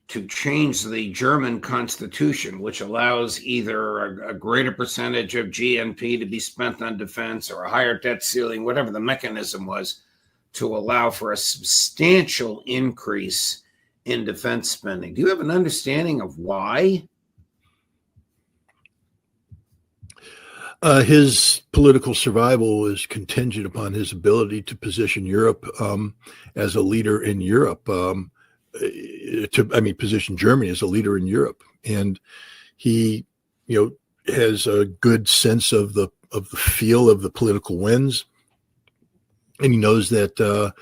to change the German constitution, which allows either a greater percentage of GNP to be spent on defense or a higher debt ceiling, whatever the mechanism was, to allow for a substantial increase in defense spending. Do you have an understanding of why? His political survival is contingent upon his ability to position Europe as a leader in Europe. position Germany as a leader in Europe. And he, has a good sense of the feel of the political winds. And he knows that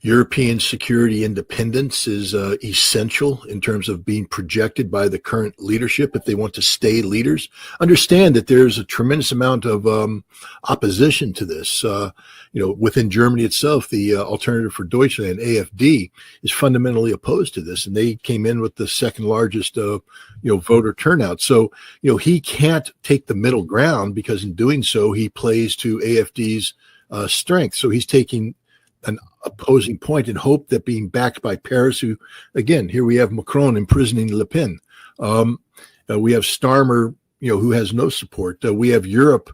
European security independence is essential in terms of being projected by the current leadership if they want to stay leaders. Understand that there's a tremendous amount of opposition to this. Within Germany itself, the Alternative for Deutschland, AfD, is fundamentally opposed to this, and they came in with the second largest voter turnout. So, he can't take the middle ground, because in doing so, he plays to AfD's strength. So he's taking an opposing point in hope that being backed by Paris, who, again, here we have Macron imprisoning Le Pen. We have Starmer, who has no support. We have Europe,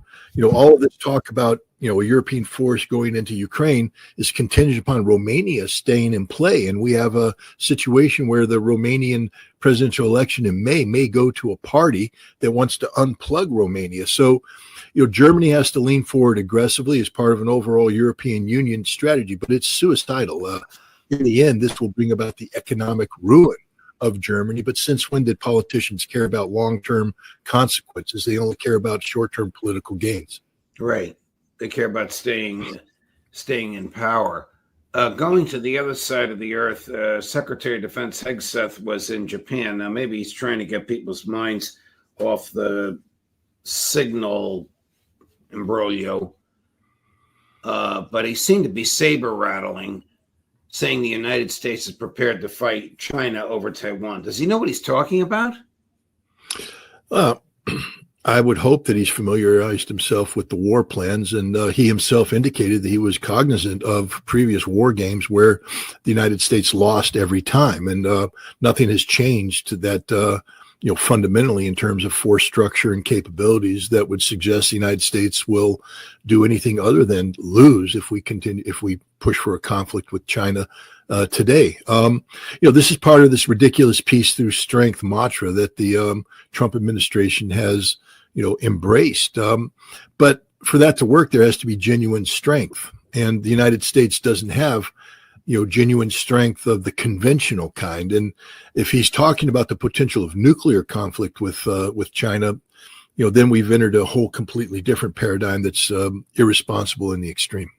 all of this talk about, a European force going into Ukraine is contingent upon Romania staying in play. And we have a situation where the Romanian presidential election in May may go to a party that wants to unplug Romania. So, Germany has to lean forward aggressively as part of an overall European Union strategy, but it's suicidal. In the end, this will bring about the economic ruin of Germany. But since when did politicians care about long-term consequences? They only care about short-term political gains. Right. They care about staying in power. Going to the other side of the earth, Secretary of Defense Hegseth was in Japan. Now, maybe he's trying to get people's minds off the signal imbroglio, but he seemed to be saber rattling, saying the United States is prepared to fight China over Taiwan. Does he know what he's talking about? I would hope that he's familiarized himself with the war plans, and he himself indicated that he was cognizant of previous war games where the United States lost every time, and nothing has changed to that fundamentally in terms of force structure and capabilities that would suggest the United States will do anything other than lose if we push for a conflict with China today. This is part of this ridiculous peace through strength mantra that the Trump administration has, embraced. But for that to work, there has to be genuine strength. And the United States doesn't have genuine strength of the conventional kind. And if he's talking about the potential of nuclear conflict with China, then we've entered a whole completely different paradigm that's irresponsible in the extreme.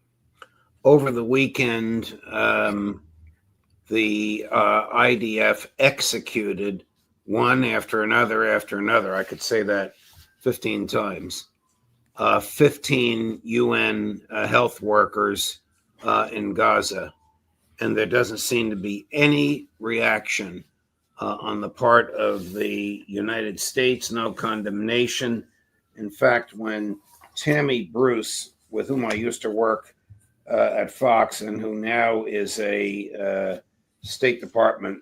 Over the weekend, the IDF executed one after another. I could say that 15 times. 15 UN health workers in Gaza. And there doesn't seem to be any reaction on the part of the United States, no condemnation. In fact, when Tammy Bruce, with whom I used to work at Fox and who now is a State Department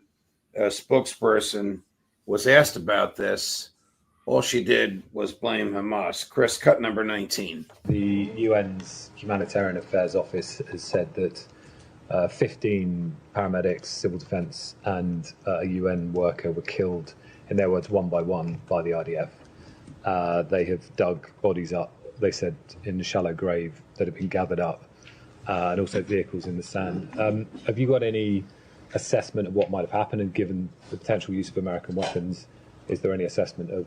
spokesperson, was asked about this, all she did was blame Hamas. Chris, cut number 19. The UN's Humanitarian Affairs Office has said that 15 paramedics, civil defense, and a UN worker were killed, in their words, one by one by the IDF. They have dug bodies up, they said, in a shallow grave that have been gathered up, and also vehicles in the sand. Have you got any assessment of what might have happened, and given the potential use of American weapons, is there any assessment of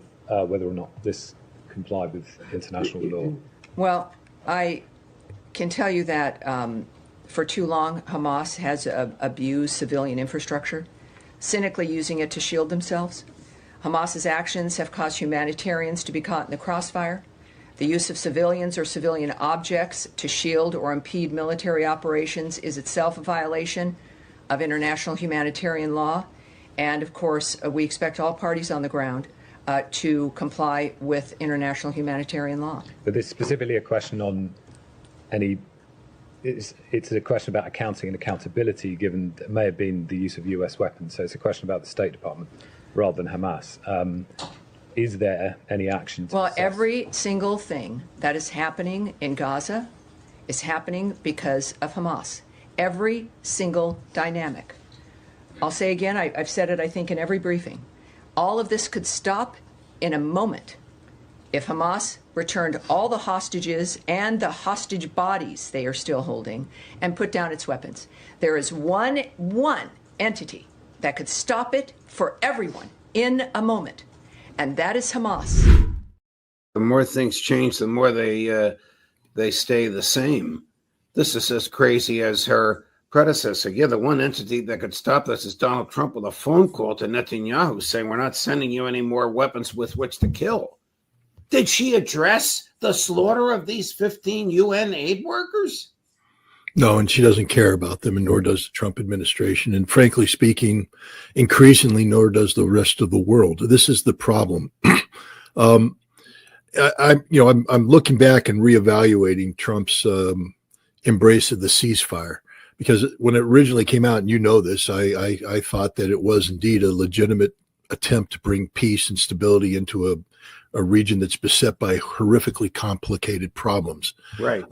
whether or not this complied with international law? Well, I can tell you that for too long, Hamas has abused civilian infrastructure, cynically using it to shield themselves. Hamas's actions have caused humanitarians to be caught in the crossfire. The use of civilians or civilian objects to shield or impede military operations is itself a violation of international humanitarian law. And of course, we expect all parties on the ground to comply with international humanitarian law. But this is specifically a question on any... It's a question about accounting and accountability, given that it may have been the use of US weapons. So it's a question about the State Department rather than Hamas. Is there any action to assess? Every single thing that is happening in Gaza is happening because of Hamas. Every single dynamic. I'll say again, I've said it, I think, in every briefing. All of this could stop in a moment if Hamas returned all the hostages and the hostage bodies they are still holding and put down its weapons. There is one entity that could stop it for everyone in a moment, and that is Hamas. The more things change, the more they stay the same. This is as crazy as her predecessor. Yeah, the one entity that could stop this is Donald Trump with a phone call to Netanyahu saying, we're not sending you any more weapons with which to kill. Did she address the slaughter of these 15 UN aid workers? No, and she doesn't care about them, and nor does the Trump administration. And frankly speaking, increasingly, nor does the rest of the world. This is the problem. I'm looking back and reevaluating Trump's embrace of the ceasefire, because when it originally came out, and you know this, I thought that it was indeed a legitimate attempt to bring peace and stability into a region that's beset by horrifically complicated problems. Right.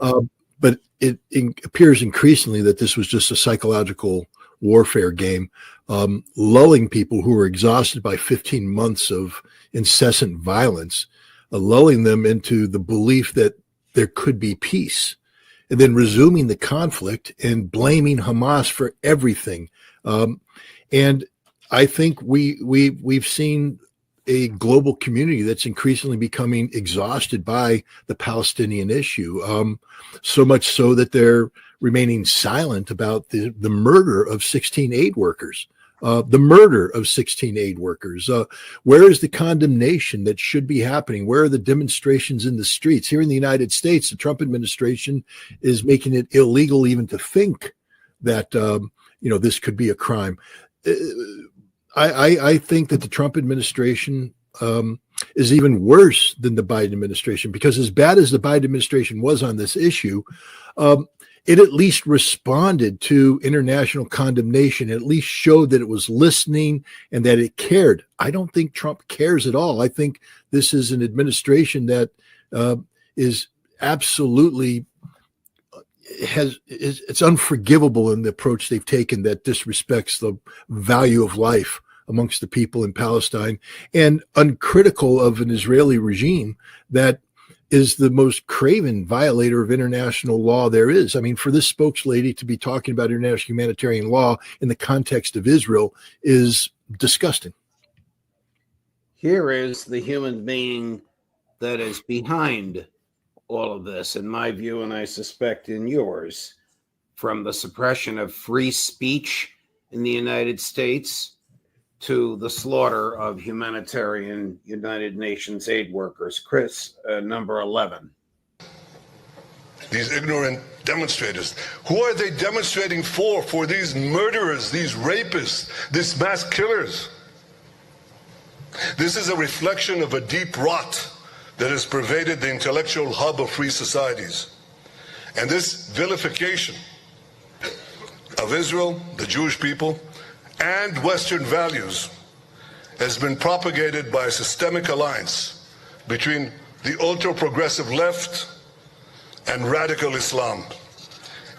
But it appears increasingly that this was just a psychological warfare game, lulling people who were exhausted by 15 months of incessant violence, lulling them into the belief that there could be peace, and then resuming the conflict and blaming Hamas for everything. And I think we've seen a global community that's increasingly becoming exhausted by the Palestinian issue, so much so that they're remaining silent about the murder of 16 aid workers. The murder of 16 aid workers. Where is the condemnation that should be happening? Where are the demonstrations in the streets? Here in the United States, the Trump administration is making it illegal even to think that this could be a crime. I think that the Trump administration is even worse than the Biden administration, because as bad as the Biden administration was on this issue, it at least responded to international condemnation, at least showed that it was listening and that it cared. I don't think Trump cares at all. I think this is an administration that is absolutely it's unforgivable in the approach they've taken that disrespects the value of life amongst the people in Palestine, and uncritical of an Israeli regime that is the most craven violator of international law there is. I mean, for this spokeslady to be talking about international humanitarian law in the context of Israel is disgusting. Here is the human being that is behind all of this, in my view, and I suspect in yours, from the suppression of free speech in the United States to the slaughter of humanitarian United Nations aid workers. Chris, number 11. These ignorant demonstrators. Who are they demonstrating for? For these murderers, these rapists, these mass killers. This is a reflection of a deep rot that has pervaded the intellectual hub of free societies. And this vilification of Israel, the Jewish people, and Western values has been propagated by a systemic alliance between the ultra-progressive left and radical Islam.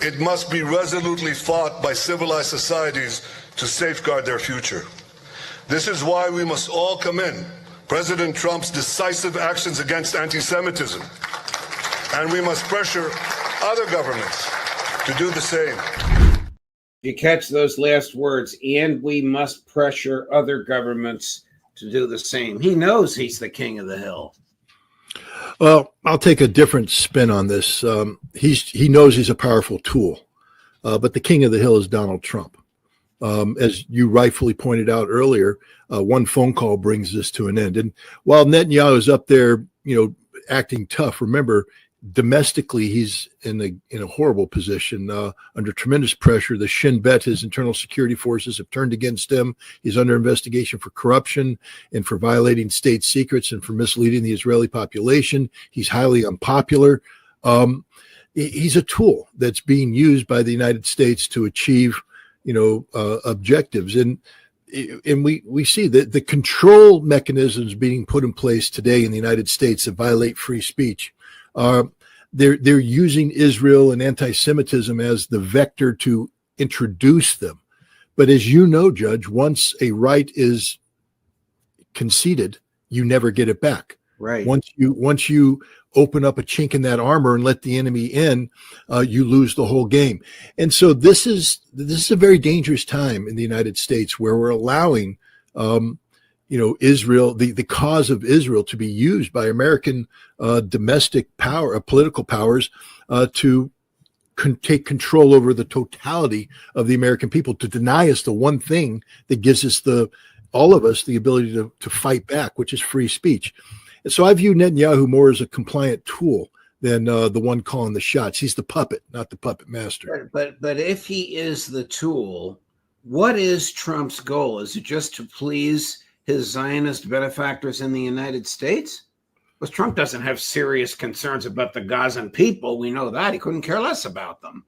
It must be resolutely fought by civilized societies to safeguard their future. This is why we must all commend President Trump's decisive actions against anti-Semitism, and we must pressure other governments to do the same. You catch those last words, and we must pressure other governments to do the same. He knows he's the king of the hill. Well, I'll take a different spin on this. He knows he's a powerful tool, but the king of the hill is Donald Trump. As you rightfully pointed out earlier, one phone call brings this to an end. And while Netanyahu is up there, acting tough, remember, domestically, he's in a horrible position, under tremendous pressure. The Shin Bet, his internal security forces, have turned against him. He's under investigation for corruption and for violating state secrets and for misleading the Israeli population. He's highly unpopular. He's a tool that's being used by the United States to achieve, objectives. And we see that the control mechanisms being put in place today in the United States that violate free speech. They're using Israel and anti-Semitism as the vector to introduce them. But as you know, Judge, once a right is conceded, you never get it back. Right. Once you open up a chink in that armor and let the enemy in, you lose the whole game. And so this is a very dangerous time in the United States, where we're allowing Israel, the cause of Israel, to be used by American domestic power, political powers, to take control over the totality of the American people, to deny us the one thing that gives us all of us the ability to fight back, which is free speech. And so I view Netanyahu more as a compliant tool than the one calling the shots. He's the puppet, not the puppet master. But if he is the tool, what is Trump's goal? Is it just to please his Zionist benefactors in the United States? Because Trump doesn't have serious concerns about the Gazan people. We know that. He couldn't care less about them.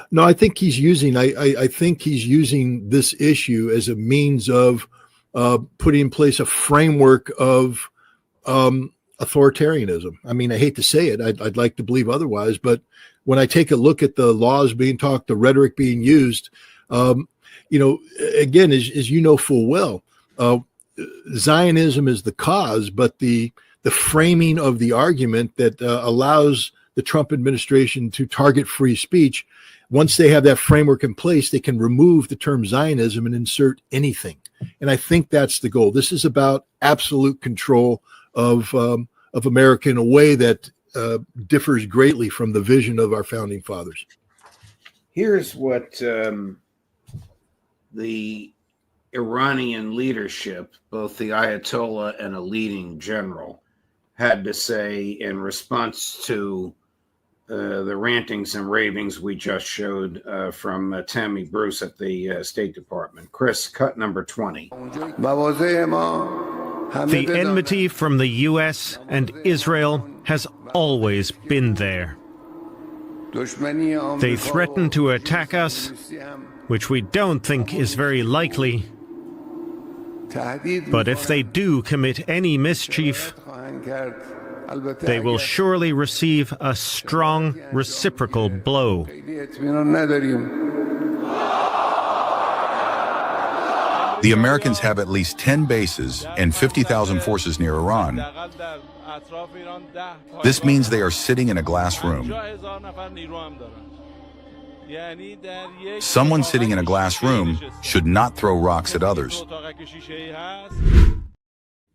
No, I think he's using. I think he's using this issue as a means of putting in place a framework of authoritarianism. I mean, I hate to say it. I'd like to believe otherwise, but when I take a look at the laws being talked, the rhetoric being used, again, as you know full well, Zionism is the cause, but the framing of the argument that allows the Trump administration to target free speech, once they have that framework in place, they can remove the term Zionism and insert anything. And I think that's the goal. This is about absolute control of America in a way that differs greatly from the vision of our founding fathers. Here's what the Iranian leadership, both the Ayatollah and a leading general, had to say in response to the rantings and ravings we just showed from Tammy Bruce at the State Department. Chris, cut number 20. The enmity from the U.S. and Israel has always been there. They threaten to attack us, which we don't think is very likely. But if they do commit any mischief, they will surely receive a strong reciprocal blow. The Americans have at least 10 bases and 50,000 forces near Iran. This means they are sitting in a glass room. Someone sitting in a glass room should not throw rocks at others.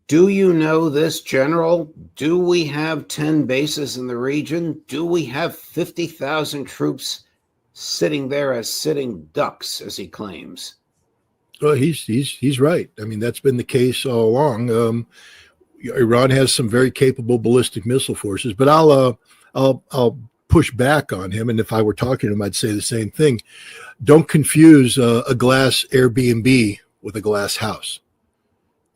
Do you know this, General? Do we have 10 bases in the region? Do we have 50,000 troops sitting there as sitting ducks, as he claims? Well, he's right. I mean, that's been the case all along. Iran has some very capable ballistic missile forces, but I'll push back on him. And if I were talking to him, I'd say the same thing. Don't confuse a glass Airbnb with a glass house,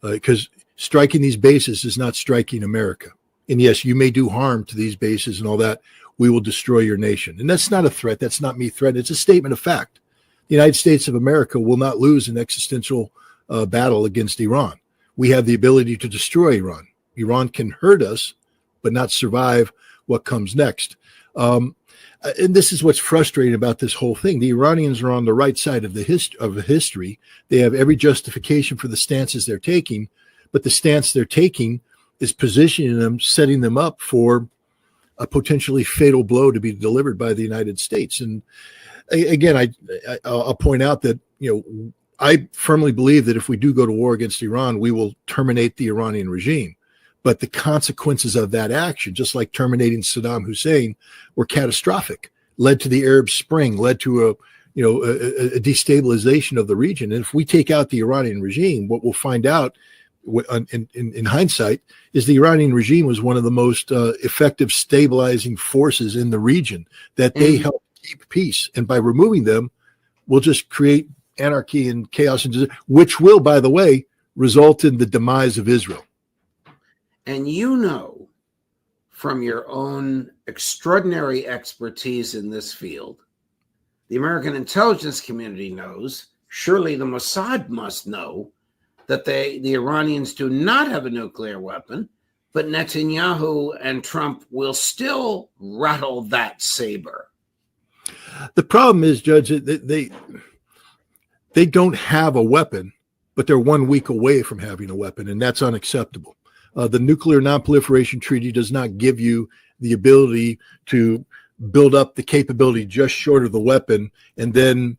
because striking these bases is not striking America. And yes, you may do harm to these bases and all that. We will destroy your nation. And that's not a threat. That's not me threatening. It's a statement of fact. The United States of America will not lose an existential battle against Iran. We have the ability to destroy Iran. Iran can hurt us, but not survive what comes next. And this is what's frustrating about this whole thing. The Iranians are on the right side of the history. They have every justification for the stances they're taking, but the stance they're taking is positioning them, setting them up for a potentially fatal blow to be delivered by the United States. And again, I'll point out that, I firmly believe that if we do go to war against Iran, we will terminate the Iranian regime. But the consequences of that action, just like terminating Saddam Hussein, were catastrophic, led to the Arab Spring, led to a destabilization of the region. And if we take out the Iranian regime, what we'll find out in hindsight is the Iranian regime was one of the most effective stabilizing forces in the region, that they helped keep peace. And by removing them, we'll just create anarchy and chaos, which will, by the way, result in the demise of Israel. And from your own extraordinary expertise in this field, the American intelligence community knows, surely the Mossad must know, that the Iranians do not have a nuclear weapon, but Netanyahu and Trump will still rattle that saber. The problem is, Judge, they don't have a weapon, but they're 1 week away from having a weapon, and that's unacceptable. The Nuclear Nonproliferation Treaty does not give you the ability to build up the capability just short of the weapon and then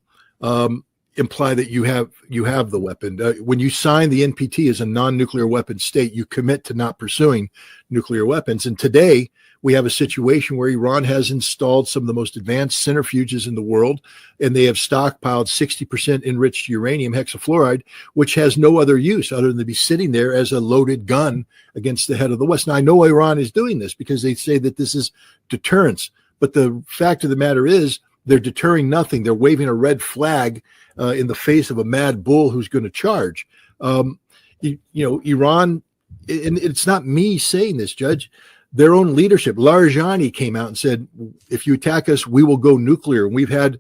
imply that you have the weapon. When you sign the NPT as a non-nuclear weapon state, you commit to not pursuing nuclear weapons. And today we have a situation where Iran has installed some of the most advanced centrifuges in the world, and they have stockpiled 60% enriched uranium hexafluoride, which has no other use other than to be sitting there as a loaded gun against the head of the West. Now, I know Iran is doing this because they say that this is deterrence, but the fact of the matter is they're deterring nothing. They're waving a red flag in the face of a mad bull who's going to charge. Iran, and it's not me saying this, Judge. Their own leadership, Larijani, came out and said, if you attack us, we will go nuclear. And we've had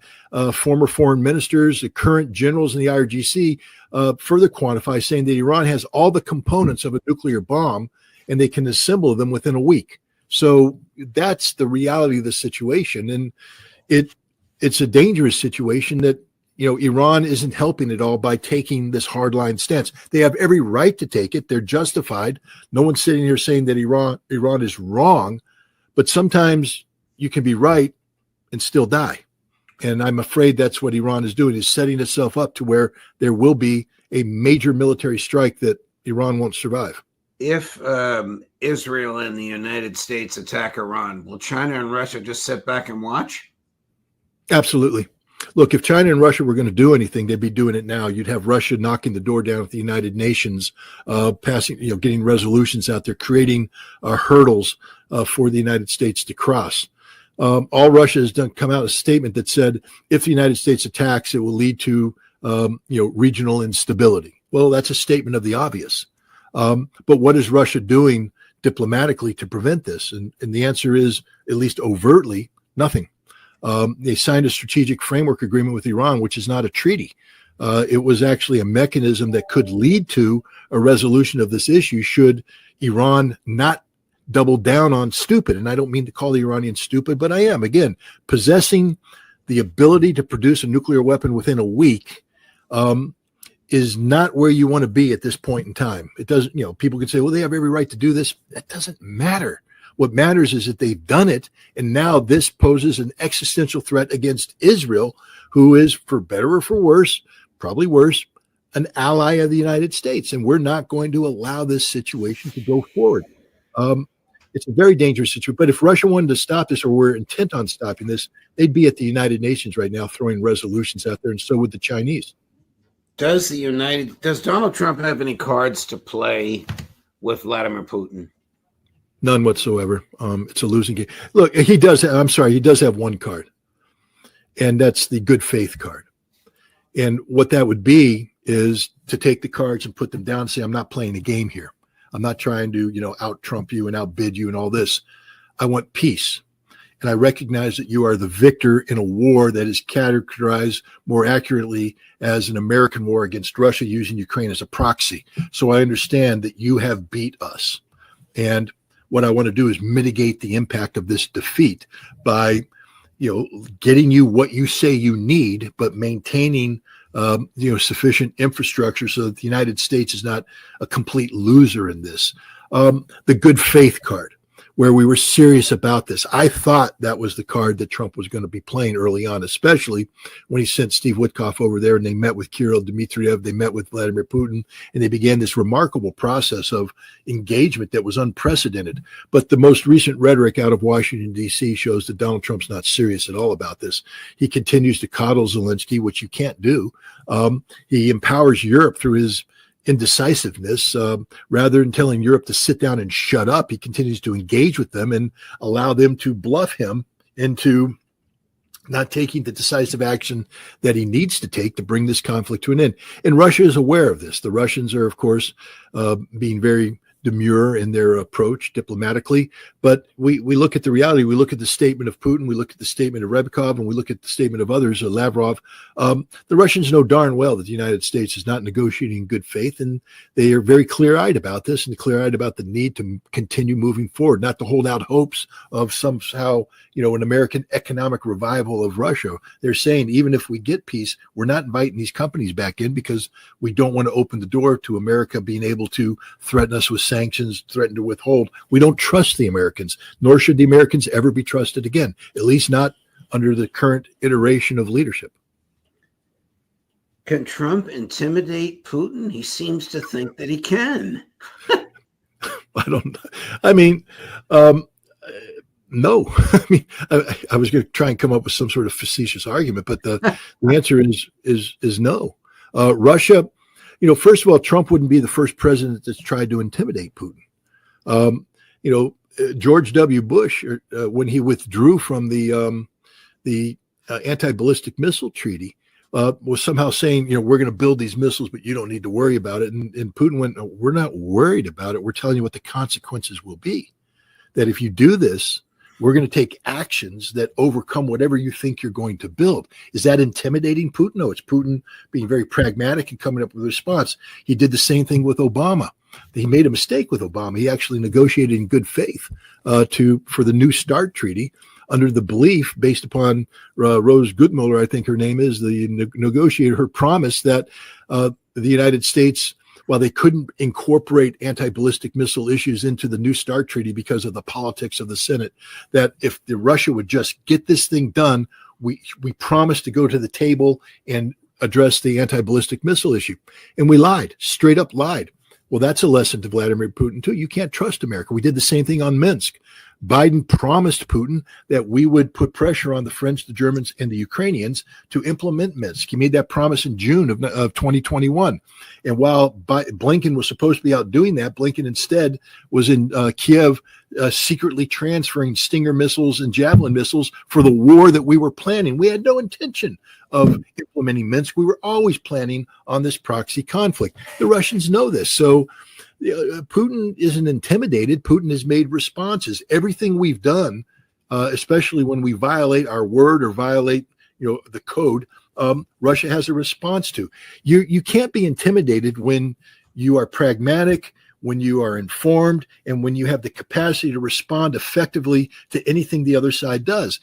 former foreign ministers, the current generals in the IRGC further quantify, saying that Iran has all the components of a nuclear bomb and they can assemble them within a week. So that's the reality of the situation. And it's a dangerous situation that, Iran isn't helping at all by taking this hardline stance. They have every right to take it. They're justified. No one's sitting here saying that Iran is wrong, but sometimes you can be right and still die. And I'm afraid that's what Iran is doing, is setting itself up to where there will be a major military strike that Iran won't survive. If Israel and the United States attack Iran, will China and Russia just sit back and watch? Absolutely. Look, if China and Russia were going to do anything, they'd be doing it now. You'd have Russia knocking the door down at the United Nations, getting resolutions out there, creating hurdles for the United States to cross. All Russia has done come out a statement that said, if the United States attacks, it will lead to regional instability. Well, that's a statement of the obvious. But what is Russia doing diplomatically to prevent this? And the answer is, at least overtly, nothing. They signed a strategic framework agreement with Iran, which is not a treaty. It was actually a mechanism that could lead to a resolution of this issue should Iran not double down on stupid. And I don't mean to call the Iranians stupid, but I am. Again, possessing the ability to produce a nuclear weapon within a week is not where you want to be at this point in time. It doesn't, people can say, well, they have every right to do this. That doesn't matter. What matters is that they've done it, and now this poses an existential threat against Israel, who is, for better or for worse, probably worse, an ally of the United States. And we're not going to allow this situation to go forward. It's a very dangerous situation. But if Russia wanted to stop this, or were intent on stopping this, they'd be at the United Nations right now throwing resolutions out there, and so would the Chinese. Does Donald Trump have any cards to play with Vladimir Putin? None whatsoever. It's a losing game. Look, he does have one card, and that's the good faith card. And what that would be is to take the cards and put them down and say, I'm not playing a game here. I'm not trying to, out Trump you and outbid you and all this. I want peace. And I recognize that you are the victor in a war that is characterized more accurately as an American war against Russia, using Ukraine as a proxy. So I understand that you have beat us. And what I want to do is mitigate the impact of this defeat by, getting you what you say you need, but maintaining, sufficient infrastructure so that the United States is not a complete loser in this. The good faith card, where we were serious about this. I thought that was the card that Trump was going to be playing early on, especially when he sent Steve Witkoff over there and they met with Kirill Dmitriev, they met with Vladimir Putin, and they began this remarkable process of engagement that was unprecedented. But the most recent rhetoric out of Washington, D.C. shows that Donald Trump's not serious at all about this. He continues to coddle Zelensky, which you can't do. He empowers Europe through his indecisiveness. Rather than telling Europe to sit down and shut up, he continues to engage with them and allow them to bluff him into not taking the decisive action that he needs to take to bring this conflict to an end. And Russia is aware of this. The Russians are, of course, being very demure in their approach diplomatically. But we look at the reality. We look at the statement of Putin. We look at the statement of Rybakov, and we look at the statement of others, Lavrov. The Russians know darn well that the United States is not negotiating in good faith, and they are very clear-eyed about this and clear-eyed about the need to continue moving forward, not to hold out hopes of somehow, an American economic revival of Russia. They're saying, even if we get peace, we're not inviting these companies back in because we don't want to open the door to America being able to threaten us with sanctions sanctions, threatened to withhold. We don't trust the Americans, nor should the Americans ever be trusted again, at least not under the current iteration of leadership. Can Trump intimidate Putin? He seems to think that he can. No. I was going to try and come up with some sort of facetious argument, but the answer is no. Russia, first of all, Trump wouldn't be the first president that's tried to intimidate Putin. George W. Bush, when he withdrew from the anti-ballistic missile treaty, was somehow saying, we're going to build these missiles, but you don't need to worry about it. And Putin went, no, we're not worried about it. We're telling you what the consequences will be. That if you do this, we're going to take actions that overcome whatever you think you're going to build. Is that intimidating Putin? No, it's Putin being very pragmatic and coming up with a response. He did the same thing with Obama. He made a mistake with Obama. He actually negotiated in good faith for the New START treaty under the belief, based upon Rose Goodmuller, I think her name is, the negotiator, her promise that the United States, while they couldn't incorporate anti-ballistic missile issues into the New START treaty because of the politics of the Senate, that if Russia would just get this thing done, we promised to go to the table and address the anti-ballistic missile issue. And we lied, straight up lied. Well, that's a lesson to Vladimir Putin, too. You can't trust America. We did the same thing on Minsk. Biden promised Putin that we would put pressure on the French, the Germans, and the Ukrainians to implement Minsk. He made that promise in June of 2021. And while Blinken was supposed to be out doing that, Blinken instead was in Kiev secretly transferring Stinger missiles and Javelin missiles for the war that we were planning. We had no intention of implementing Minsk. We were always planning on this proxy conflict. The Russians know this. So Putin isn't intimidated. Putin has made responses. Everything we've done, especially when we violate our word or violate, the code, Russia has a response to. You can't be intimidated when you are pragmatic, when you are informed, and when you have the capacity to respond effectively to anything the other side does.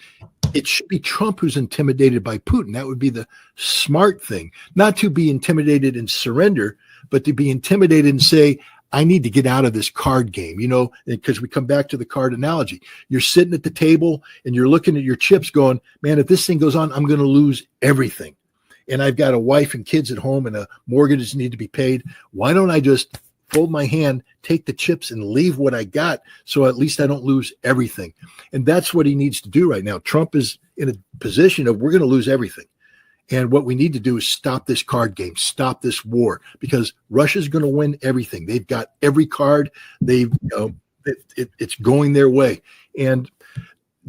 It should be Trump who's intimidated by Putin. That would be the smart thing, not to be intimidated and surrender, but to be intimidated and say, I need to get out of this card game, because we come back to the card analogy. You're sitting at the table and you're looking at your chips going, man, if this thing goes on, I'm going to lose everything. And I've got a wife and kids at home and a mortgage need to be paid. Why don't I just fold my hand, take the chips and leave what I got so at least I don't lose everything? And that's what he needs to do right now. Trump is in a position of we're going to lose everything. And what we need to do is stop this card game, stop this war, because Russia's going to win everything. They've got every card. It's going their way. And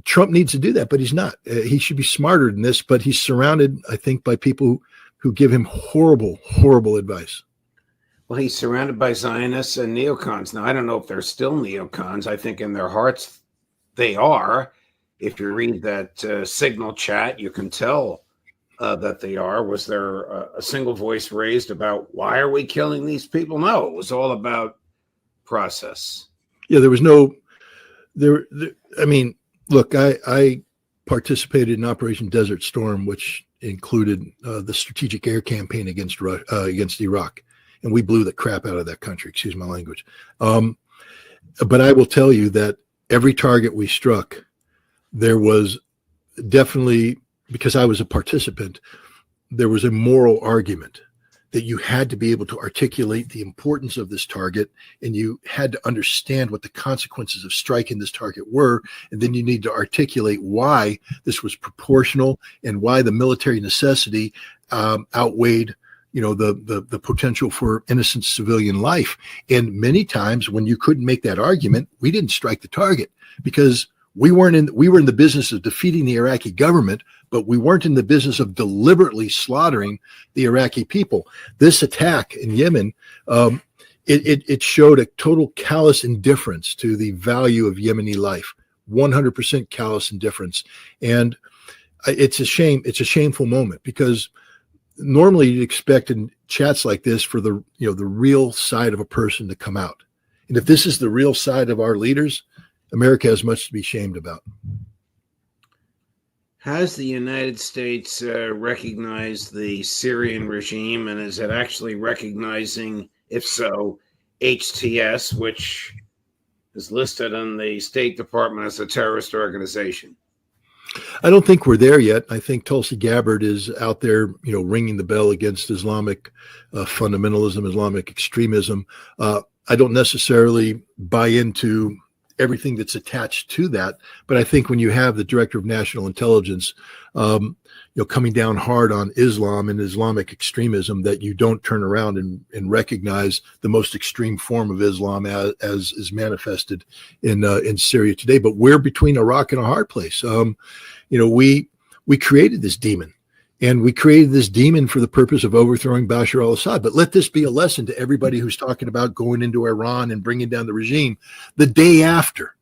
Trump needs to do that, but he's not. He should be smarter than this, but he's surrounded, I think, by people who give him horrible, horrible advice. Well, he's surrounded by Zionists and neocons. Now, I don't know if they're still neocons. I think in their hearts they are. If you read that Signal chat, you can tell that they are. Was there a single voice raised about why are we killing these people? No, it was all about process. Yeah, there was no I mean, look, I participated in Operation Desert Storm, which included the strategic air campaign against Iraq, and we blew the crap out of that country. Excuse my language. But I will tell you that every target we struck, there was definitely, because I was a participant, there was a moral argument that you had to be able to articulate the importance of this target, and you had to understand what the consequences of striking this target were, and then you need to articulate why this was proportional and why the military necessity outweighed the potential for innocent civilian life. And many times when you couldn't make that argument, we didn't strike the target because we were in the business of defeating the Iraqi government, but we weren't in the business of deliberately slaughtering the Iraqi people. This attack in Yemen, it showed a total callous indifference to the value of Yemeni life, 100% callous indifference. And it's a shame. It's a shameful moment because normally you'd expect in chats like this for the real side of a person to come out. And if this is the real side of our leaders, America has much to be ashamed about. Has the United States recognized the Syrian regime, and is it actually recognizing, if so, HTS, which is listed in the State Department as a terrorist organization? I don't think we're there yet. I think Tulsi Gabbard is out there, ringing the bell against Islamic fundamentalism, Islamic extremism. I don't necessarily buy into everything that's attached to that, but I think when you have the Director of National Intelligence, coming down hard on Islam and Islamic extremism, that you don't turn around and recognize the most extreme form of Islam as is manifested in Syria today. But we're between a rock and a hard place. We created this demon, and we created this demon for the purpose of overthrowing Bashar al-Assad. But let this be a lesson to everybody who's talking about going into Iran and bringing down the regime. The day after,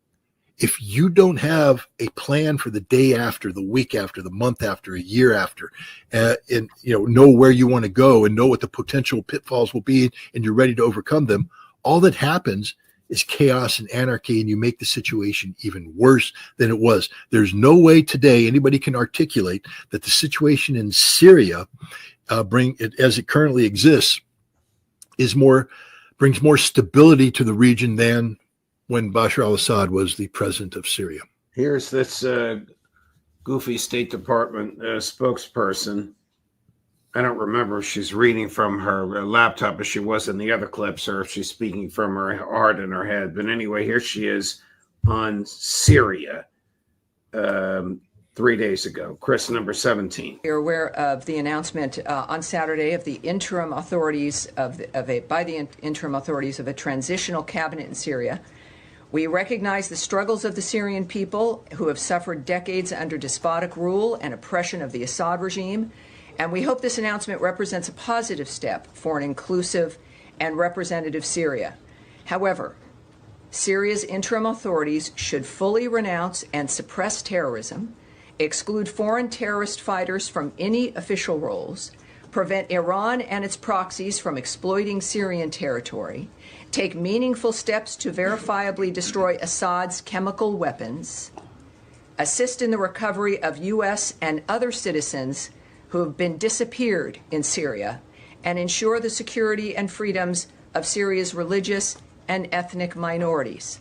if you don't have a plan for the day after, the week after, the month after, a year after, and know where you want to go and know what the potential pitfalls will be, and you're ready to overcome them, all that happens is chaos and anarchy, and you make the situation even worse than it was. There's no way today anybody can articulate that the situation in Syria, as it currently exists, brings more stability to the region than when Bashar al-Assad was the president of Syria. Here's this goofy State Department spokesperson. I don't remember if she's reading from her laptop as she was in the other clips, or if she's speaking from her heart and her head. But anyway, here she is on Syria 3 days ago. Chris, number 17. You're aware of the announcement on Saturday of the interim authorities by the interim authorities of a transitional cabinet in Syria. We recognize the struggles of the Syrian people who have suffered decades under despotic rule and oppression of the Assad regime, and we hope this announcement represents a positive step for an inclusive and representative Syria. However, Syria's interim authorities should fully renounce and suppress terrorism, exclude foreign terrorist fighters from any official roles, prevent Iran and its proxies from exploiting Syrian territory, take meaningful steps to verifiably destroy Assad's chemical weapons, assist in the recovery of U.S. and other citizens who have been disappeared in Syria, and ensure the security and freedoms of Syria's religious and ethnic minorities.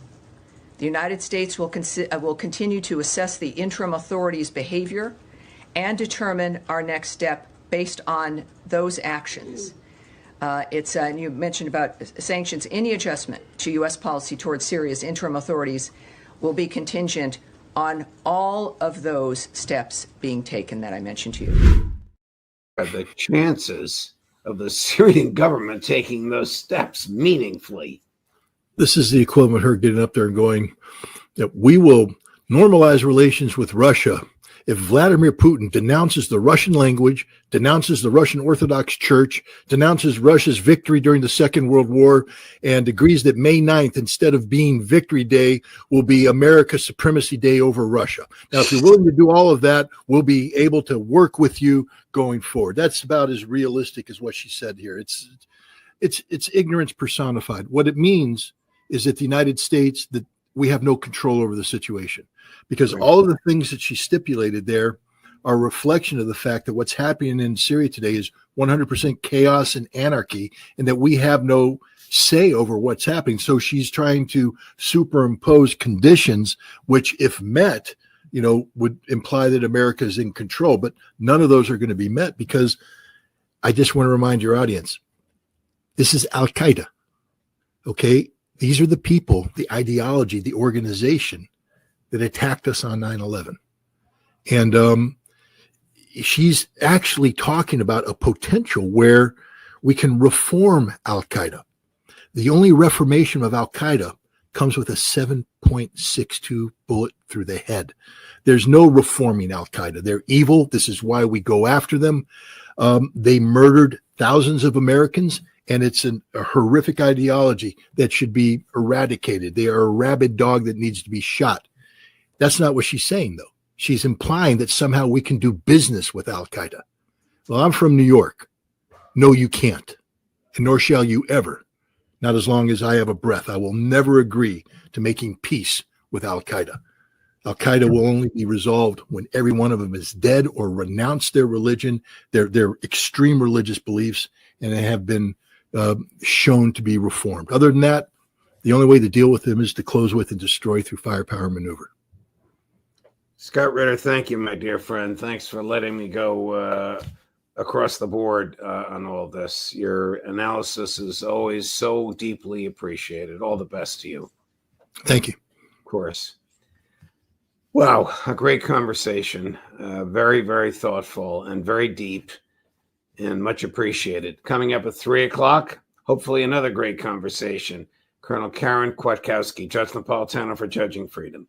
The United States will continue to assess the interim authorities' behavior and determine our next step based on those actions. And you mentioned about sanctions. Any adjustment to U.S. policy towards Syria's interim authorities will be contingent on all of those steps being taken that I mentioned to you. The chances of the Syrian government taking those steps meaningfully. This is the equivalent of her getting up there and going, we will normalize relations with Russia if Vladimir Putin denounces the Russian language, denounces the Russian Orthodox Church, denounces Russia's victory during the Second World War, and agrees that May 9th, instead of being Victory Day, will be America's Supremacy Day over Russia. Now, if you're willing to do all of that, we'll be able to work with you going forward. That's about as realistic as what she said here. It's ignorance personified. What it means is that the United States, that we have no control over the situation, because all of the things that she stipulated there are a reflection of the fact that what's happening in Syria today is 100% chaos and anarchy, and that we have no say over what's happening. So she's trying to superimpose conditions which, if met, would imply that America is in control. But none of those are going to be met, because I just want to remind your audience, this is Al-Qaeda. Okay? These are the people, the ideology, the organization that attacked us on 9/11. And she's actually talking about a potential where we can reform Al-Qaeda. The only reformation of Al-Qaeda comes with a 7.62 bullet through the head. There's no reforming Al-Qaeda. They're evil. This is why we go after them. They murdered thousands of Americans, and it's a horrific ideology that should be eradicated. They are a rabid dog that needs to be shot. That's not what she's saying, though. She's implying that somehow we can do business with Al-Qaeda. Well, I'm from New York. No, you can't, and nor shall you ever. Not as long as I have a breath. I will never agree to making peace with Al-Qaeda. Al-Qaeda will only be resolved when every one of them is dead or renounce their religion, their extreme religious beliefs, and they have been shown to be reformed. Other than that, the only way to deal with them is to close with and destroy through firepower maneuver. Scott Ritter, thank you, my dear friend. Thanks for letting me go across the board on all this. Your analysis is always so deeply appreciated. All the best to you. Thank you. Of course. Wow, a great conversation. Very, very thoughtful and very deep and much appreciated. Coming up at 3 o'clock, hopefully another great conversation. Colonel Karen Kwiatkowski, Judge Napolitano for Judging Freedom.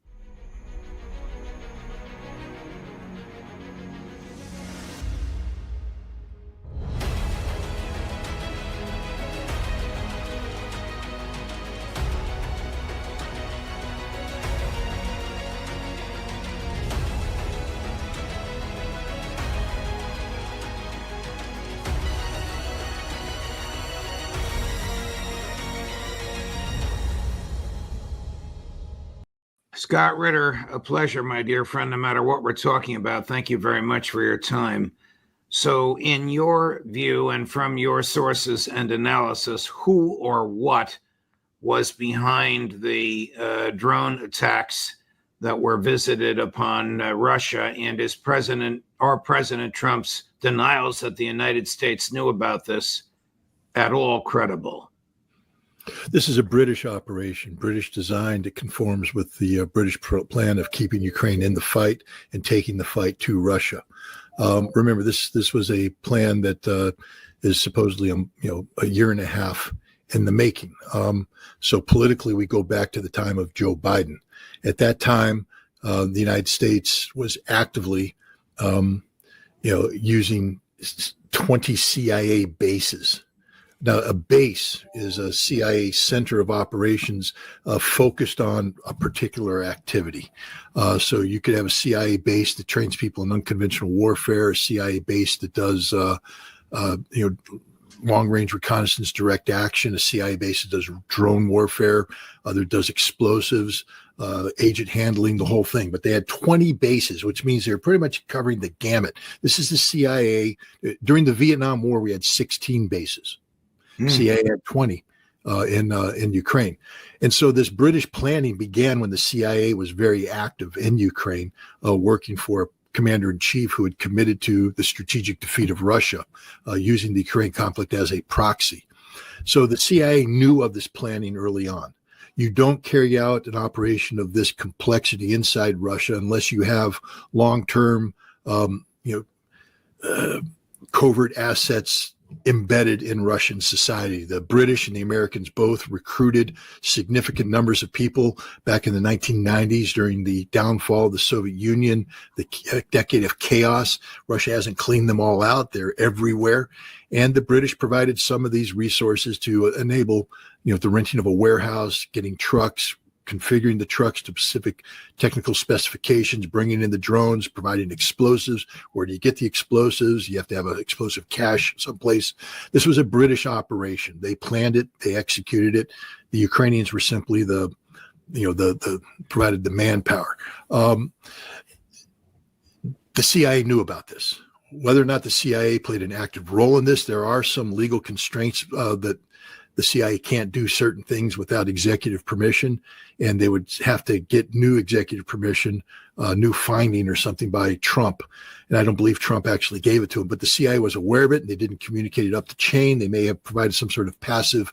Scott Ritter, a pleasure, my dear friend, no matter what we're talking about. Thank you very much for your time. So in your view and from your sources and analysis, who or what was behind the drone attacks that were visited upon Russia, and is President Trump's denials that the United States knew about this at all credible? This is a British operation, British designed. It conforms with the British plan of keeping Ukraine in the fight and taking the fight to Russia. Remember, this was a plan that is supposedly a year and a half in the making. So politically, we go back to the time of Joe Biden. At that time, the United States was actively, using 20 CIA bases. Now, a base is a CIA center of operations focused on a particular activity. So you could have a CIA base that trains people in unconventional warfare, a CIA base that does, long-range reconnaissance, direct action, a CIA base that does drone warfare, that does explosives, agent handling, the whole thing. But they had 20 bases, which means they're pretty much covering the gamut. This is the CIA. During the Vietnam War, we had 16 bases. CIA had 20 in Ukraine. And so this British planning began when the CIA was very active in Ukraine, working for a commander-in-chief who had committed to the strategic defeat of Russia, using the Ukraine conflict as a proxy. So the CIA knew of this planning early on. You don't carry out an operation of this complexity inside Russia unless you have long-term, covert assets embedded in Russian society. The British and the Americans both recruited significant numbers of people back in the 1990s during the downfall of the Soviet Union, the decade of chaos. Russia hasn't cleaned them all out. They're everywhere. And the British provided some of these resources to enable, the renting of a warehouse, getting trucks, configuring the trucks to specific technical specifications, bringing in the drones, providing explosives. Where do you get the explosives? You have to have an explosive cache someplace. This was a British operation. They planned it. They executed it. The Ukrainians were simply the provided the manpower. The CIA knew about this. Whether or not the CIA played an active role in this, there are some legal constraints that the CIA can't do certain things without executive permission, and they would have to get new executive permission, new finding or something by Trump. And I don't believe Trump actually gave it to him, but the CIA was aware of it and they didn't communicate it up the chain. They may have provided some sort of passive,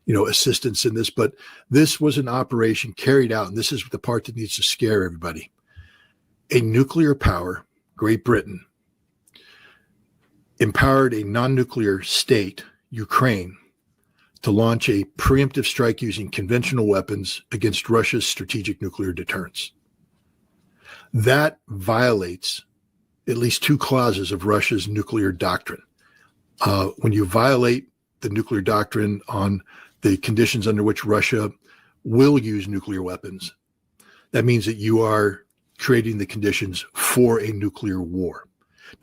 assistance in this, but this was an operation carried out. And this is the part that needs to scare everybody. A nuclear power, Great Britain, empowered a non-nuclear state, Ukraine, to launch a preemptive strike using conventional weapons against Russia's strategic nuclear deterrence. That violates at least two clauses of Russia's nuclear doctrine. When you violate the nuclear doctrine on the conditions under which Russia will use nuclear weapons, that means that you are creating the conditions for a nuclear war.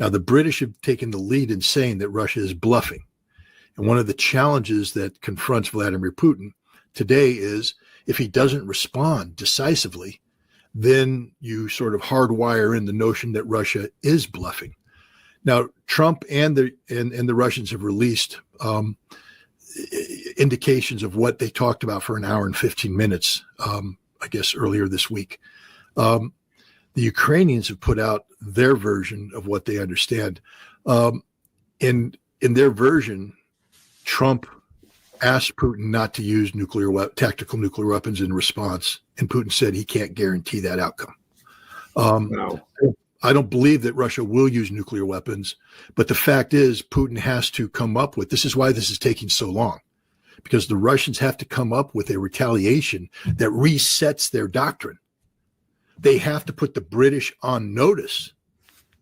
Now, the British have taken the lead in saying that Russia is bluffing. And one of the challenges that confronts Vladimir Putin today is if he doesn't respond decisively, then you sort of hardwire in the notion that Russia is bluffing. Now, Trump and the Russians have released indications of what they talked about for an hour and 15 minutes, I guess earlier this week. The Ukrainians have put out their version of what they understand. In their version, Trump asked Putin not to use tactical nuclear weapons in response, and Putin said he can't guarantee that outcome. No. I don't believe that Russia will use nuclear weapons, but the fact is Putin has to come up with, this is why this is taking so long, because the Russians have to come up with a retaliation that resets their doctrine. They have to put the British on notice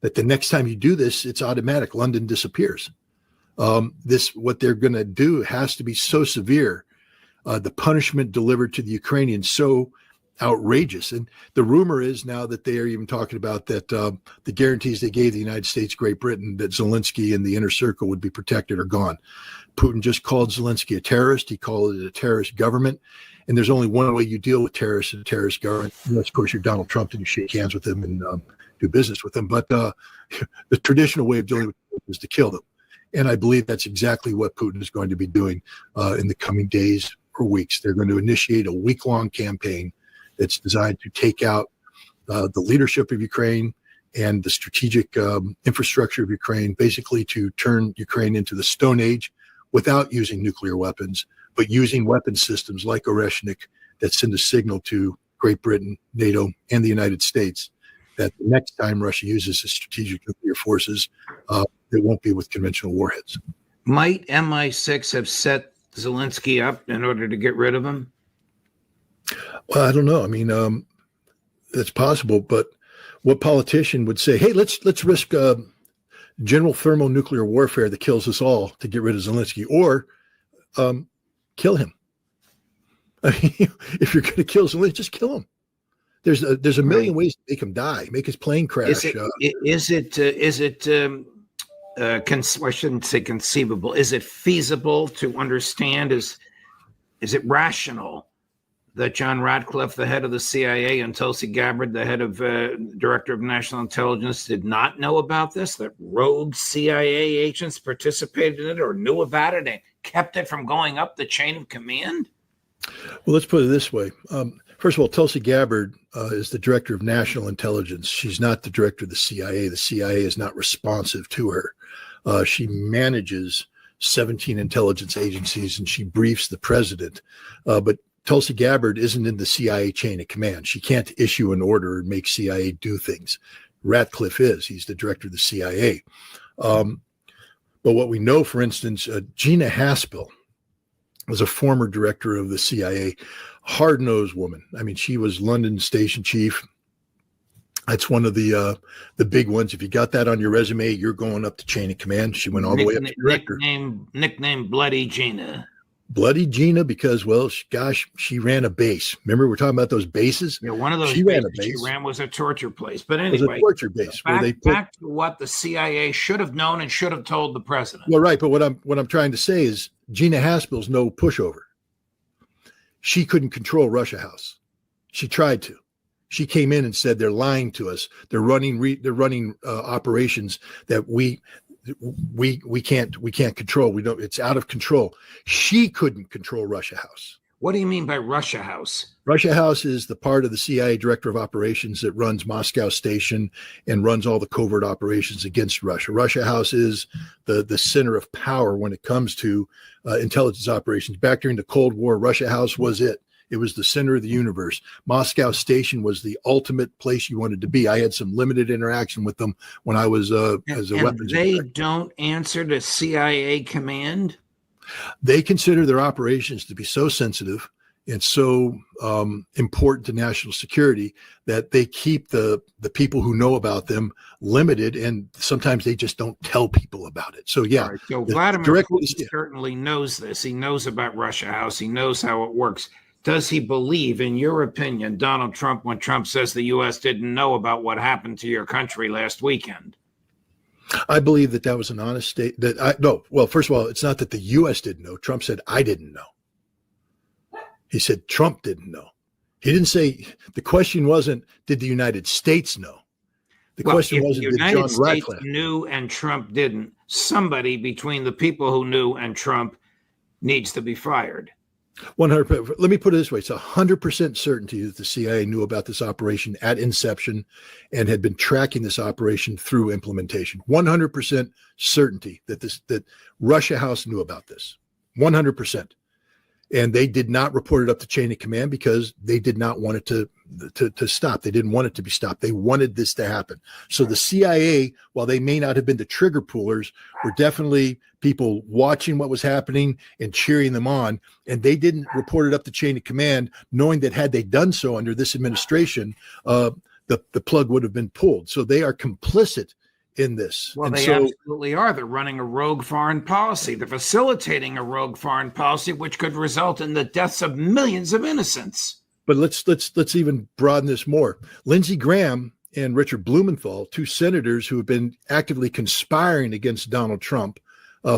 that the next time you do this, it's automatic. London disappears. What they're going to do has to be so severe. The punishment delivered to the Ukrainians so outrageous. And the rumor is now that they are even talking about that the guarantees they gave the United States, Great Britain, that Zelensky and the inner circle would be protected are gone. Putin just called Zelensky a terrorist. He called it a terrorist government. And there's only one way you deal with terrorists and a terrorist government. Unless, of course, you're Donald Trump and you shake hands with them and do business with them. But the traditional way of dealing with them is to kill them. And I believe that's exactly what Putin is going to be doing in the coming days or weeks. They're going to initiate a week-long campaign that's designed to take out the leadership of Ukraine and the strategic infrastructure of Ukraine, basically to turn Ukraine into the Stone Age without using nuclear weapons, but using weapon systems like Oreshnik that send a signal to Great Britain, NATO, and the United States that the next time Russia uses its strategic nuclear forces, it won't be with conventional warheads. Might MI6 have set Zelensky up in order to get rid of him? Well, I don't know. I mean, that's possible, but what politician would say, hey, let's risk general thermonuclear warfare that kills us all to get rid of Zelensky, or kill him? I mean, if you're going to kill Zelensky, just kill him. There's a million ways to make him die, make his plane crash. I shouldn't say conceivable. Is it feasible to understand? Is it rational that John Ratcliffe, the head of the CIA, and Tulsi Gabbard, the head of Director of National Intelligence, did not know about this? That rogue CIA agents participated in it or knew about it and kept it from going up the chain of command? Well, let's put it this way. First of all, Tulsi Gabbard is the Director of National Intelligence. She's not the Director of the CIA. The CIA is not responsive to her. She manages 17 intelligence agencies and she briefs the president. But Tulsi Gabbard isn't in the CIA chain of command. She can't issue an order and make CIA do things. Ratcliffe is. He's the director of the CIA. But what we know, for instance, Gina Haspel was a former director of the CIA, hard-nosed woman. I mean, she was London station chief. That's one of the big ones. If you got that on your resume, you're going up the chain of command. She went all the way up to director. Nickname Bloody Gina. Bloody Gina, because, well, gosh, she ran a base. Remember, we're talking about those bases? Yeah, one of those she bases ran a base. she ran was a torture place. But It was anyway, a torture base where they put, back to what the CIA should have known and should have told the president. well, right. But what I'm trying to say is Gina Haspel's no pushover. She couldn't control Russia House. She tried to. She came in and said they're lying to us. They're running operations that we can't control. We don't. It's out of control. She couldn't control Russia House. What do you mean by Russia House? Russia House is the part of the CIA Director of Operations that runs Moscow Station and runs all the covert operations against Russia. Russia House is the center of power when it comes to intelligence operations. Back during the Cold War, Russia House was it. It was the center of the universe. Moscow Station was the ultimate place you wanted to be. I had some limited interaction with them when I was as a weapons. They don't answer to CIA command? They consider their operations to be so sensitive and so important to national security that they keep the people who know about them limited, and sometimes they just don't tell people about it. So, yeah. Right, so Vladimir Putin certainly knows this. He knows about Russia House. He knows how it works. Does he believe, in your opinion, Donald Trump, when Trump says the U.S. didn't know about what happened to your country last weekend? I believe that was an honest statement. Well, first of all, it's not that the U.S. didn't know. Trump said, I didn't know. He said Trump didn't know. He didn't say, the question wasn't, did the United States know? The question wasn't the did United John States Ratcliffe knew and Trump didn't. Somebody between the people who knew and Trump needs to be fired. 100%. Let me put it this way. It's 100% certainty that the CIA knew about this operation at inception and had been tracking this operation through implementation. 100% certainty that Russia House knew about this. 100%. And they did not report it up the chain of command because they did not want it to stop. They didn't want it to be stopped. They wanted this to happen. So the CIA, while they may not have been the trigger pullers, were definitely people watching what was happening and cheering them on. And they didn't report it up the chain of command, knowing that had they done so under this administration, the plug would have been pulled. So they are complicit in this. Well, and they absolutely are. They're running a rogue foreign policy. They're facilitating a rogue foreign policy, which could result in the deaths of millions of innocents. But let's even broaden this more. Lindsey Graham and Richard Blumenthal, two senators who have been actively conspiring against Donald Trump,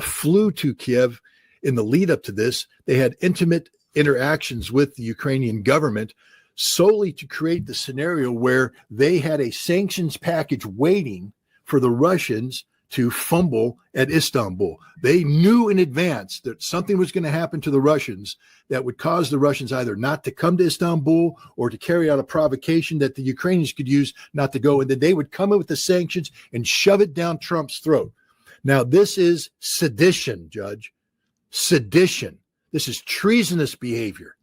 flew to Kiev in the lead up to this. They had intimate interactions with the Ukrainian government solely to create the scenario where they had a sanctions package waiting for the Russians to fumble at Istanbul. They knew in advance that something was going to happen to the Russians that would cause the Russians either not to come to Istanbul or to carry out a provocation that the Ukrainians could use not to go. And then they would come in with the sanctions and shove it down Trump's throat. Now, this is sedition, Judge. Sedition. This is treasonous behavior.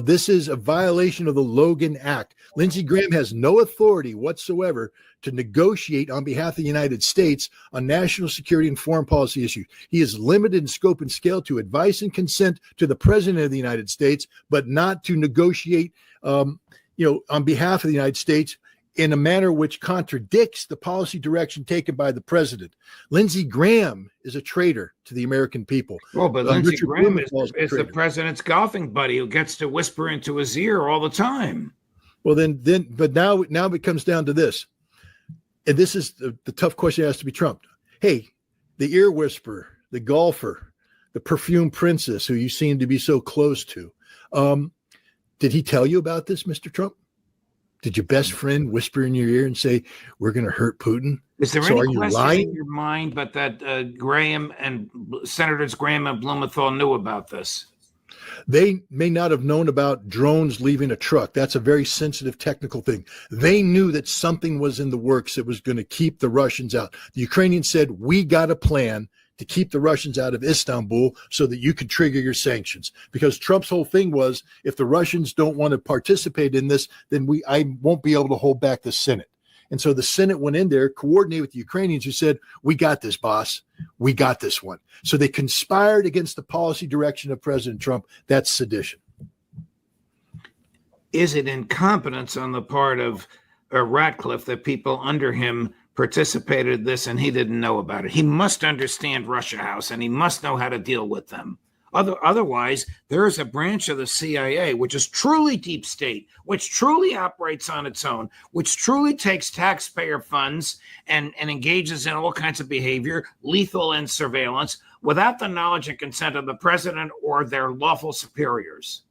This is a violation of the Logan Act. Lindsey Graham has no authority whatsoever to negotiate on behalf of the United States on national security and foreign policy issues. He is limited in scope and scale to advice and consent to the President of the United States, but not to negotiate, on behalf of the United States in a manner which contradicts the policy direction taken by the President. Lindsey Graham is a traitor to the American people. Well, but Lindsey Richard Graham is Blumenthal the president's golfing buddy who gets to whisper into his ear all the time. Well, but now it comes down to this. And this is the tough question that has to be trumped. Hey, the ear whisperer, the golfer, the perfume princess who you seem to be so close to, did he tell you about this, Mr. Trump? Did your best friend whisper in your ear and say, we're going to hurt Putin? Is there So any are you question lying? in your mind but that Senators Graham and Blumenthal knew about this? They may not have known about drones leaving a truck. That's a very sensitive technical thing. They knew that something was in the works that was going to keep the Russians out. The Ukrainians said, we got a plan to keep the Russians out of Istanbul so that you could trigger your sanctions. Because Trump's whole thing was, if the Russians don't want to participate in this, then I won't be able to hold back the Senate. And so the Senate went in there, coordinated with the Ukrainians who said, we got this, boss. We got this one. So they conspired against the policy direction of President Trump. That's sedition. Is it incompetence on the part of Ratcliffe that people under him participated in this and he didn't know about it? He must understand Russia House and he must know how to deal with them. Otherwise, there is a branch of the CIA which is truly deep state, which truly operates on its own, which truly takes taxpayer funds and engages in all kinds of behavior, lethal and surveillance, without the knowledge and consent of the president or their lawful superiors.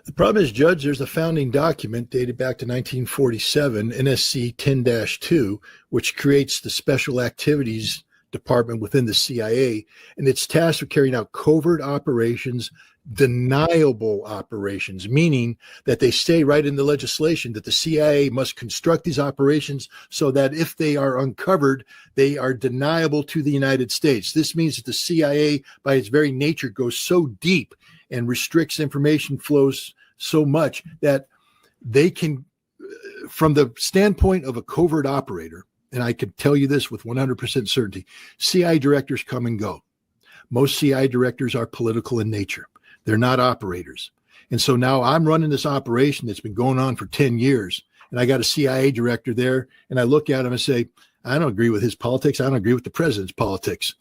The problem is, Judge, there's a founding document dated back to 1947, NSC 10-2, which creates the Special Activities Department within the CIA, and it's tasked with carrying out covert operations, deniable operations, meaning that they stay right in the legislation that the CIA must construct these operations so that if they are uncovered, they are deniable to the United States. This means that the CIA, by its very nature, goes so deep and restricts information flows so much that they can, from the standpoint of a covert operator, and I can tell you this with 100% certainty, CIA directors come and go. Most CIA directors are political in nature. They're not operators. And so now I'm running this operation that's been going on for 10 years, and I got a CIA director there, and I look at him and say, I don't agree with his politics. I don't agree with the president's politics.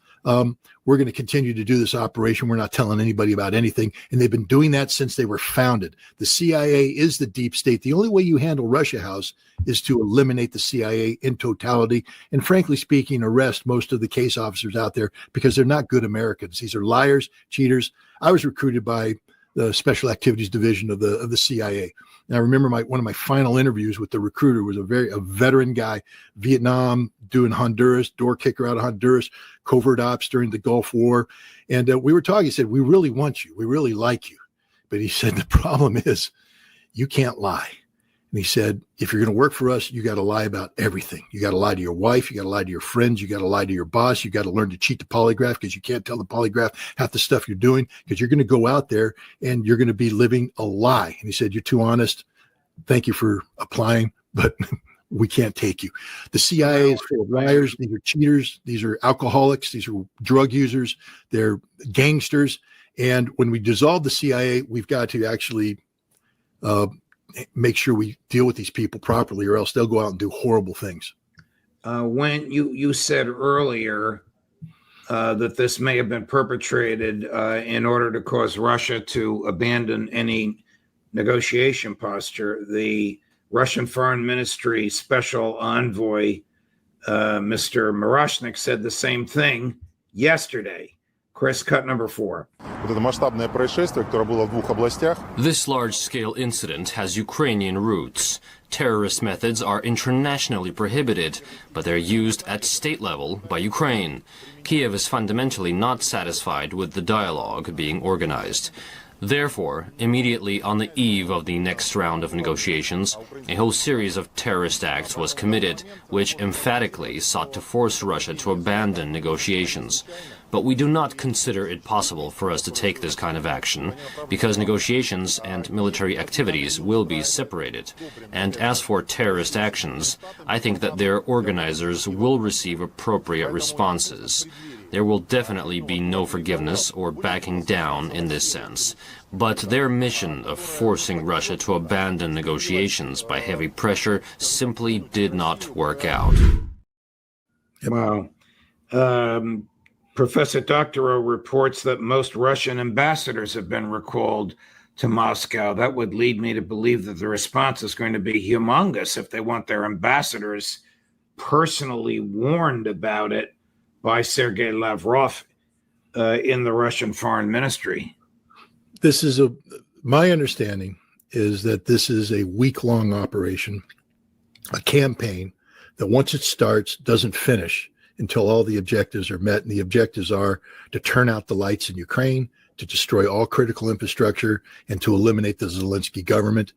We're going to continue to do this operation. We're not telling anybody about anything. And they've been doing that since they were founded. The CIA is the deep state. The only way you handle Russia House is to eliminate the CIA in totality. And frankly speaking, arrest most of the case officers out there because they're not good Americans. These are liars, cheaters. I was recruited by the Special Activities Division of the CIA. And I remember one of my final interviews with the recruiter was a veteran guy, Vietnam, doing Honduras, door kicker out of Honduras, covert ops during the Gulf War. And we were talking, he said, we really want you. We really like you. But he said, the problem is you can't lie. And he said, if you're going to work for us, you got to lie about everything. You got to lie to your wife. You got to lie to your friends. You got to lie to your boss. You got to learn to cheat the polygraph because you can't tell the polygraph half the stuff you're doing because you're going to go out there and you're going to be living a lie. And he said, you're too honest. Thank you for applying, but we can't take you. The CIA is full of liars. These are cheaters. These are alcoholics. These are drug users. They're gangsters. And when we dissolve the CIA, we've got to actually make sure we deal with these people properly, or else they'll go out and do horrible things. When you said earlier that this may have been perpetrated in order to cause Russia to abandon any negotiation posture, the Russian Foreign Ministry Special Envoy, Mr. Miroshnik, said the same thing yesterday. Chris, cut number 4. This large-scale incident has Ukrainian roots. Terrorist methods are internationally prohibited, but they're used at state level by Ukraine. Kiev is fundamentally not satisfied with the dialogue being organized. Therefore, immediately on the eve of the next round of negotiations, a whole series of terrorist acts was committed, which emphatically sought to force Russia to abandon negotiations. But we do not consider it possible for us to take this kind of action, because negotiations and military activities will be separated. And as for terrorist actions, I think that their organizers will receive appropriate responses. There will definitely be no forgiveness or backing down in this sense. But their mission of forcing Russia to abandon negotiations by heavy pressure simply did not work out. Wow. Professor Doctorow reports that most Russian ambassadors have been recalled to Moscow. That would lead me to believe that the response is going to be humongous if they want their ambassadors personally warned about it by Sergei Lavrov in the Russian Foreign Ministry. My understanding is that this is a week-long operation, a campaign that once it starts, doesn't finish until all the objectives are met. And the objectives are to turn out the lights in Ukraine, to destroy all critical infrastructure, and to eliminate the Zelensky government.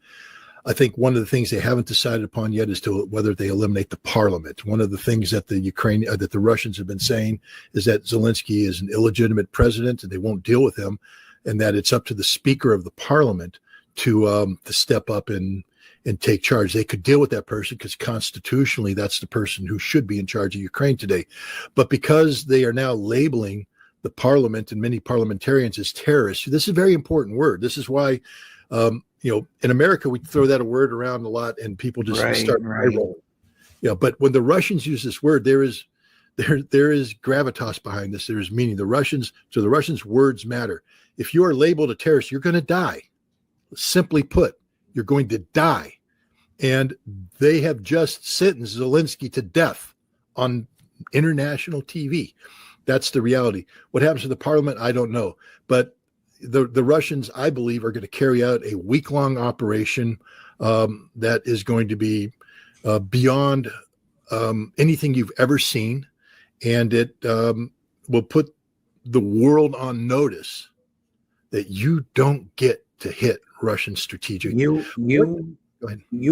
I think one of the things they haven't decided upon yet is whether they eliminate the parliament. One of the things that that the Russians have been saying is that Zelensky is an illegitimate president and they won't deal with him, and that it's up to the speaker of the parliament to step up and take charge. They could deal with that person because constitutionally that's the person who should be in charge of Ukraine today. But because they are now labeling the parliament and many parliamentarians as terrorists, this is a very important word. This is why in America, we throw that a word around a lot and people just start rolling. But when the Russians use this word, there is gravitas behind this. There is meaning. The Russians words matter. If you are labeled a terrorist, you're going to die. Simply put, you're going to die. And they have just sentenced Zelensky to death on international TV. That's the reality. What happens to the parliament, I don't know. But the Russians, I believe, are going to carry out a week-long operation that is going to be beyond anything you've ever seen, and it will put the world on notice that you don't get to hit Russian strategic. You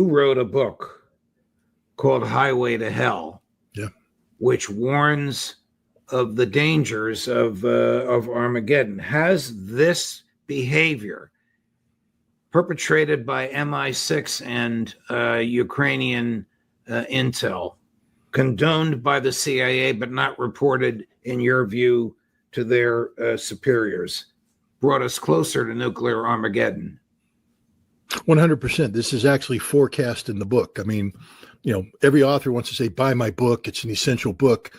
wrote a book called Highway to Hell, which warns of the dangers of Armageddon. Has this behavior perpetrated by MI6 and Ukrainian intel, condoned by the CIA but not reported, in your view, to their superiors, brought us closer to nuclear Armageddon? 100%. This is actually forecast in the book. I mean, every author wants to say, buy my book. It's an essential book.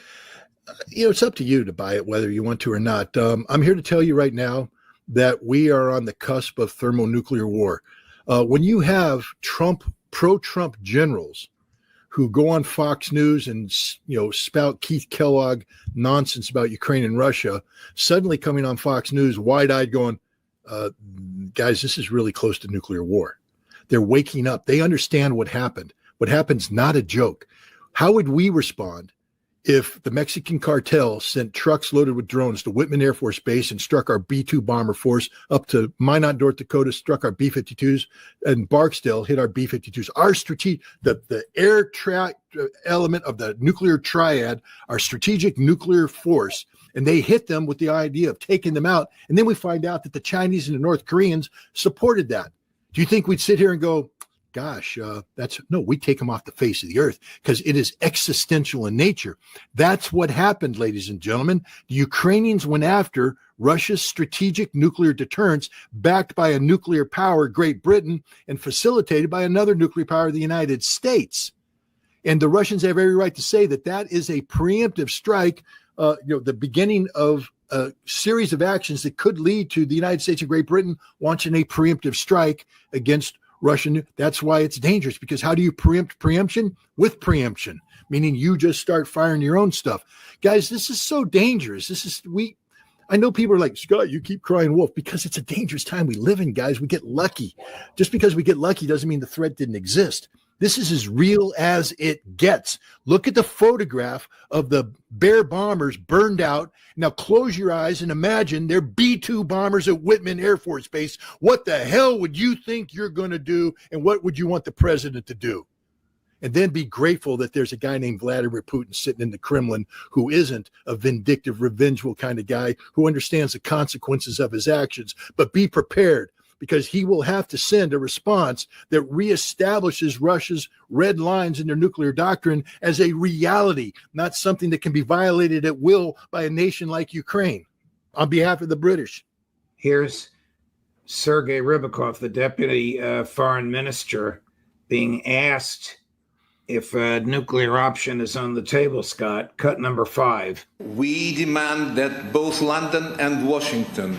It's up to you to buy it, whether you want to or not. I'm here to tell you right now that we are on the cusp of thermonuclear war. When you have pro-Trump generals who go on Fox News and spout Keith Kellogg nonsense about Ukraine and Russia, suddenly coming on Fox News wide-eyed going, guys, this is really close to nuclear war. They're waking up. They understand what happened. What happened's not a joke. How would we respond if the Mexican cartel sent trucks loaded with drones to Whitman Air Force Base and struck our B-2 bomber force up to Minot, North Dakota, struck our B-52s, and Barksdale hit our B-52s? Our the air element of the nuclear triad, our strategic nuclear force, and they hit them with the idea of taking them out. And then we find out that the Chinese and the North Koreans supported that. Do you think we'd sit here and go, gosh, we take them off the face of the earth, because it is existential in nature. That's what happened, ladies and gentlemen. The Ukrainians went after Russia's strategic nuclear deterrence, backed by a nuclear power, Great Britain, and facilitated by another nuclear power, the United States. And the Russians have every right to say that that is a preemptive strike, the beginning of a series of actions that could lead to the United States and Great Britain launching a preemptive strike against Russian. That's why it's dangerous, because how do you preempt preemption? With preemption, meaning you just start firing your own stuff. Guys, this is so dangerous. I know people are like, Scott, you keep crying wolf, because it's a dangerous time we live in, guys. We get lucky. Just because we get lucky doesn't mean the threat didn't exist. This is as real as it gets. Look at the photograph of the Bear bombers burned out. Now close your eyes and imagine they're B-2 bombers at Whitman Air Force Base. What the hell would you think you're going to do, and what would you want the president to do? And then be grateful that there's a guy named Vladimir Putin sitting in the Kremlin who isn't a vindictive, revengeful kind of guy, who understands the consequences of his actions. But be prepared, because he will have to send a response that reestablishes Russia's red lines in their nuclear doctrine as a reality, not something that can be violated at will by a nation like Ukraine. On behalf of the British. Here's Sergei Rybakov, the deputy foreign minister, being asked if a nuclear option is on the table, Scott. Cut number 5. We demand that both London and Washington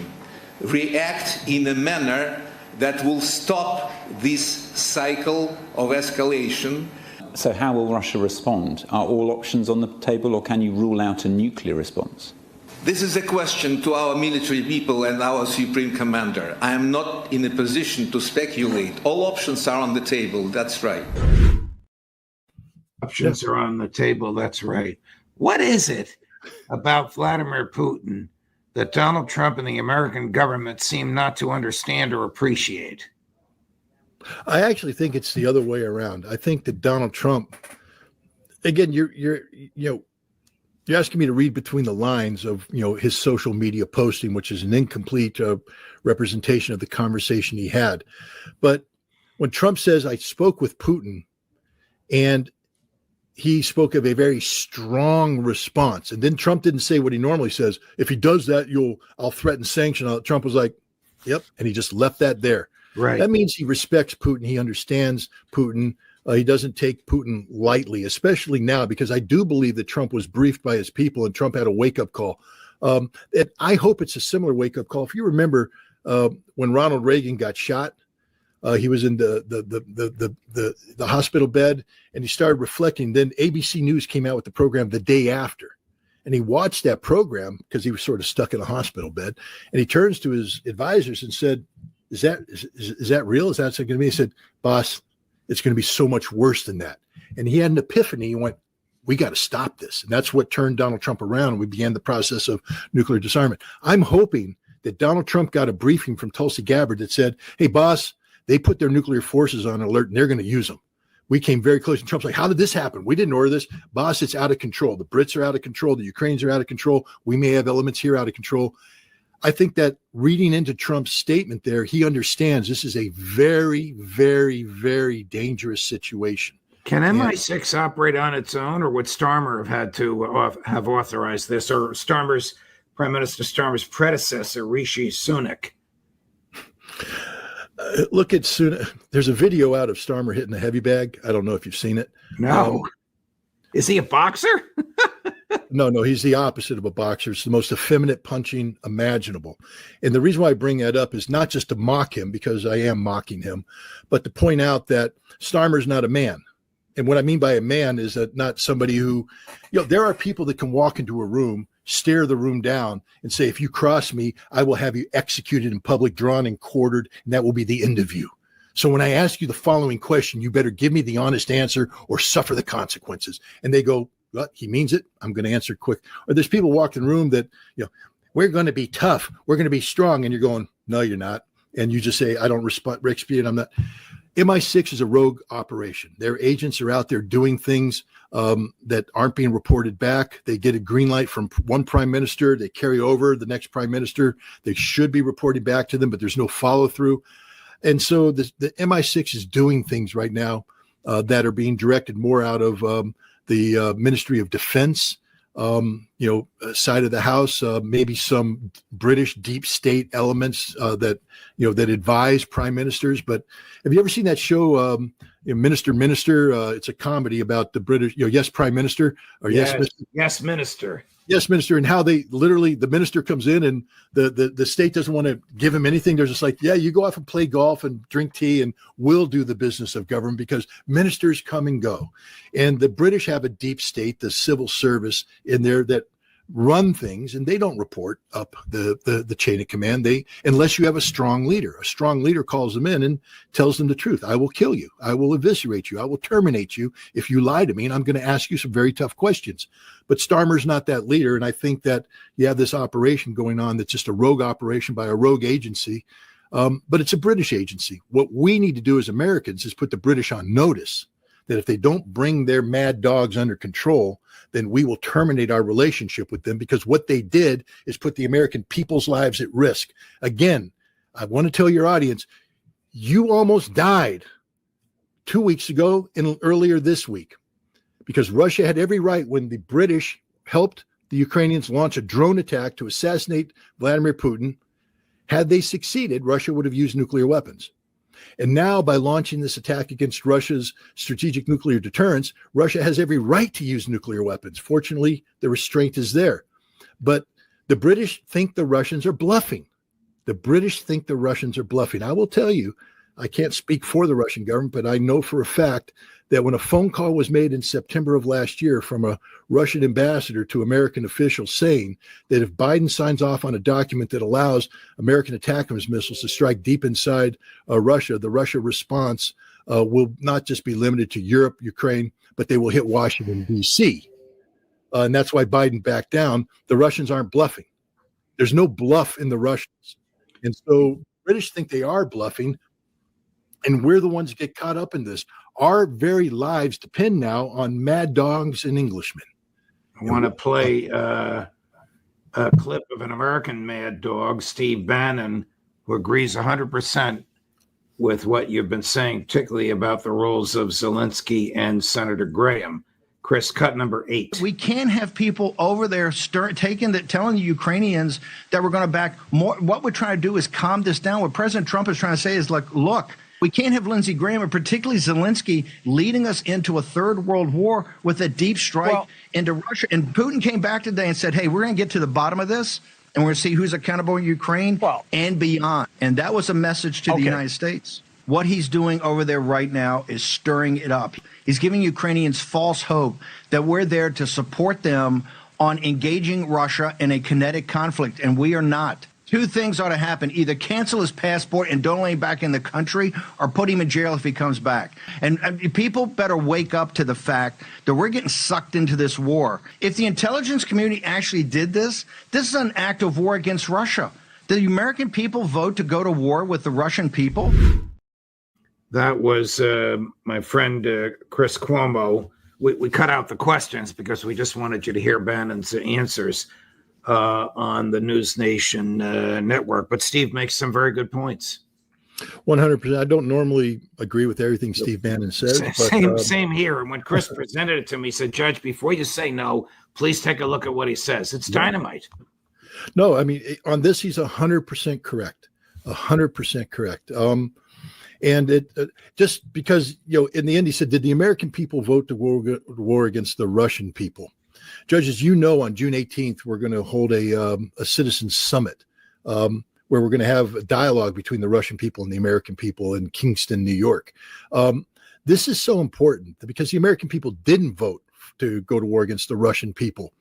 react in a manner that will stop this cycle of escalation. So how will Russia respond? Are all options on the table, or can you rule out a nuclear response? This is a question to our military people and our Supreme Commander. I am not in a position to speculate. All options are on the table, that's right. Options are on the table, that's right. What is it about Vladimir Putin that Donald Trump and the American government seem not to understand or appreciate? I actually think it's the other way around. I think that Donald Trump, again, you're asking me to read between the lines of his social media posting, which is an incomplete representation of the conversation he had. But when Trump says, I spoke with Putin, and he spoke of a very strong response. And then Trump didn't say what he normally says. If he does that, I'll threaten sanction. Trump was like, yep. And he just left that there. Right. That means he respects Putin. He understands Putin. He doesn't take Putin lightly, especially now, because I do believe that Trump was briefed by his people and Trump had a wake-up call. And I hope it's a similar wake-up call. If you remember when Ronald Reagan got shot, he was in the hospital bed, and he started reflecting. Then ABC News came out with the program the day after, and he watched that program because he was sort of stuck in a hospital bed. And he turns to his advisors and said, "Is that real? Is that going to be?" He said, "Boss, it's going to be so much worse than that." And he had an epiphany. He went, "We got to stop this." And that's what turned Donald Trump around, and we began the process of nuclear disarmament. I'm hoping that Donald Trump got a briefing from Tulsi Gabbard that said, "Hey, boss, they put their nuclear forces on alert, and they're going to use them. We came very close." And Trump's like, "How did this happen? We didn't order this." "Boss, it's out of control. The Brits are out of control. The Ukrainians are out of control. We may have elements here out of control." I think that reading into Trump's statement there, he understands this is a very, very, very dangerous situation. Can MI6 operate on its own, or would Starmer have had to have authorized this, or Prime Minister Starmer's predecessor, Rishi Sunak? Look at Sunak. There's a video out of Starmer hitting a heavy bag. I don't know if you've seen it. No. Is he a boxer? No, he's the opposite of a boxer. It's the most effeminate punching imaginable. And the reason why I bring that up is not just to mock him, because I am mocking him, but to point out that Starmer's not a man. And what I mean by a man is that not somebody who, there are people that can walk into a room stare the room down and say, if you cross me, I will have you executed in public, drawn and quartered, and that will be the end of you. So when I ask you the following question, you better give me the honest answer or suffer the consequences. And they go, well, he means it. I'm going to answer quick. Or there's people walking in the room that, we're going to be tough. We're going to be strong. And you're going, no, you're not. And you just say, I don't respond. I'm not. MI6 is a rogue operation. Their agents are out there doing things that aren't being reported back. They get a green light from one prime minister. They carry over the next prime minister. They should be reporting back to them, but there's no follow through. And so the MI6 is doing things right now that are being directed more out of the Ministry of Defense, side of the house, maybe some British deep state elements that advise prime ministers. But have you ever seen that show, Minister? It's a comedy about the British, Yes, Prime Minister, or Yes, Mr. Yes, Minister. Yes, Minister, and how they literally, the minister comes in and the state doesn't want to give him anything. They're just like, yeah, you go off and play golf and drink tea and we'll do the business of government because ministers come and go. And the British have a deep state, the civil service in there that run things, and they don't report up the chain of command. Unless you have a strong leader calls them in and tells them the truth. I will kill you. I will eviscerate you. I will terminate you if you lie to me. And I'm going to ask you some very tough questions. But Starmer's not that leader. And I think that you have this operation going on that's just a rogue operation by a rogue agency. But it's a British agency. What we need to do as Americans is put the British on notice that if they don't bring their mad dogs under control, then we will terminate our relationship with them, because what they did is put the American people's lives at risk. Again, I want to tell your audience, you almost died 2 weeks ago and earlier this week, because Russia had every right, when the British helped the Ukrainians launch a drone attack to assassinate Vladimir Putin. Had they succeeded, Russia would have used nuclear weapons. And now, by launching this attack against Russia's strategic nuclear deterrence, Russia has every right to use nuclear weapons. Fortunately, the restraint is there. But the British think the Russians are bluffing. The British think the Russians are bluffing. I will tell you, I can't speak for the Russian government, but I know for a fact that when a phone call was made in September of last year from a Russian ambassador to American officials saying that if Biden signs off on a document that allows American ATACMS missiles to strike deep inside Russia, the Russia response will not just be limited to Europe, Ukraine, but they will hit Washington, D.C. And that's why Biden backed down. The Russians aren't bluffing. There's no bluff in the Russians. And so British think they are bluffing, and we're the ones that get caught up in this. Our very lives depend now on mad dogs and Englishmen. I want to play a clip of an American mad dog, Steve Bannon, who agrees 100% with what you've been saying, particularly about the roles of Zelensky and Senator Graham. Chris, cut number 8. We can't have people over there telling the Ukrainians that we're going to back more. What we're trying to do is calm this down. What President Trump is trying to say is, like, look, we can't have Lindsey Graham, and particularly Zelensky, leading us into a third world war with a deep strike into Russia. And Putin came back today and said, hey, we're going to get to the bottom of this, and we're going to see who's accountable in Ukraine and beyond. And that was a message to the United States. What he's doing over there right now is stirring it up. He's giving Ukrainians false hope that we're there to support them on engaging Russia in a kinetic conflict, and we are not. Two things ought to happen. Either cancel his passport and don't let him back in the country, or put him in jail if he comes back. And people better wake up to the fact that we're getting sucked into this war. If the intelligence community actually did this, this is an act of war against Russia. Did the American people vote to go to war with the Russian people? That was my friend Chris Cuomo. We cut out the questions because we just wanted you to hear Bannon's answers on the News Nation network. But Steve makes some very good points. 100%. I don't normally agree with everything Steve Bannon says. Same here. And when Chris presented it to me, he said, Judge, before you say no, please take a look at what he says. It's dynamite. No, I mean, on this, he's 100% correct. 100% correct. And it just because, in the end, he said, did the American people vote to war against the Russian people? Judges, on June 18th, we're going to hold a citizens summit where we're going to have a dialogue between the Russian people and the American people in Kingston, New York. This is so important because the American people didn't vote to go to war against the Russian people.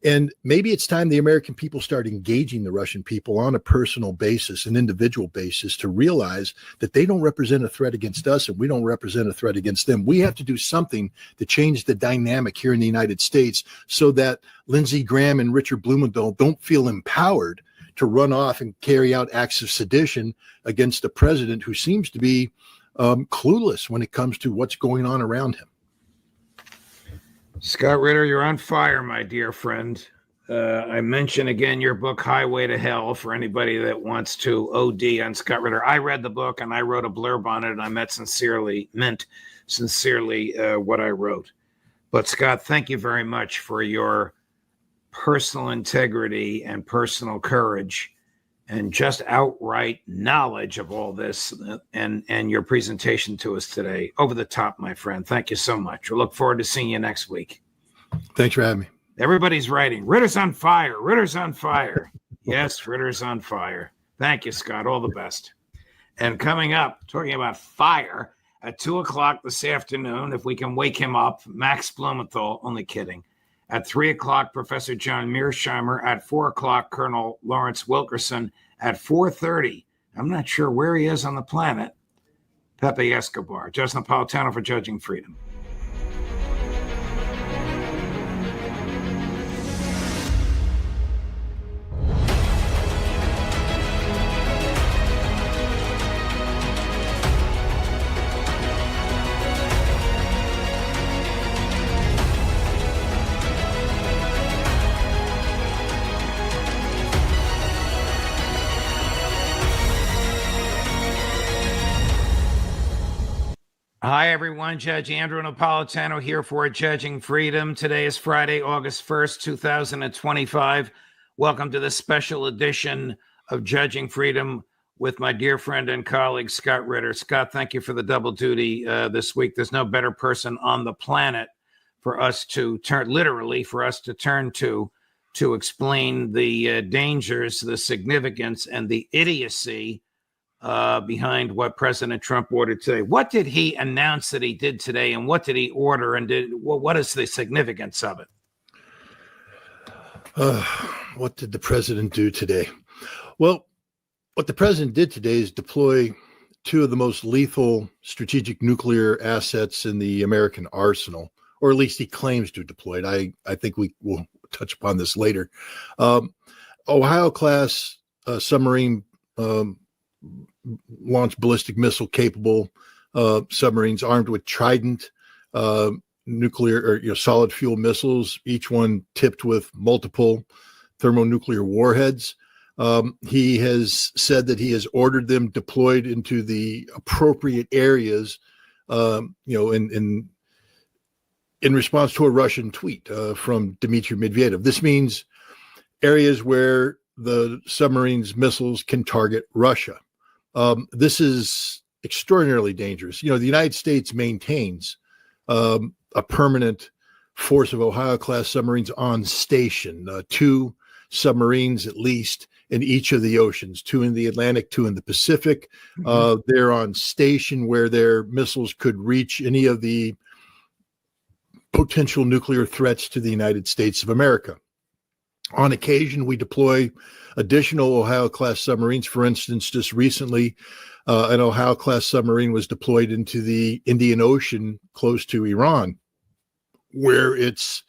And maybe it's time the American people start engaging the Russian people on a personal basis, an individual basis, to realize that they don't represent a threat against us and we don't represent a threat against them. We have to do something to change the dynamic here in the United States so that Lindsey Graham and Richard Blumenthal don't feel empowered to run off and carry out acts of sedition against a president who seems to be clueless when it comes to what's going on around him. Scott Ritter, you're on fire, my dear friend. I mention again your book, Highway to Hell, for anybody that wants to OD on Scott Ritter. I read the book and I wrote a blurb on it, and I meant sincerely what I wrote. But Scott, thank you very much for your personal integrity and personal courage and just outright knowledge of all this and your presentation to us today. Over the top, my friend. Thank you so much. We'll look forward to seeing you next week. Thanks for having me. Everybody's writing, Ritter's on fire. Ritter's on fire. Yes, Ritter's on fire. Thank you, Scott. All the best. And coming up, talking about fire, at 2 o'clock this afternoon, if we can wake him up, Max Blumenthal, only kidding. At 3 o'clock, Professor John Mearsheimer. At 4 o'clock, Colonel Lawrence Wilkerson. At 4:30, I'm not sure where he is on the planet, Pepe Escobar. Judge Napolitano for Judging Freedom. Hi, everyone. Judge Andrew Napolitano here for Judging Freedom. Today is Friday, August 1st, 2025. Welcome to the special edition of Judging Freedom with my dear friend and colleague, Scott Ritter. Scott, thank you for the double duty this week. There's no better person on the planet for us to turn, literally, for us to turn to explain the dangers, the significance, and the idiocy behind what President Trump ordered today. What did he announce that he did today, and what did he order, and what is the significance of it? What did the president do today? Well, what the president did today is deploy two of the most lethal strategic nuclear assets in the American arsenal, or at least he claims to deploy it. I think we will touch upon this later. Ohio-class submarine launched ballistic missile capable submarines armed with Trident nuclear or solid fuel missiles, each one tipped with multiple thermonuclear warheads. He has said that he has ordered them deployed into the appropriate areas, in response to a Russian tweet from Dmitry Medvedev. This means areas where the submarine's missiles can target Russia. This is extraordinarily dangerous. The United States maintains a permanent force of Ohio-class submarines on station, 2 submarines at least in each of the oceans, 2 in the Atlantic, 2 in the Pacific. They're on station where their missiles could reach any of the potential nuclear threats to the United States of America. On occasion, we deploy additional Ohio-class submarines. For instance, just recently, an Ohio-class submarine was deployed into the Indian Ocean close to Iran, where its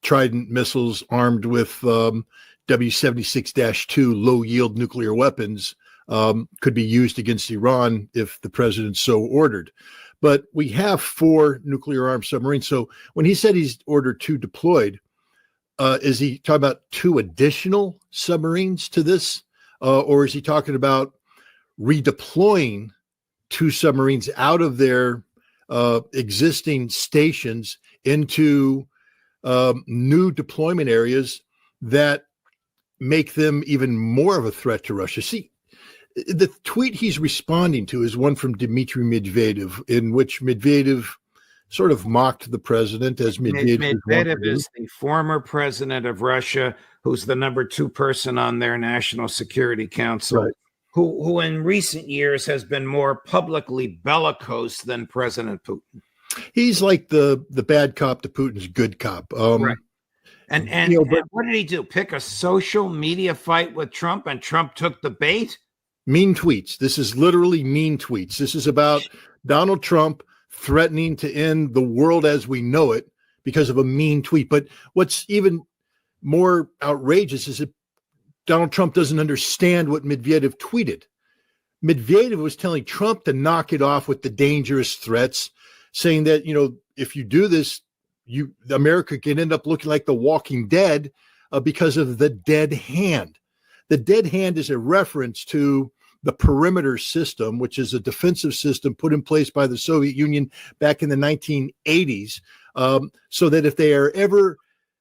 Trident missiles armed with W-76-2 low-yield nuclear weapons could be used against Iran if the president so ordered. But we have 4 nuclear-armed submarines. So when he said he's ordered 2 deployed, is he talking about 2 additional submarines to this? Or is he talking about redeploying 2 submarines out of their existing stations into new deployment areas that make them even more of a threat to Russia? See, the tweet he's responding to is one from Dmitry Medvedev, in which Medvedev sort of mocked the president, as Medvedev is the former president of Russia, who's the number 2 person on their National Security Council, right, who in recent years has been more publicly bellicose than President Putin. He's like the bad cop to Putin's good cop. Right. And but what did he do? Pick a social media fight with Trump, and Trump took the bait? Mean tweets. This is literally mean tweets. This is about Donald Trump threatening to end the world as we know it because of a mean tweet. But what's even more outrageous is that Donald Trump doesn't understand what Medvedev tweeted. Medvedev was telling Trump to knock it off with the dangerous threats, saying that, if you do this, America can end up looking like the Walking Dead because of the dead hand. The dead hand is a reference to the perimeter system, which is a defensive system put in place by the Soviet Union back in the 1980s, so that if they are ever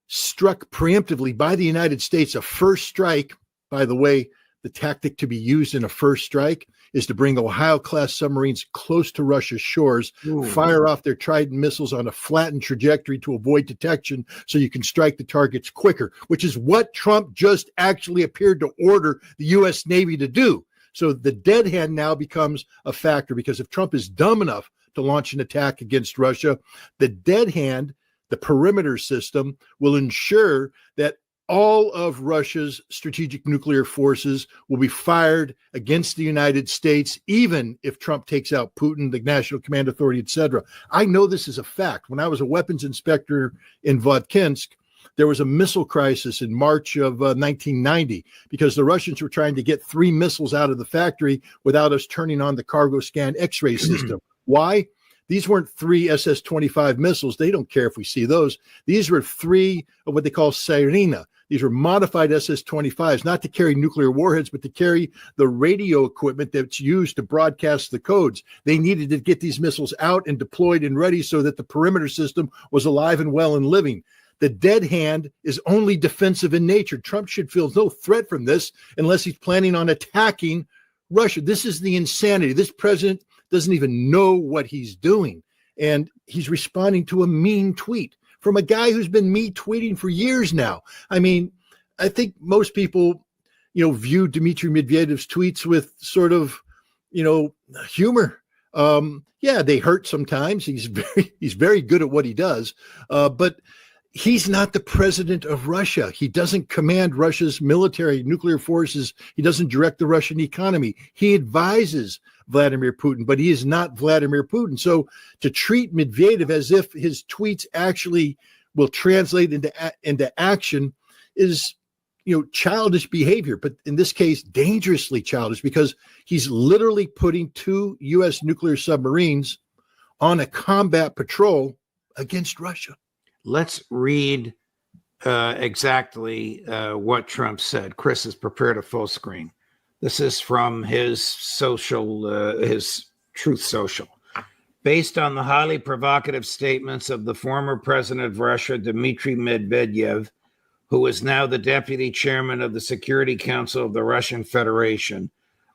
struck preemptively by the United States, a first strike, by the way, the tactic to be used in a first strike is to bring Ohio-class submarines close to Russia's shores, fire off their Trident missiles on a flattened trajectory to avoid detection so you can strike the targets quicker, which is what Trump just actually appeared to order the U.S. Navy to do. So the dead hand now becomes a factor, because if Trump is dumb enough to launch an attack against Russia, the dead hand, the perimeter system, will ensure that all of Russia's strategic nuclear forces will be fired against the United States, even if Trump takes out Putin, the National Command Authority, etc. I know this is a fact. When I was a weapons inspector in Votkinsk, there was a missile crisis in March of 1990 because the Russians were trying to get 3 missiles out of the factory without us turning on the cargo scan X-ray system. Why? These weren't 3 SS-25 missiles. They don't care if we see those. These were 3 of what they call Sirena. These were modified SS-25s, not to carry nuclear warheads, but to carry the radio equipment that's used to broadcast the codes. They needed to get these missiles out and deployed and ready so that the perimeter system was alive and well and living. The dead hand is only defensive in nature. Trump should feel no threat from this unless he's planning on attacking Russia. This is the insanity. This president doesn't even know what he's doing. And he's responding to a mean tweet from a guy who's been me tweeting for years now. I mean, I think most people, view Dmitry Medvedev's tweets with sort of, humor. Yeah, they hurt sometimes. He's very good at what he does. But he's not the president of Russia. He doesn't command Russia's military nuclear forces. He doesn't direct the Russian economy. He advises Vladimir Putin, but he is not Vladimir Putin. So to treat Medvedev as if his tweets actually will translate into action is, childish behavior, but in this case, dangerously childish, because he's literally putting 2 U.S. nuclear submarines on a combat patrol against Russia. Let's read exactly what Trump said. Chris has prepared a full screen. This is from his Truth Social. Based on the highly provocative statements of the former president of Russia, Dmitry Medvedev, who is now the deputy chairman of the Security Council of the Russian Federation,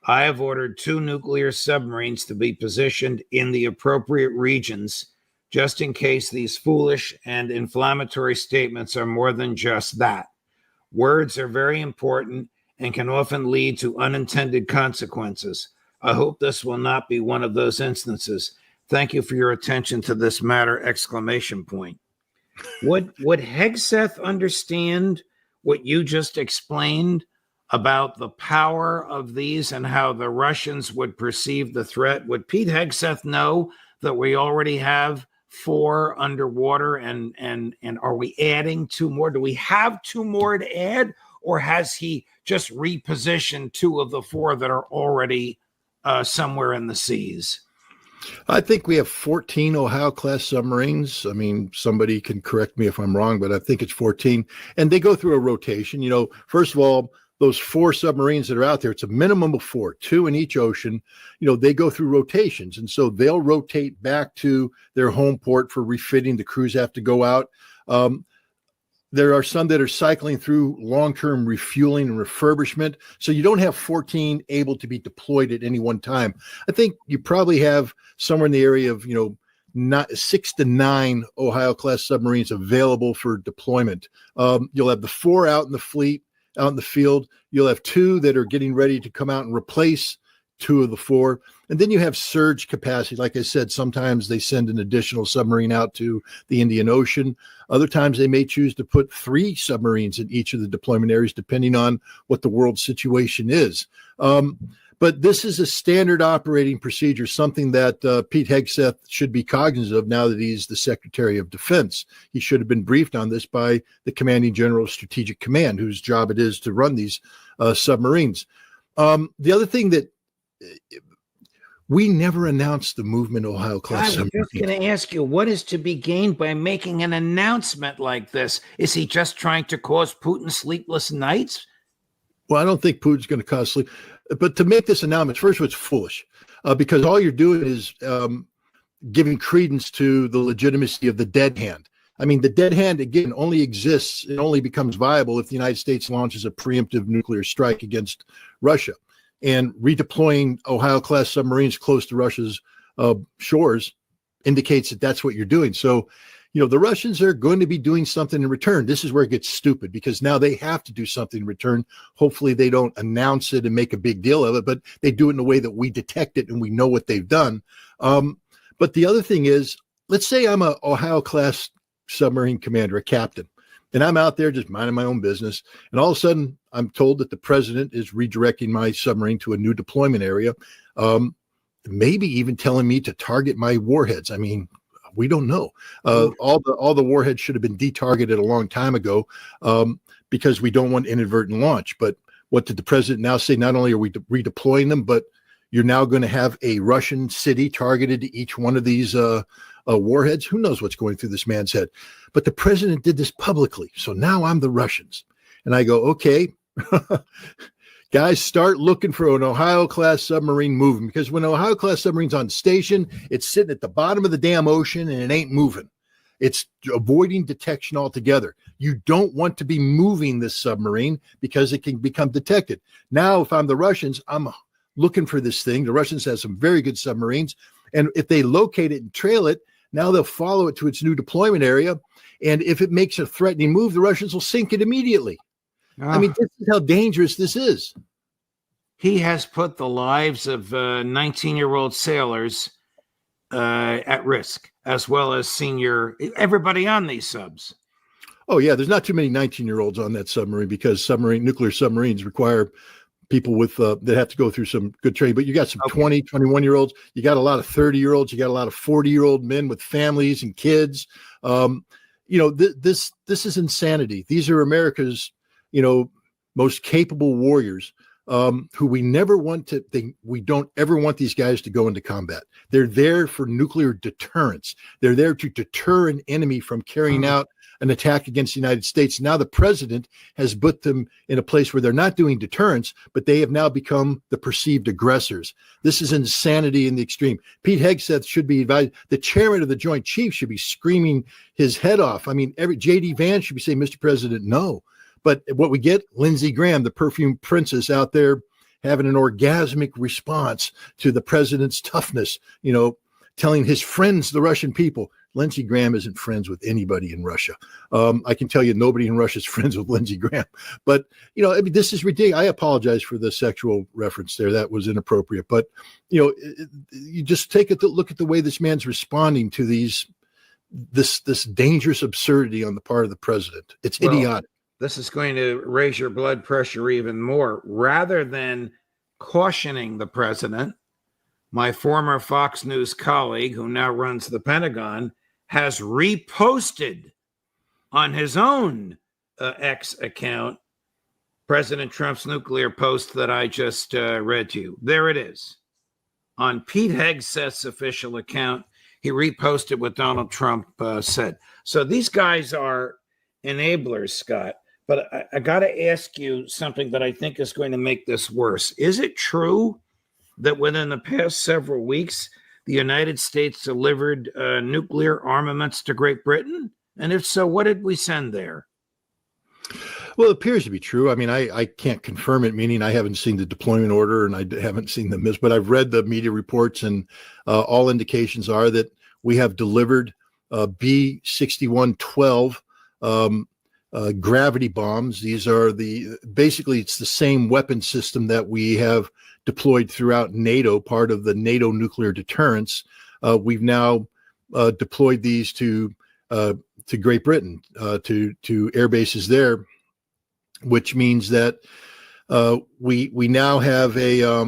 I have ordered 2 nuclear submarines to be positioned in the appropriate regions, just in case these foolish and inflammatory statements are more than just that. Words are very important and can often lead to unintended consequences. I hope this will not be one of those instances. Thank you for your attention to this matter! Exclamation point. Would Hegseth understand what you just explained about the power of these and how the Russians would perceive the threat? Would Pete Hegseth know that we already have 4 underwater and are we adding 2 more? Do we have 2 more to add, or has he just repositioned 2 of the 4 that are already somewhere in the seas? I think we have 14 Ohio-class submarines. I mean, somebody can correct me if I'm wrong, but I think it's 14. And they go through a rotation. First of all, those 4 submarines that are out there, it's a minimum of 4, 2 in each ocean. They go through rotations. And so they'll rotate back to their home port for refitting. The crews have to go out. There are some that are cycling through long-term refueling and refurbishment. So you don't have 14 able to be deployed at any one time. I think you probably have somewhere in the area of, not 6 to 9 Ohio-class submarines available for deployment. You'll have the 4 out in the fleet, out in the field. You'll have 2 that are getting ready to come out and replace 2 of the 4. And then you have surge capacity. Like I said, sometimes they send an additional submarine out to the Indian Ocean. Other times they may choose to put 3 submarines in each of the deployment areas, depending on what the world situation is. But this is a standard operating procedure, something that Pete Hegseth should be cognizant of now that he's the Secretary of Defense. He should have been briefed on this by the Commanding General of Strategic Command, whose job it is to run these submarines. The other thing that we never announced the movement Ohio-class submarine. I was just going to ask you, what is to be gained by making an announcement like this? Is he just trying to cause Putin sleepless nights? Well, I don't think Putin's going to cause sleep. But to make this announcement, first of all, it's foolish because all you're doing is giving credence to the legitimacy of the dead hand. I mean, the dead hand, again, only exists, it only becomes viable if the United States launches a preemptive nuclear strike against Russia. And redeploying Ohio-class submarines close to Russia's shores indicates that that's what you're doing. So, the Russians are going to be doing something in return. This is where it gets stupid because now they have to do something in return. Hopefully they don't announce it and make a big deal of it, but they do it in a way that we detect it and we know what they've done. But the other thing is, let's say I'm a Ohio-class submarine commander, a captain, and I'm out there just minding my own business. And all of a sudden I'm told that the president is redirecting my submarine to a new deployment area. Maybe even telling me to target my warheads. I mean, we don't know. All the warheads should have been detargeted a long time ago because we don't want inadvertent launch. But what did the president now say? Not only are we redeploying them, but you're now going to have a Russian city targeted to each one of these warheads. Who knows what's going through this man's head? But the president did this publicly. So now I'm the Russians. And I go, okay, guys, start looking for an Ohio-class submarine moving, because when an Ohio-class submarine's on station, it's sitting at the bottom of the damn ocean and it ain't moving. It's avoiding detection altogether. You don't want to be moving this submarine because it can become detected. Now, if I'm the Russians, I'm looking for this thing. The Russians have some very good submarines. And if they locate it and trail it, now they'll follow it to its new deployment area. And if it makes a threatening move, the Russians will sink it immediately. I mean, this is how dangerous this is. He has put the lives of 19-year-old sailors at risk, as well as everybody on these subs. Oh, yeah. There's not too many 19-year-olds on that submarine because nuclear submarines require people with that have to go through some good training. But you got some 20, 21-year-olds. You got a lot of 30-year-olds. You got a lot of 40-year-old men with families and kids. This is insanity. These are America's most capable warriors who we never want to think. We don't ever want these guys to go into combat. They're there for nuclear deterrence. They're there to deter an enemy from carrying out an attack against the United States. Now the president has put them in a place where they're not doing deterrence, but they have now become the perceived aggressors. This is insanity in the extreme. Pete Hegseth should be advised. The chairman of the Joint Chiefs should be screaming his head off. I mean, J.D. Vance should be saying, Mr. President, no. But what we get, Lindsey Graham, the perfume princess out there having an orgasmic response to the president's toughness, telling his friends, the Russian people. Lindsey Graham isn't friends with anybody in Russia. I can tell you nobody in Russia is friends with Lindsey Graham. But, this is ridiculous. I apologize for the sexual reference there. That was inappropriate. But, you just take a look at the way this man's responding to this dangerous absurdity on the part of the president. It's idiotic. This is going to raise your blood pressure even more. Rather than cautioning the president, my former Fox News colleague, who now runs the Pentagon, has reposted on his own X account President Trump's nuclear post that I just read to you. There it is. On Pete Hegseth's official account, he reposted what Donald Trump said. So these guys are enablers, Scott. But I got to ask you something that I think is going to make this worse. Is it true that within the past several weeks, the United States delivered nuclear armaments to Great Britain? And if so, what did we send there? Well, it appears to be true. I mean, I can't confirm it, meaning I haven't seen the deployment order and I haven't seen the miss, but I've read the media reports and all indications are that we have delivered B-6112 gravity bombs. These are basically it's the same weapon system that we have deployed throughout NATO, part of the NATO nuclear deterrence. We've now deployed these to Great Britain, to air bases there, which means that we now have a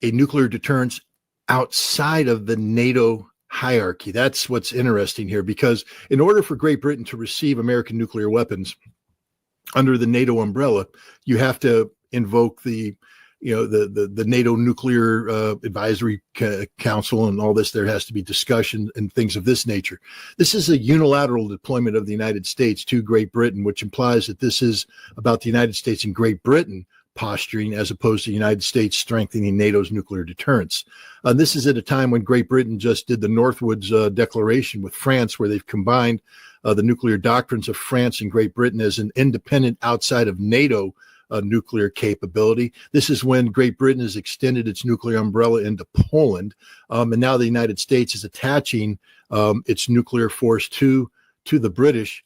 nuclear deterrence outside of the NATO hierarchy. That's what's interesting here, because in order for Great Britain to receive American nuclear weapons under the NATO umbrella, you have to invoke the NATO Nuclear Advisory Council and all this. There has to be discussion and things of this nature. This is a unilateral deployment of the United States to Great Britain, which implies that this is about the United States and Great Britain posturing as opposed to the United States strengthening NATO's nuclear deterrence. This is at a time when Great Britain just did the Northwoods Declaration with France, where they've combined the nuclear doctrines of France and Great Britain as an independent outside of NATO nuclear capability. This is when Great Britain has extended its nuclear umbrella into Poland, and now the United States is attaching its nuclear force to the British.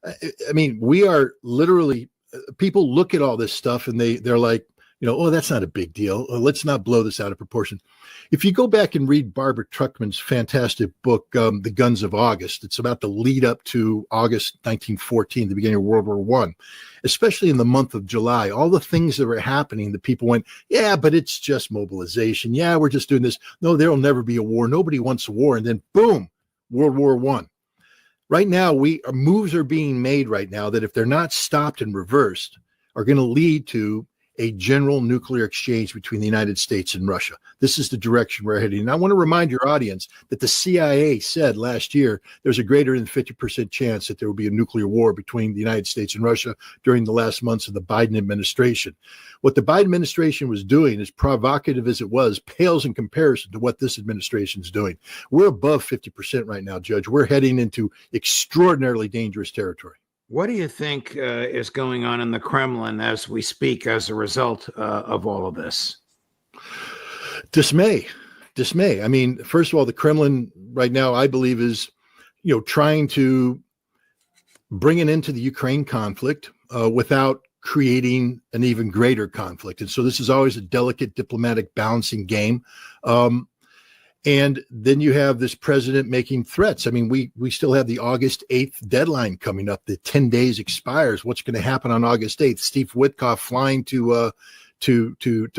I mean, we are literally, people look at all this stuff and they're like, oh, that's not a big deal. Let's not blow this out of proportion. If you go back and read Barbara Tuchman's fantastic book, The Guns of August, it's about the lead up to August 1914, the beginning of World War I, especially in the month of July, all the things that were happening, the people went, yeah, but it's just mobilization. Yeah, we're just doing this. No, there'll never be a war. Nobody wants a war. And then boom, World War I. Right now, moves are being made right now that if they're not stopped and reversed are going to lead to a general nuclear exchange between the United States and Russia. This is the direction we're heading. And I want to remind your audience that the CIA said last year there's a greater than 50% chance that there will be a nuclear war between the United States and Russia during the last months of the Biden administration. What the Biden administration was doing, as provocative as it was, pales in comparison to what this administration is doing. We're above 50% right now, Judge. We're heading into extraordinarily dangerous territory. What do you think is going on in the Kremlin as we speak as a result of all of this? Dismay. I mean, first of all, the Kremlin right now, I believe, is, trying to bring an end to the Ukraine conflict without creating an even greater conflict. And so this is always a delicate diplomatic balancing game. And then you have this president making threats. I mean, we still have the August 8th deadline coming up. The 10 days expires. What's going to happen on August 8th? Steve Witkoff flying to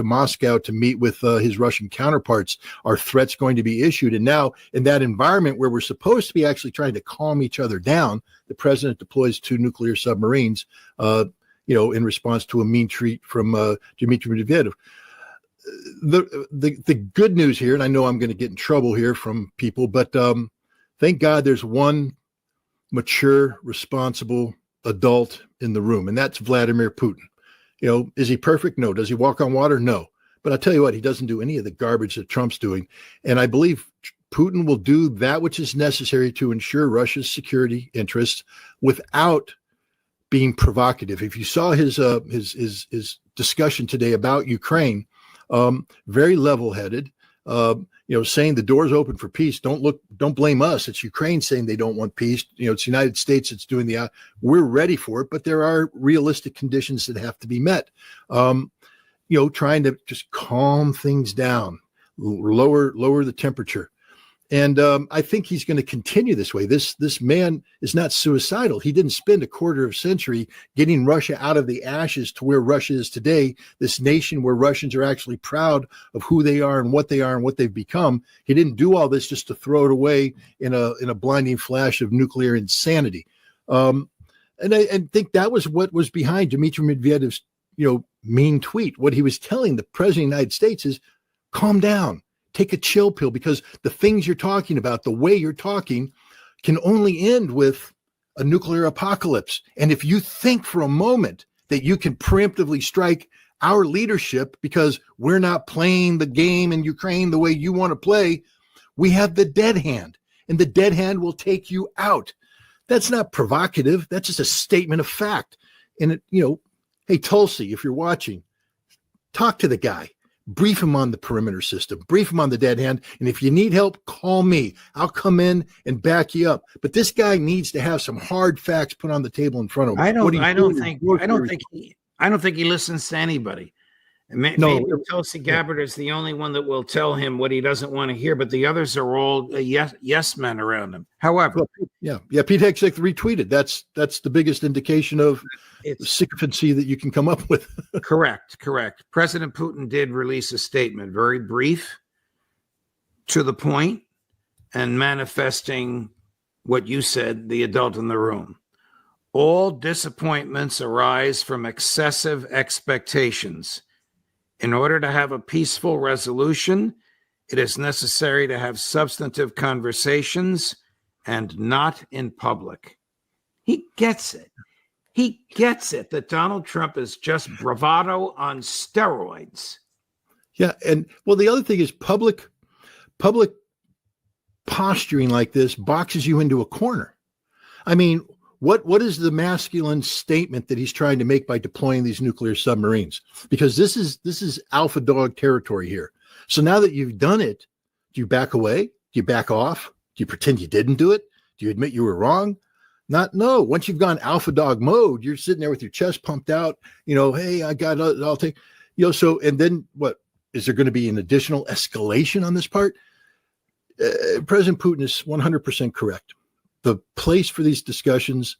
Moscow to meet with his Russian counterparts. Are threats going to be issued? And now, in that environment where we're supposed to be actually trying to calm each other down, the president deploys 2 nuclear submarines, in response to a mean tweet from Dmitry Medvedev. The good news here, and I know I'm going to get in trouble here from people, but thank God there's one mature, responsible adult in the room, and that's Vladimir Putin. Is he perfect? No. Does he walk on water? No. But I'll tell you what, he doesn't do any of the garbage that Trump's doing. And I believe Putin will do that which is necessary to ensure Russia's security interests without being provocative. If you saw his discussion today about Ukraine, very level-headed, saying the door's open for peace. Don't blame us. It's Ukraine saying they don't want peace. It's the United States that's doing we're ready for it, but there are realistic conditions that have to be met. Trying to just calm things down, lower the temperature. And I think he's going to continue this way. This man is not suicidal. He didn't spend a quarter of a century getting Russia out of the ashes to where Russia is today, this nation where Russians are actually proud of who they are and what they've become. He didn't do all this just to throw it away in a blinding flash of nuclear insanity. And I think that was what was behind Dmitry Medvedev's mean tweet. What he was telling the president of the United States is, calm down. Take a chill pill, because the things you're talking about, the way you're talking, can only end with a nuclear apocalypse. And if you think for a moment that you can preemptively strike our leadership because we're not playing the game in Ukraine the way you want to play, we have the dead hand, and the dead hand will take you out. That's not provocative. That's just a statement of fact. And hey, Tulsi, if you're watching, talk to the guy. Brief him on the perimeter system, brief him on the dead hand. And if you need help, call me. I'll come in and back you up. But this guy needs to have some hard facts put on the table in front of him. I don't think he listens to anybody. Maybe Tulsi Gabbard is the only one that will tell him what he doesn't want to hear, but the others are all yes men around him. However, Pete Hegseth retweeted. That's the biggest indication of sycophancy that you can come up with. Correct. President Putin did release a statement, very brief, to the point, and manifesting what you said, the adult in the room. All disappointments arise from excessive expectations. In order to have a peaceful resolution, it is necessary to have substantive conversations and not in public. He gets it. He gets it that Donald Trump is just bravado on steroids. Yeah, and well, the other thing is public posturing like this boxes you into a corner. I mean, what is the masculine statement that he's trying to make by deploying these nuclear submarines? Because this is alpha dog territory here. So now that you've done it, do you back away? Do you back off? Do you pretend you didn't do it? Do you admit you were wrong? No. Once you've gone alpha dog mode, you're sitting there with your chest pumped out. Hey, I got it. I'll take. So and then what? Is there going to be an additional escalation on this part? President Putin is 100% correct. The place for these discussions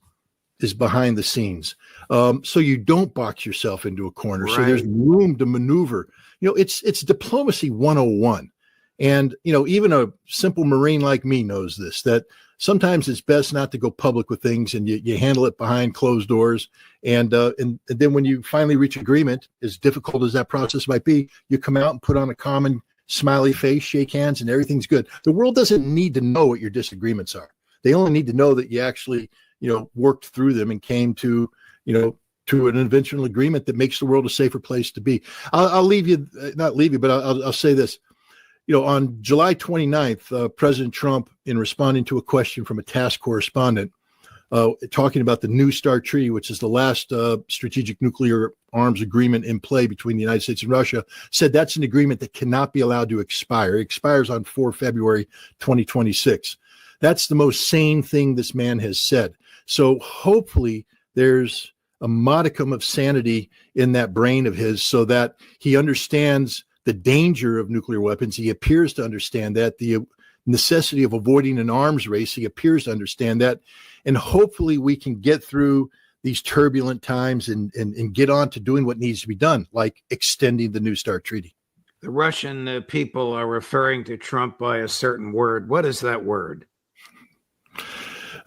is behind the scenes. So you don't box yourself into a corner. Right. So there's room to maneuver. It's diplomacy 101. And, even a simple Marine like me knows this, that sometimes it's best not to go public with things, and you handle it behind closed doors. And then when you finally reach agreement, as difficult as that process might be, you come out and put on a common smiley face, shake hands, and everything's good. The world doesn't need to know what your disagreements are. They only need to know that you actually, worked through them and came to an eventual agreement that makes the world a safer place to be. I'll leave you, not leave you, but I'll say this. On July 29th, President Trump, in responding to a question from a task correspondent, talking about the New START Treaty, which is the last strategic nuclear arms agreement in play between the United States and Russia, said that's an agreement that cannot be allowed to expire. It expires on 4 February 2026. That's the most sane thing this man has said. So hopefully there's a modicum of sanity in that brain of his so that he understands the danger of nuclear weapons. He appears to understand that. The necessity of avoiding an arms race, he appears to understand that. And hopefully we can get through these turbulent times and get on to doing what needs to be done, like extending the New START Treaty. The Russian people are referring to Trump by a certain word. What is that word?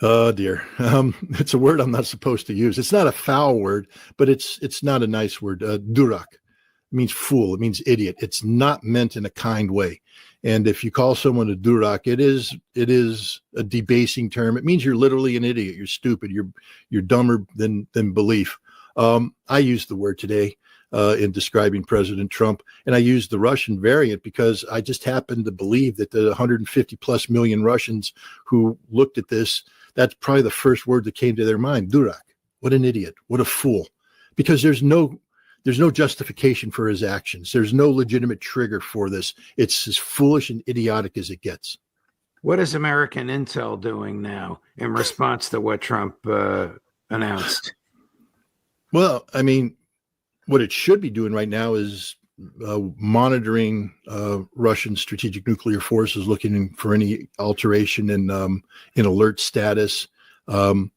Oh dear. It's a word I'm not supposed to use. It's not a foul word, but it's not a nice word. Durak. It means fool. It means idiot. It's not meant in a kind way. And if you call someone a durak, it is a debasing term. It means you're literally an idiot. You're stupid. You're dumber than belief. I used the word today in describing President Trump, and I used the Russian variant because I just happen to believe that the 150 plus million Russians who looked at this, that's probably the first word that came to their mind. Durak. What an idiot. What a fool. Because there's no justification for his actions. There's no legitimate trigger for this. It's as foolish and idiotic as it gets. What is American intel doing now in response to what Trump announced? Well, I mean, what it should be doing right now is monitoring Russian strategic nuclear forces, looking for any alteration in alert status, counting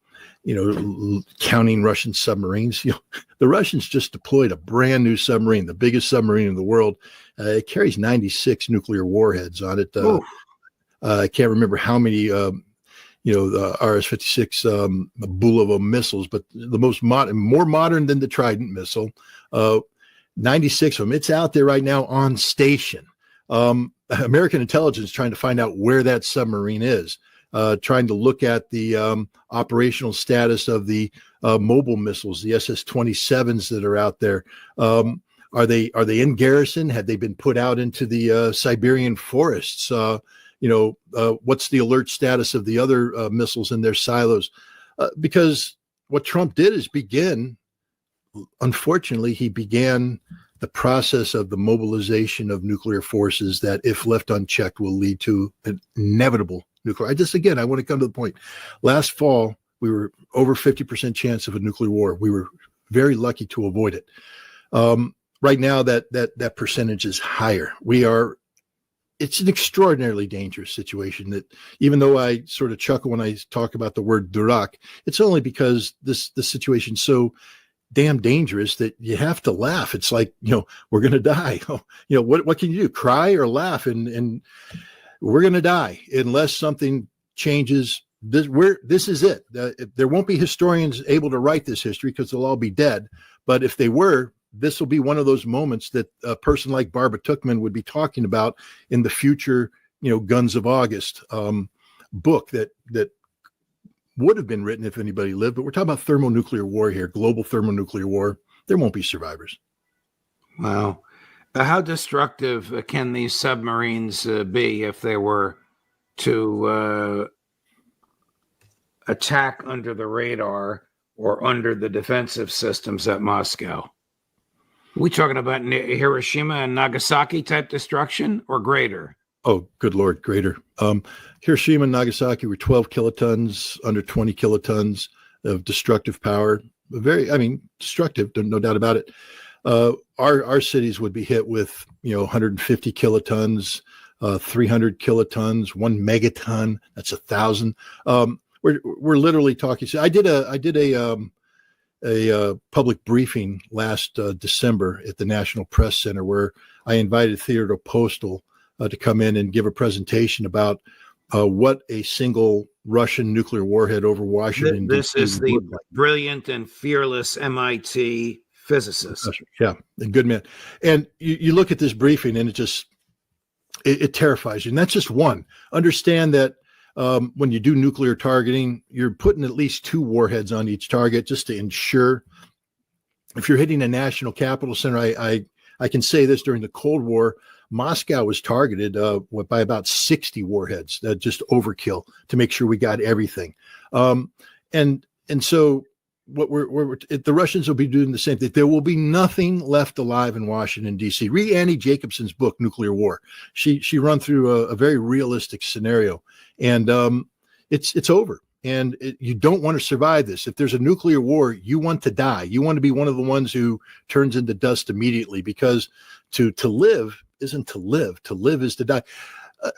Russian submarines. The Russians just deployed a brand new submarine, the biggest submarine in the world. It carries 96 nuclear warheads on it. I can't remember how many, the RS-56 Bulava missiles, but the most more modern than the Trident missile. 96 of them. It's out there right now on station. American intelligence trying to find out where that submarine is. Trying to look at the operational status of the mobile missiles, the SS-27s that are out there. Are they in garrison? Had they been put out into the Siberian forests? What's the alert status of the other missiles in their silos? Because what Trump did is unfortunately, he began the process of the mobilization of nuclear forces that, if left unchecked, will lead to an inevitable nuclear. I want to come to the point. Last fall, we were over 50% chance of a nuclear war. We were very lucky to avoid it. right now that percentage is higher. It's an extraordinarily dangerous situation that, even though I sort of chuckle when I talk about the word durak, it's only because the situation's so damn dangerous that you have to laugh. It's like, we're going to die. What can you do? Cry or laugh? And we're going to die unless something changes. This is it. There won't be historians able to write this history because they'll all be dead. But if they were, this will be one of those moments that a person like Barbara Tuchman would be talking about in the future, Guns of August book that would have been written if anybody lived. But we're talking about thermonuclear war here, global thermonuclear war. There won't be survivors. Wow. How destructive can these submarines be if they were to attack under the radar or under the defensive systems at Moscow? Are we talking about Hiroshima and Nagasaki type destruction or greater? Oh, good Lord, greater. Hiroshima and Nagasaki were 12 kilotons, under 20 kilotons of destructive power. Destructive, no doubt about it. Our cities would be hit with, 150 kilotons, 300 kilotons, 1 megaton. That's 1,000. We're literally talking. So I did a public briefing last December at the National Press Center where I invited Theodore Postal to come in and give a presentation about what a single Russian nuclear warhead over Washington. This is the brilliant and fearless MIT physicist. Yeah, a good man. And you look at this briefing and it terrifies you. And that's just one. Understand that when you do nuclear targeting, you're putting at least 2 warheads on each target just to ensure. If you're hitting a national capital center, I can say this: during the Cold War, Moscow was targeted by about 60 warheads. Just overkill to make sure we got everything. And so what the Russians will be doing the same thing. There will be nothing left alive in Washington, D.C. Read Annie Jacobson's book, Nuclear War. She run through a very realistic scenario, and it's over. And you don't want to survive this. If there's a nuclear war, you want to die. You want to be one of the ones who turns into dust immediately, because to live isn't to live. To live is to die.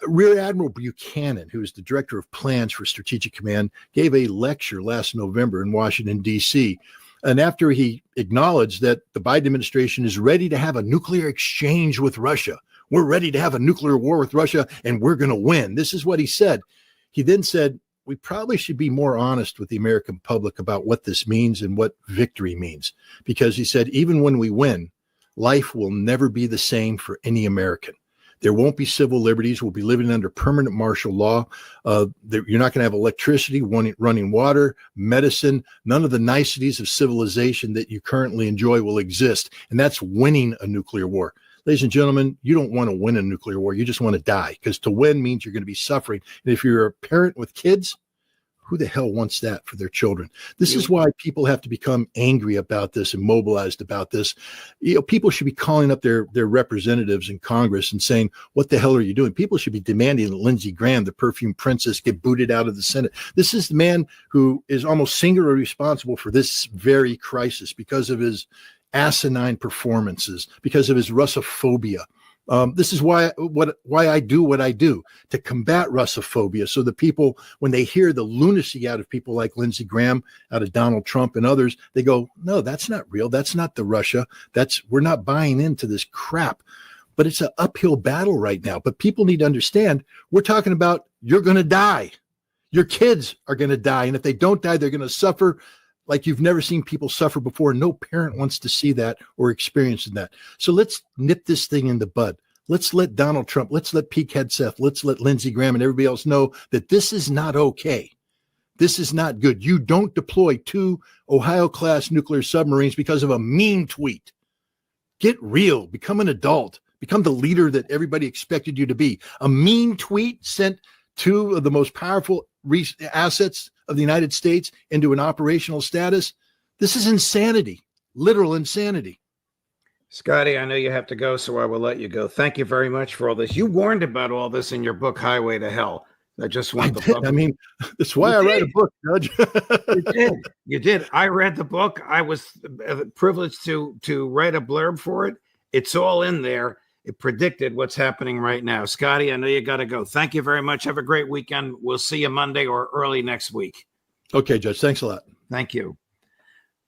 Rear Admiral Buchanan, who is the director of plans for Strategic Command, gave a lecture last November in Washington, D.C. And after he acknowledged that the Biden administration is ready to have a nuclear exchange with Russia, we're ready to have a nuclear war with Russia, and we're going to win. This is what he said. He then said, we probably should be more honest with the American public about what this means and what victory means. Because he said, even when we win, life will never be the same for any American. There won't be civil liberties. We'll be living under permanent martial law. You're not going to have electricity, running water, medicine. None of the niceties of civilization that you currently enjoy will exist. And that's winning a nuclear war. Ladies and gentlemen, you don't want to win a nuclear war. You just want to die, because to win means you're going to be suffering. And if you're a parent with kids, who the hell wants that for their children? This is why people have to become angry about this and mobilized about this. People should be calling up their representatives in Congress and saying, what the hell are you doing? People should be demanding that Lindsey Graham, the perfume princess, get booted out of the Senate. This is the man who is almost singularly responsible for this very crisis because of his asinine performances, because of his Russophobia. This is why I do what I do, to combat Russophobia, so that people, when they hear the lunacy out of people like Lindsey Graham, out of Donald Trump and others, they go, no, that's not real. That's not the Russia. We're not buying into this crap. But it's an uphill battle right now. But people need to understand, we're talking about, you're going to die. Your kids are going to die. And if they don't die, they're going to suffer like you've never seen people suffer before. No parent wants to see that or experience that. So let's nip this thing in the bud. Let's let Donald Trump, let's let Pete Hegseth, let's let Lindsey Graham and everybody else know that this is not okay. This is not good. You don't deploy 2 Ohio-class nuclear submarines because of a mean tweet. Get real. Become an adult. Become the leader that everybody expected you to be. A mean tweet sent 2 of the most powerful assets of the United States into an operational status. This is insanity, literal insanity. Scotty, I know you have to go, so I will let you go. Thank you very much for all this. You warned about all this in your book, Highway to Hell. I just want the book. I mean, that's why I write a book, Judge. You did. I read the book. I was privileged to write a blurb for it. It's all in there. It predicted what's happening right now. Scotty, I know you got to go. Thank you very much. Have a great weekend. We'll see you Monday or early next week. Okay, Judge. Thanks a lot. Thank you.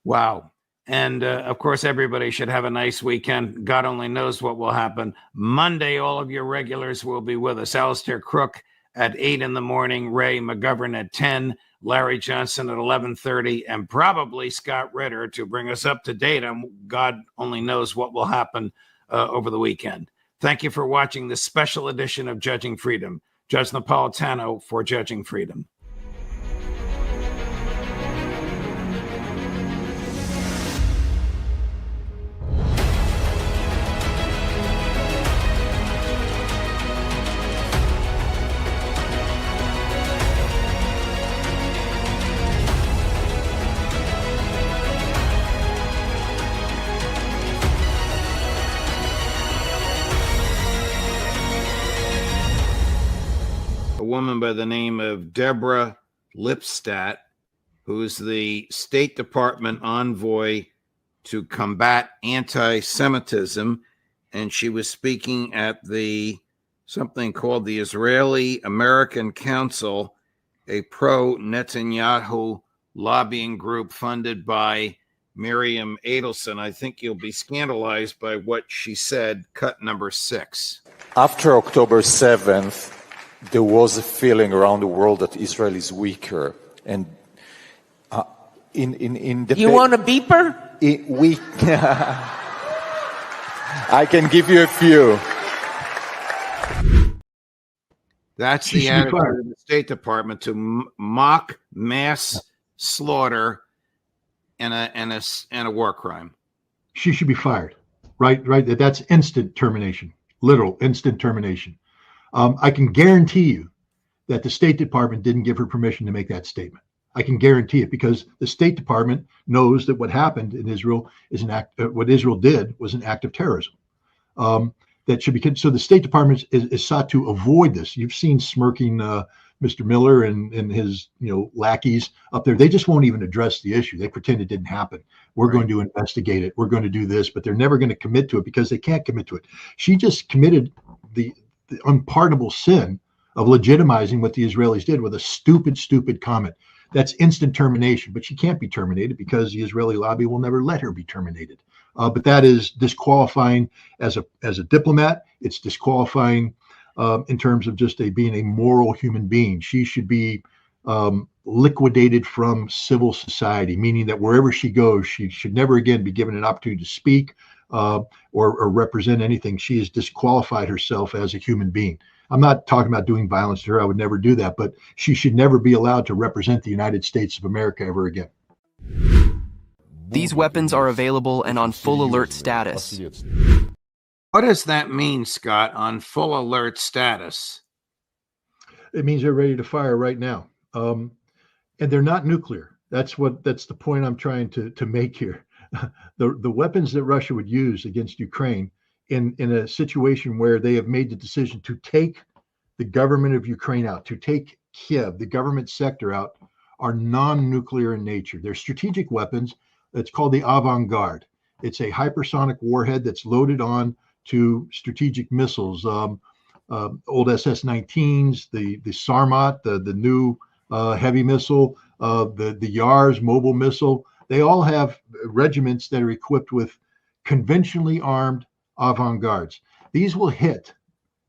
Wow. And of course, everybody should have a nice weekend. God only knows what will happen. Monday, all of your regulars will be with us. Alistair Crook at 8 in the morning, Ray McGovern at 10, Larry Johnson at 11:30, and probably Scott Ritter to bring us up to date on God only knows what will happen over the weekend. Thank you for watching this special edition of Judging Freedom. Judge Napolitano for Judging Freedom. A woman by the name of Deborah Lipstadt, who is the State Department envoy to combat anti-Semitism, and she was speaking at something called the Israeli American Council, a pro-Netanyahu lobbying group funded by Miriam Adelson. I think you'll be scandalized by what she said. Cut number 6. After October 7th, there was a feeling around the world that Israel is weaker, and in the you want a beeper? I can give you a few. That's the attitude of the State Department to mock mass slaughter and a war crime. She should be fired. Right. That's instant termination. Literal instant termination. I can guarantee you that the State Department didn't give her permission to make that statement. I can guarantee it because the State Department knows that what happened in Israel is an act. What Israel did was an act of terrorism. That should be. So the State Department is sought to avoid this. You've seen smirking Mr. Miller and his lackeys up there. They just won't even address the issue. They pretend it didn't happen. We're going to investigate it. We're going to do this, but they're never going to commit to it because they can't commit to it. She just committed the unpardonable sin of legitimizing what the Israelis did with a stupid comment. That's instant termination, but she can't be terminated because the Israeli lobby will never let her be terminated. But that is disqualifying as a diplomat. It's disqualifying in terms of just being a moral human being. She should be liquidated from civil society, meaning that wherever she goes, she should never again be given an opportunity to speak or represent anything. She has disqualified herself as a human being. I'm not talking about doing violence to her. I would never do that, but she should never be allowed to represent the United States of America ever again. These weapons are available and on full alert status. What does that mean, Scott, on full alert status? It means they're ready to fire right now. And they're not nuclear. That's the point I'm trying to make here. The weapons that Russia would use against Ukraine in a situation where they have made the decision to take the government of Ukraine out, to take Kiev, the government sector out, are non-nuclear in nature. They're strategic weapons. It's called the avant-garde. It's a hypersonic warhead that's loaded on to strategic missiles, old SS-19s, the Sarmat, the new heavy missile, the Yars mobile missile. They all have regiments that are equipped with conventionally armed avant-gardes. These will hit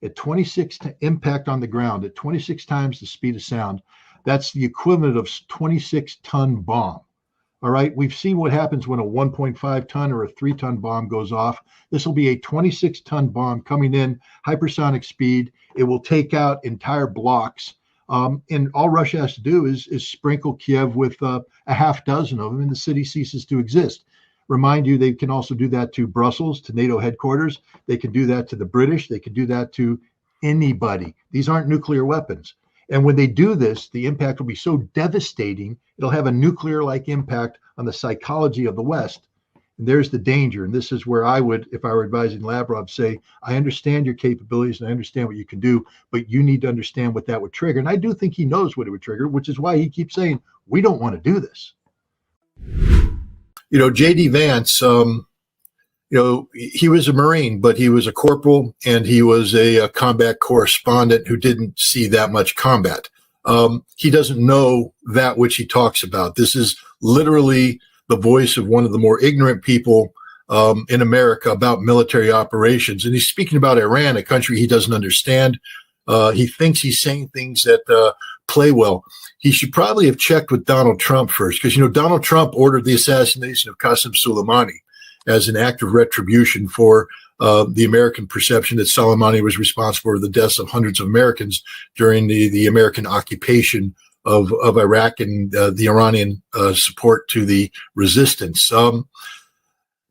at 26 impact on the ground at 26 times the speed of sound. That's the equivalent of 26-ton bomb. All right, we've seen what happens when a 1.5-ton or a 3-ton bomb goes off. This will be a 26-ton bomb coming in hypersonic speed. It will take out entire blocks. And all Russia has to do is sprinkle Kiev with a half dozen of them, and the city ceases to exist. Remind you, they can also do that to Brussels, to NATO headquarters. They can do that to the British. They can do that to anybody. These aren't nuclear weapons. And when they do this, the impact will be so devastating, it'll have a nuclear-like impact on the psychology of the West. And there's the danger. And this is where I would, if I were advising Lavrov, say, I understand your capabilities and I understand what you can do, but you need to understand what that would trigger. And I do think he knows what it would trigger, which is why he keeps saying, we don't want to do this. J.D. Vance, he was a Marine, but he was a corporal and he was a combat correspondent who didn't see that much combat. He doesn't know that which he talks about. This is literally the voice of one of the more ignorant people in America about military operations. And he's speaking about Iran, a country he doesn't understand. He thinks he's saying things that play well. He should probably have checked with Donald Trump first, because, Donald Trump ordered the assassination of Qasem Soleimani as an act of retribution for the American perception that Soleimani was responsible for the deaths of hundreds of Americans during the American occupation of Iraq and the Iranian support to the resistance.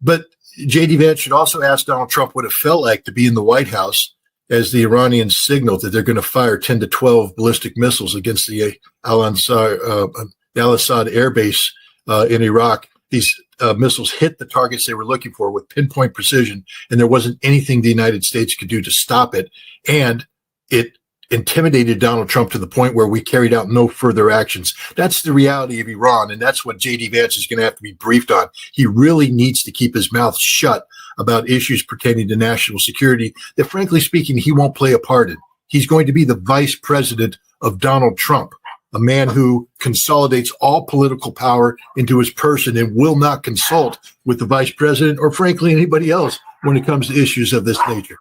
But J.D. Vance should also ask Donald Trump what it felt like to be in the White House as the Iranians signaled that they're going to fire 10 to 12 ballistic missiles against the Al-Assad air base in Iraq. These missiles hit the targets they were looking for with pinpoint precision, and there wasn't anything the United States could do to stop it. And it intimidated Donald Trump to the point where we carried out no further actions. That's the reality of Iran, and that's what J.D. Vance is going to have to be briefed on. He really needs to keep his mouth shut about issues pertaining to national security that, frankly speaking, he won't play a part in. He's going to be the vice president of Donald Trump, a man who consolidates all political power into his person and will not consult with the vice president or, frankly, anybody else when it comes to issues of this nature.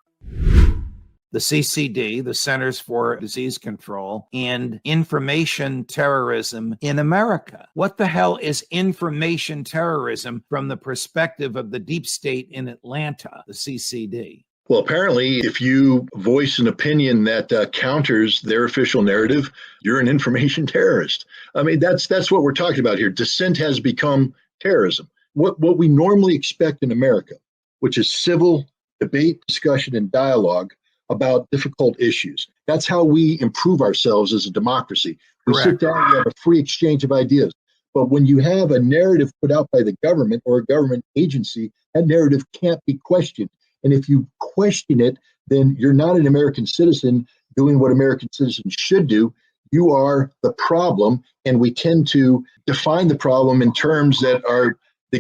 The CCD, the Centers for Disease Control, and information terrorism in America. What the hell is information terrorism from the perspective of the deep state in Atlanta, the CCD? Well, apparently, if you voice an opinion that counters their official narrative, you're an information terrorist. I mean, that's what we're talking about here. Dissent has become terrorism. What we normally expect in America, which is civil debate, discussion, and dialogue about difficult issues. That's how we improve ourselves as a democracy. We sit down, we have a free exchange of ideas. But when you have a narrative put out by the government or a government agency, that narrative can't be questioned. And if you question it, then you're not an American citizen doing what American citizens should do. You are the problem, and we tend to define the problem in terms that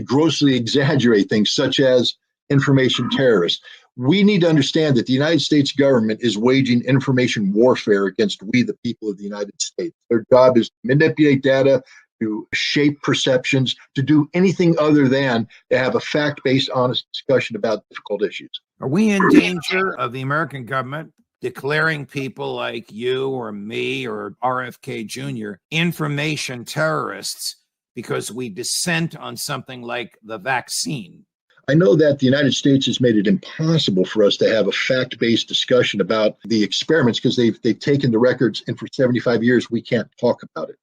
grossly exaggerate things, such as information terrorists. We need to understand that the United States government is waging information warfare against we, the people of the United States. Their job is to manipulate data, to shape perceptions, to do anything other than to have a fact-based, honest discussion about difficult issues. Are we in danger of the American government declaring people like you or me or RFK Jr. information terrorists because we dissent on something like the vaccine? I know that the United States has made it impossible for us to have a fact-based discussion about the experiments because they've taken the records, and for 75 years we can't talk about it.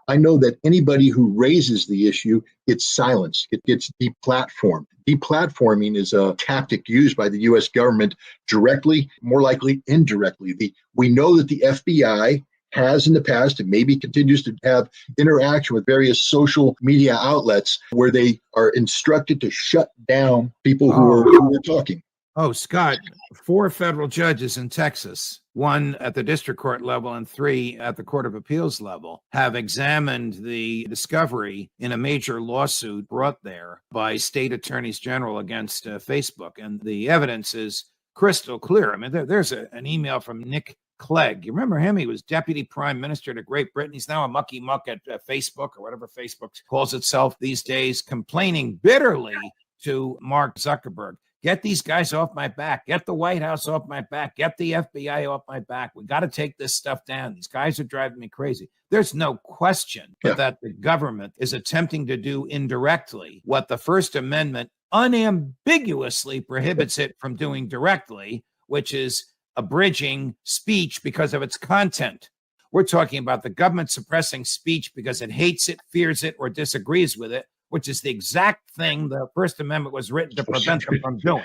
I know that anybody who raises the issue gets silenced. It gets deplatformed. Deplatforming is a tactic used by the U.S. government directly, more likely indirectly. We know that the FBI has in the past and maybe continues to have interaction with various social media outlets where they are instructed to shut down people who are talking. Oh, Scott, 4 federal judges in Texas, 1 at the district court level and 3 at the Court of Appeals level, have examined the discovery in a major lawsuit brought there by state attorneys general against Facebook. And the evidence is crystal clear. I mean, there's an email from Nick Clegg. You remember him? He was deputy prime minister to Great Britain. He's now a mucky muck at Facebook, or whatever Facebook calls itself these days, complaining bitterly to Mark Zuckerberg. Get these guys off my back. Get the White House off my back. Get the FBI off my back. We got to take this stuff down. These guys are driving me crazy. There's no question but that the government is attempting to do indirectly what the First Amendment unambiguously prohibits it from doing directly, which is abridging speech because of its content. We're talking about the government suppressing speech because it hates it, fears it, or disagrees with it, which is the exact thing the First Amendment was written to prevent them from doing.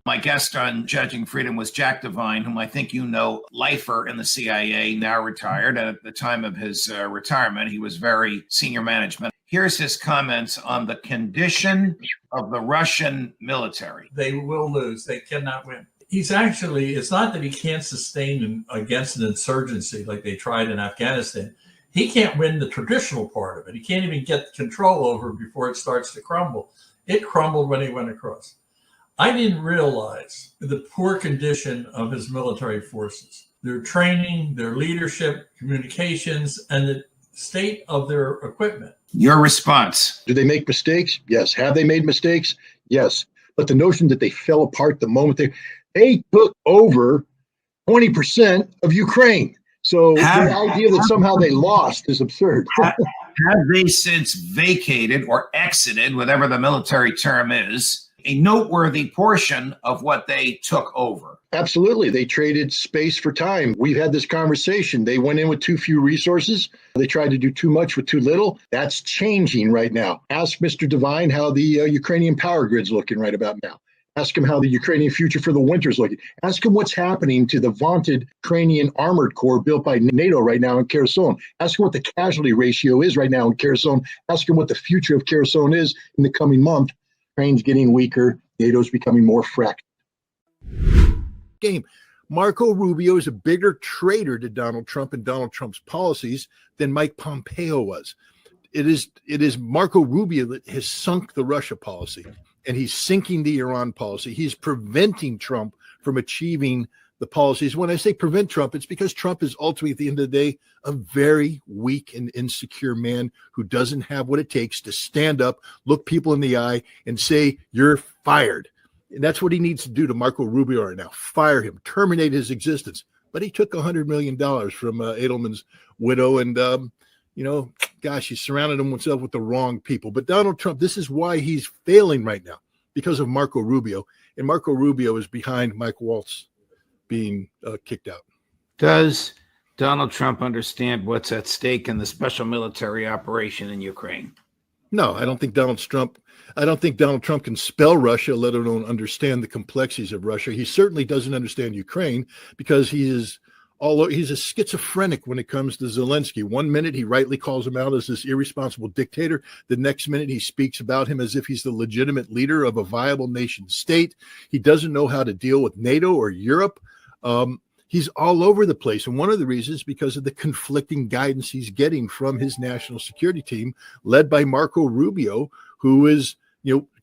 My guest on Judging Freedom was Jack Devine, whom I think you know, lifer in the CIA, now retired. And at the time of his retirement, he was very senior management. Here's his comments on the condition of the Russian military. They will lose. They cannot win. He's actually, it's not that he can't sustain against an insurgency like they tried in Afghanistan. He can't win the traditional part of it. He can't even get control over it before it starts to crumble. It crumbled when he went across. I didn't realize the poor condition of his military forces, their training, their leadership, communications, and the state of their equipment. Your response. Do they make mistakes? Yes. Have they made mistakes? Yes. But the notion that they fell apart the moment they took over 20% of Ukraine. So the idea that somehow they lost is absurd. Have they since vacated or exited, whatever the military term is, a noteworthy portion of what they took over? Absolutely. They traded space for time. We've had this conversation. They went in with too few resources. They tried to do too much with too little. That's changing right now. Ask Mr. Devine how the Ukrainian power grid's looking right about now. Ask him how the Ukrainian future for the winter is looking. Ask him what's happening to the vaunted Ukrainian armored corps built by NATO right now in Kherson. Ask him what the casualty ratio is right now in Kherson. Ask him what the future of Kherson is in the coming month. Ukraine's getting weaker. NATO's becoming more fractured. Game. Marco Rubio is a bigger traitor to Donald Trump and Donald Trump's policies than Mike Pompeo was. It is Marco Rubio that has sunk the Russia policy, and he's sinking the Iran policy. He's preventing Trump from achieving the policies. When I say prevent Trump, it's because Trump is ultimately, at the end of the day, a very weak and insecure man who doesn't have what it takes to stand up, look people in the eye, and say, you're fired. And that's what he needs to do to Marco Rubio right now. Fire him, terminate his existence. But he took $100 million from Edelman's widow, and gosh, he surrounded himself with the wrong people. But Donald Trump, this is why he's failing right now, because of Marco Rubio. And Marco Rubio is behind Mike Waltz being kicked out. Does Donald Trump understand what's at stake in the special military operation in Ukraine? No, I don't think Donald Trump can spell Russia, let alone understand the complexities of Russia. He certainly doesn't understand Ukraine because he's a schizophrenic when it comes to Zelensky. One minute he rightly calls him out as this irresponsible dictator. The next minute he speaks about him as if he's the legitimate leader of a viable nation state. He doesn't know how to deal with NATO or Europe. He's all over the place. And one of the reasons is because of the conflicting guidance he's getting from his national security team, led by Marco Rubio, who is,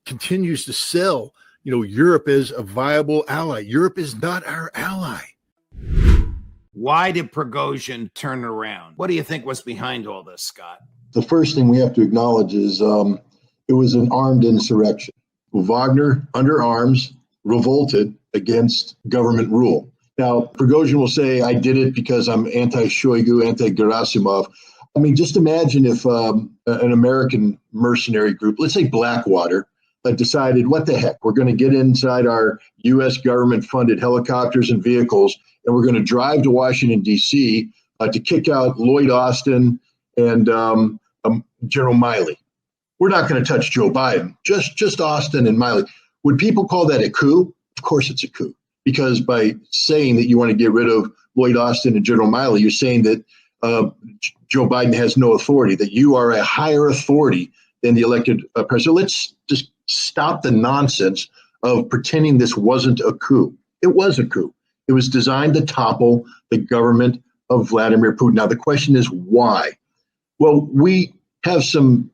continues to sell, Europe as a viable ally. Europe is not our ally. Why did Prigozhin turn around? What do you think was behind all this, Scott? The first thing we have to acknowledge is it was an armed insurrection. Wagner, under arms, revolted against government rule. Now, Prigozhin will say, I did it because I'm anti-Shoigu, anti-Gerasimov. I mean, just imagine if an American mercenary group, let's say Blackwater, decided, what the heck, we're going to get inside our U.S. government-funded helicopters and vehicles, and we're going to drive to Washington, D.C. To kick out Lloyd Austin and General Milley. We're not going to touch Joe Biden, just Austin and Milley. Would people call that a coup? Of course it's a coup. Because by saying that you want to get rid of Lloyd Austin and General Milley, you're saying that Joe Biden has no authority, that you are a higher authority than the elected president. Let's just stop the nonsense of pretending this wasn't a coup. It was a coup. It was designed to topple the government of Vladimir Putin. Now, the question is why? Well, we have some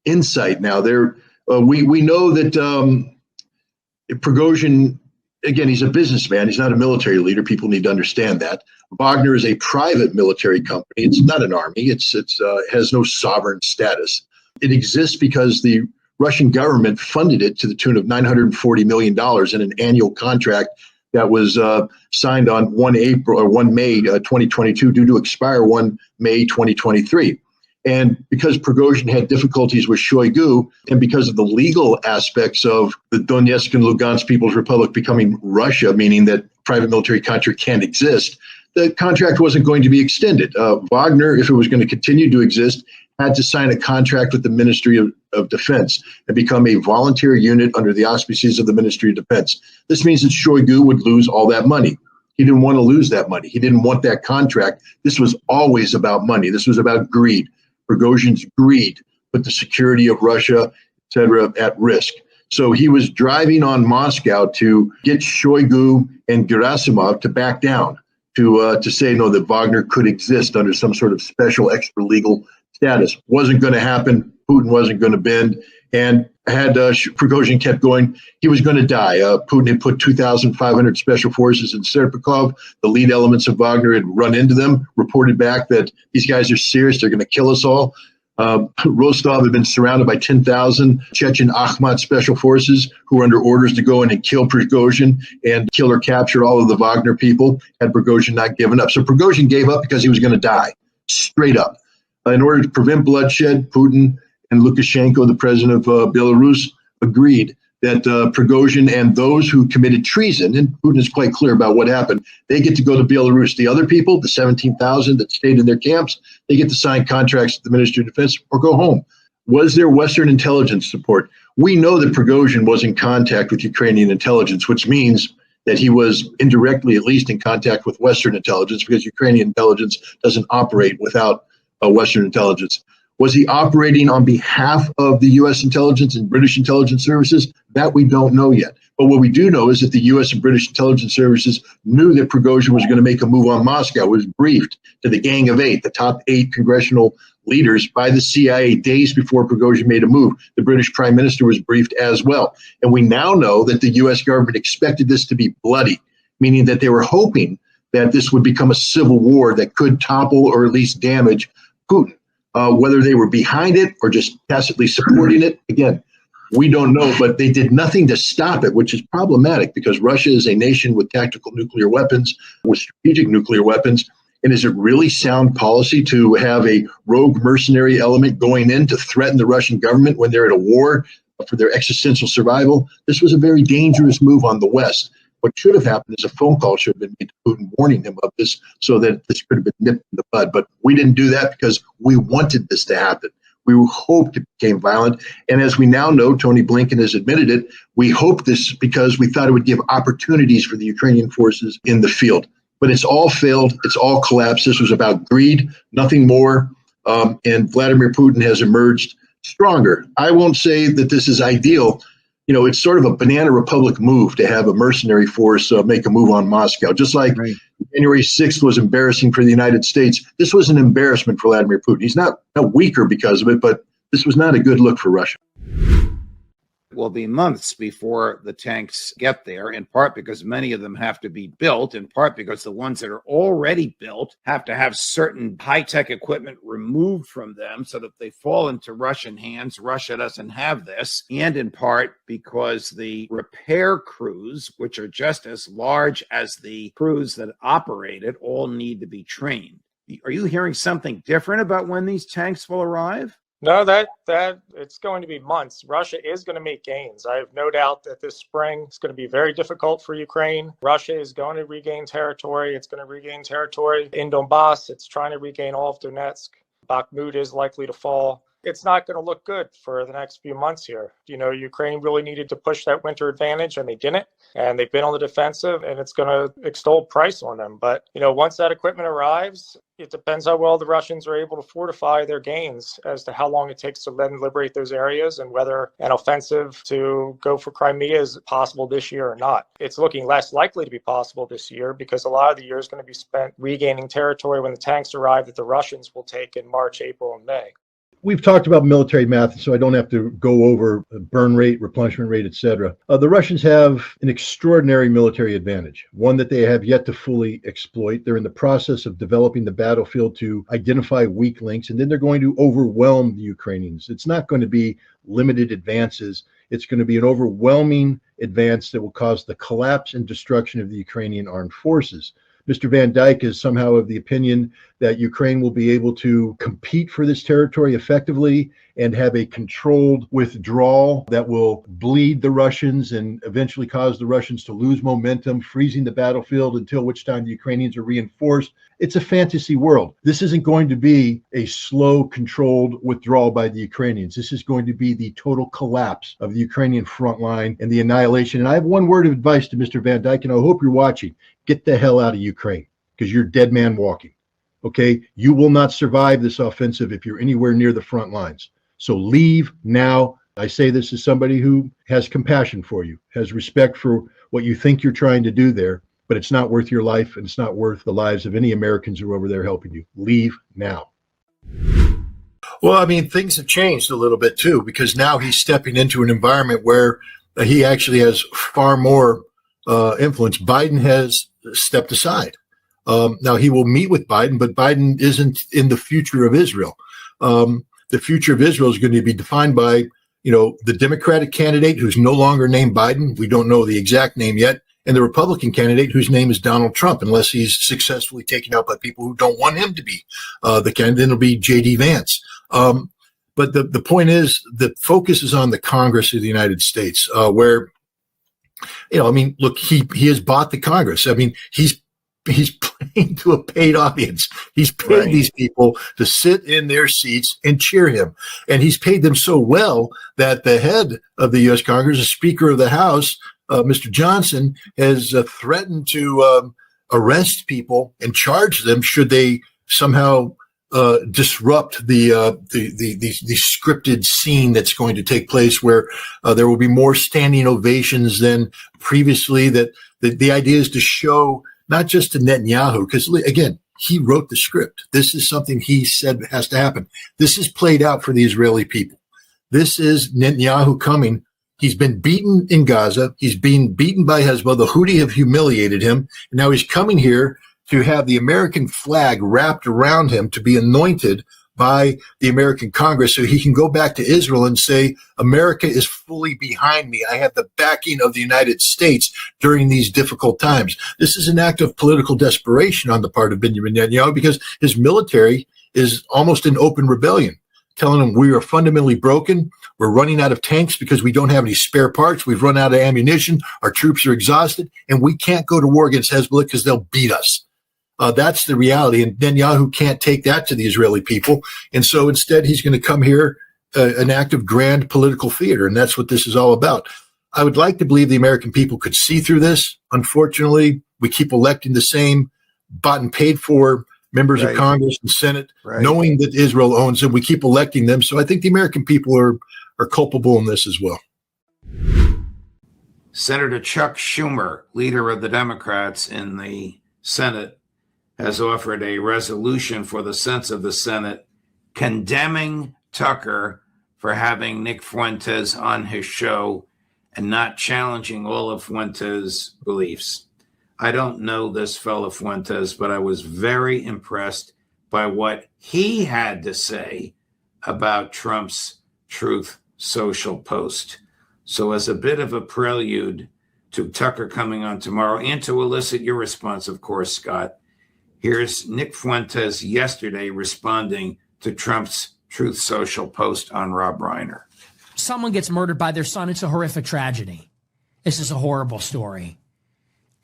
insight now. We know that Prigozhin, again, he's a businessman. He's not a military leader. People need to understand that. Wagner is a private military company. It's not an army. It has no sovereign status. It exists because the Russian government funded it to the tune of $940 million in an annual contract that was signed on 1 May 2022, due to expire 1 May 2023. And because Prigozhin had difficulties with Shoigu, and because of the legal aspects of the Donetsk and Lugansk People's Republic becoming Russia, meaning that private military contract can't exist, the contract wasn't going to be extended. Wagner, if it was going to continue to exist, had to sign a contract with the Ministry of Defense and become a volunteer unit under the auspices of the Ministry of Defense. This means that Shoigu would lose all that money. He didn't want to lose that money. He didn't want that contract. This was always about money. This was about greed. Prigozhin's greed put the security of Russia, et cetera, at risk. So he was driving on Moscow to get Shoigu and Gerasimov to back down, to say no, that Wagner could exist under some sort of special extra legal status. Wasn't going to happen. Putin wasn't going to bend. And had Prigozhin kept going, he was going to die. Putin had put 2,500 special forces in Serpukov. The lead elements of Wagner had run into them, reported back that these guys are serious. They're going to kill us all. Rostov had been surrounded by 10,000 Chechen Akhmat special forces who were under orders to go in and kill Prigozhin and kill or capture all of the Wagner people, had Prigozhin not given up. So Prigozhin gave up because he was going to die, straight up. In order to prevent bloodshed, Putin and Lukashenko, the president of Belarus, agreed that Prigozhin and those who committed treason, and Putin is quite clear about what happened, they get to go to Belarus. The other people, the 17,000 that stayed in their camps, they get to sign contracts with the Ministry of Defense or go home. Was there Western intelligence support? We know that Prigozhin was in contact with Ukrainian intelligence, which means that he was indirectly, at least, in contact with Western intelligence, because Ukrainian intelligence doesn't operate without Western intelligence. Was he operating on behalf of the U.S. intelligence and British intelligence services? That we don't know yet. But what we do know is that the U.S. and British intelligence services knew that Prigozhin was going to make a move on Moscow, was briefed to the Gang of Eight, the top 8 congressional leaders, by the CIA days before Prigozhin made a move. The British Prime Minister was briefed as well. And we now know that the U.S. government expected this to be bloody, meaning that they were hoping that this would become a civil war that could topple or at least damage Putin. Whether they were behind it or just tacitly supporting it, again, we don't know, but they did nothing to stop it, which is problematic because Russia is a nation with tactical nuclear weapons, with strategic nuclear weapons. And is it really sound policy to have a rogue mercenary element going in to threaten the Russian government when they're at a war for their existential survival? This was a very dangerous move on the West. What should have happened is a phone call should have been made to Putin warning him of this so that this could have been nipped in the bud. But we didn't do that because we wanted this to happen. We hoped it became violent. And as we now know, Tony Blinken has admitted it, we hoped this because we thought it would give opportunities for the Ukrainian forces in the field. But it's all failed. It's all collapsed. This was about greed, nothing more. And Vladimir Putin has emerged stronger. I won't say that this is ideal. You know, it's sort of a banana republic move to have a mercenary force make a move on Moscow. Just like January 6th was embarrassing for the United States, this was an embarrassment for Vladimir Putin. He's not weaker because of it, but this was not a good look for Russia. Will be months before the tanks get there, in part because many of them have to be built, in part because the ones that are already built have to have certain high-tech equipment removed from them so that they fall into Russian hands. Russia doesn't have this, and in part because the repair crews, which are just as large as the crews that operate it, all need to be trained. Are you hearing something different about when these tanks will arrive? No, that it's going to be months. Russia is going to make gains. I have no doubt that this spring is going to be very difficult for Ukraine. Russia is going to regain territory. It's going to regain territory in Donbass. It's trying to regain all of Donetsk. Bakhmut is likely to fall. It's not going to look good for the next few months here. You know, Ukraine really needed to push that winter advantage, and they didn't. And they've been on the defensive, and it's going to extol price on them. But, you know, once that equipment arrives, it depends how well the Russians are able to fortify their gains as to how long it takes to then liberate those areas and whether an offensive to go for Crimea is possible this year or not. It's looking less likely to be possible this year because a lot of the year is going to be spent regaining territory when the tanks arrive that the Russians will take in March, April, and May. We've talked about military math, so I don't have to go over burn rate, replenishment rate, etc. The Russians have an extraordinary military advantage, one that they have yet to fully exploit. They're in the process of developing the battlefield to identify weak links, and then they're going to overwhelm the Ukrainians. It's not going to be limited advances. It's going to be an overwhelming advance that will cause the collapse and destruction of the Ukrainian armed forces. Mr. Van Dyke is somehow of the opinion that Ukraine will be able to compete for this territory effectively and have a controlled withdrawal that will bleed the Russians and eventually cause the Russians to lose momentum, freezing the battlefield until which time the Ukrainians are reinforced. It's a fantasy world. This isn't going to be a slow, controlled withdrawal by the Ukrainians. This is going to be the total collapse of the Ukrainian front line and the annihilation. And I have one word of advice to Mr. Van Dyke, and I hope you're watching. Get the hell out of Ukraine because you're dead man walking. Okay? You will not survive this offensive if you're anywhere near the front lines. So leave now. I say this as somebody who has compassion for you, has respect for what you think you're trying to do there, but it's not worth your life and it's not worth the lives of any Americans who are over there helping you. Leave now. Well, I mean, things have changed a little bit too, because now he's stepping into an environment where he actually has far more influence. Biden has stepped aside. Now he will meet with Biden, but Biden isn't in the future of Israel. The future of Israel is going to be defined by, the Democratic candidate who's no longer named Biden. We don't know the exact name yet. And the Republican candidate whose name is Donald Trump, unless he's successfully taken out by people who don't want him to be the candidate. Then it'll be J.D. Vance. But the point is, the focus is on the Congress of the United States, where, look, he has bought the Congress. I mean, he's playing to a paid audience. He's paid these people to sit in their seats and cheer him. And he's paid them so well that the head of the U.S. Congress, the Speaker of the House, Mr. Johnson, has threatened to arrest people and charge them should they somehow disrupt the scripted scene that's going to take place, where there will be more standing ovations than previously. That the idea is to show not just to Netanyahu, because again, he wrote the script. This is something he said has to happen. This is played out for the Israeli people. This is Netanyahu coming. He's been beaten in Gaza. He's being beaten by Hezbollah. The Houthi have humiliated him. And now he's coming here to have the American flag wrapped around him, to be anointed by the American Congress, so he can go back to Israel and say, America is fully behind me. I have the backing of the United States during these difficult times. This is an act of political desperation on the part of Benjamin Netanyahu, because his military is almost in open rebellion, telling him we are fundamentally broken. We're running out of tanks because we don't have any spare parts. We've run out of ammunition. Our troops are exhausted, and we can't go to war against Hezbollah because they'll beat us. That's the reality. And Netanyahu can't take that to the Israeli people. And so instead, he's going to come here, an act of grand political theater. And that's what this is all about. I would like to believe the American people could see through this. Unfortunately, we keep electing the same bought and paid for members of Congress and Senate, knowing that Israel owns them. We keep electing them. So I think the American people are culpable in this as well. Senator Chuck Schumer, leader of the Democrats in the Senate, has offered a resolution for the sense of the Senate condemning Tucker for having Nick Fuentes on his show and not challenging all of Fuentes' beliefs. I don't know this fellow Fuentes, but I was very impressed by what he had to say about Trump's Truth Social post. So as a bit of a prelude to Tucker coming on tomorrow, and to elicit your response, of course, Scott, here's Nick Fuentes yesterday responding to Trump's Truth Social post on Rob Reiner. Someone gets murdered by their son. It's a horrific tragedy. This is a horrible story.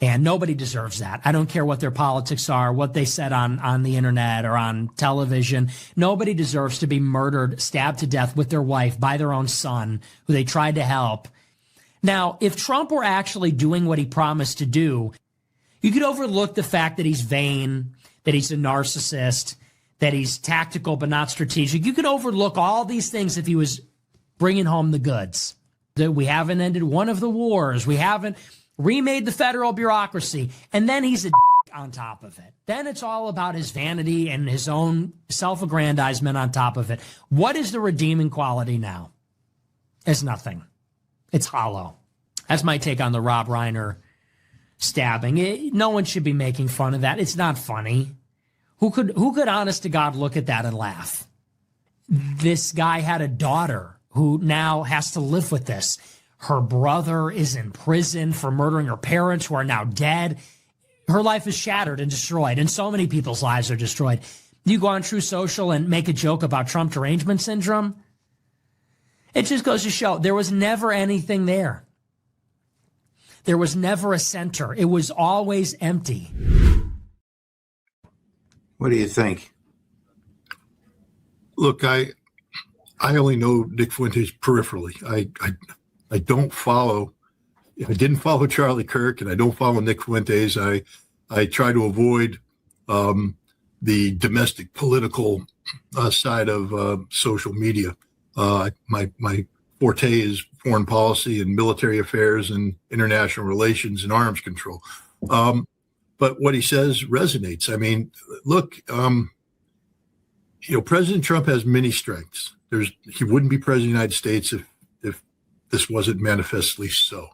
And nobody deserves that. I don't care what their politics are, what they said on the internet or on television. Nobody deserves to be murdered, stabbed to death with their wife by their own son, who they tried to help. Now, if Trump were actually doing what he promised to do, you could overlook the fact that he's vain, that he's a narcissist, that he's tactical but not strategic. You could overlook all these things if he was bringing home the goods. That we haven't ended one of the wars. We haven't remade the federal bureaucracy. And then he's a dick on top of it. Then it's all about his vanity and his own self-aggrandizement on top of it. What is the redeeming quality now? It's nothing. It's hollow. That's my take on the Rob Reiner stabbing. No one should be making fun of that. It's not funny. Who could honest to God look at that and laugh? This guy had a daughter who now has to live with this. Her brother is in prison for murdering her parents, who are now dead. Her life is shattered and destroyed, and so many people's lives are destroyed. You go on True Social and make a joke about Trump derangement syndrome. It just goes to show there was never anything there. There was never a center. It was always empty. What do you think? Look, I only know Nick Fuentes peripherally. I don't follow. I didn't follow Charlie Kirk, and I don't follow Nick Fuentes. I try to avoid the domestic political side of social media. My forte is foreign policy and military affairs and international relations and arms control. But what he says resonates. I mean, look, President Trump has many strengths. He wouldn't be president of the United States if this wasn't manifestly so.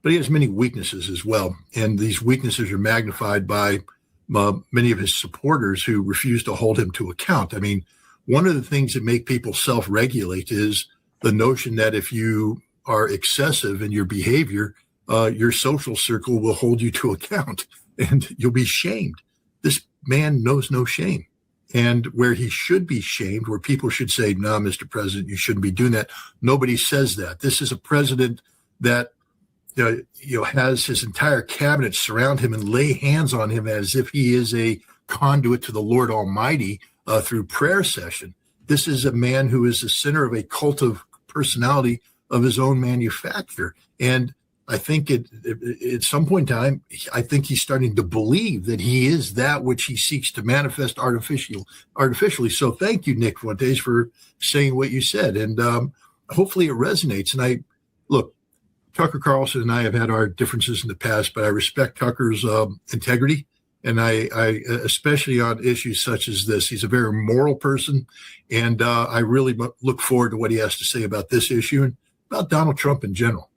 But he has many weaknesses as well. And these weaknesses are magnified by many of his supporters who refuse to hold him to account. I mean, one of the things that make people self-regulate is the notion that if you are excessive in your behavior, your social circle will hold you to account and you'll be shamed. This man knows no shame. And where he should be shamed, where people should say, no, Mr. President, you shouldn't be doing that. Nobody says that. This is a president that has his entire cabinet surround him and lay hands on him as if he is a conduit to the Lord Almighty through prayer session. This is a man who is the center of a cult of personality of his own manufacture. And I think at some point in time, I think he's starting to believe that he is that which he seeks to manifest artificially. So thank you, Nick Fuentes, for saying what you said. And hopefully it resonates. And look, Tucker Carlson and I have had our differences in the past, but I respect Tucker's integrity. And I especially on issues such as this, he's a very moral person. And I really look forward to what he has to say about this issue and about Donald Trump in general.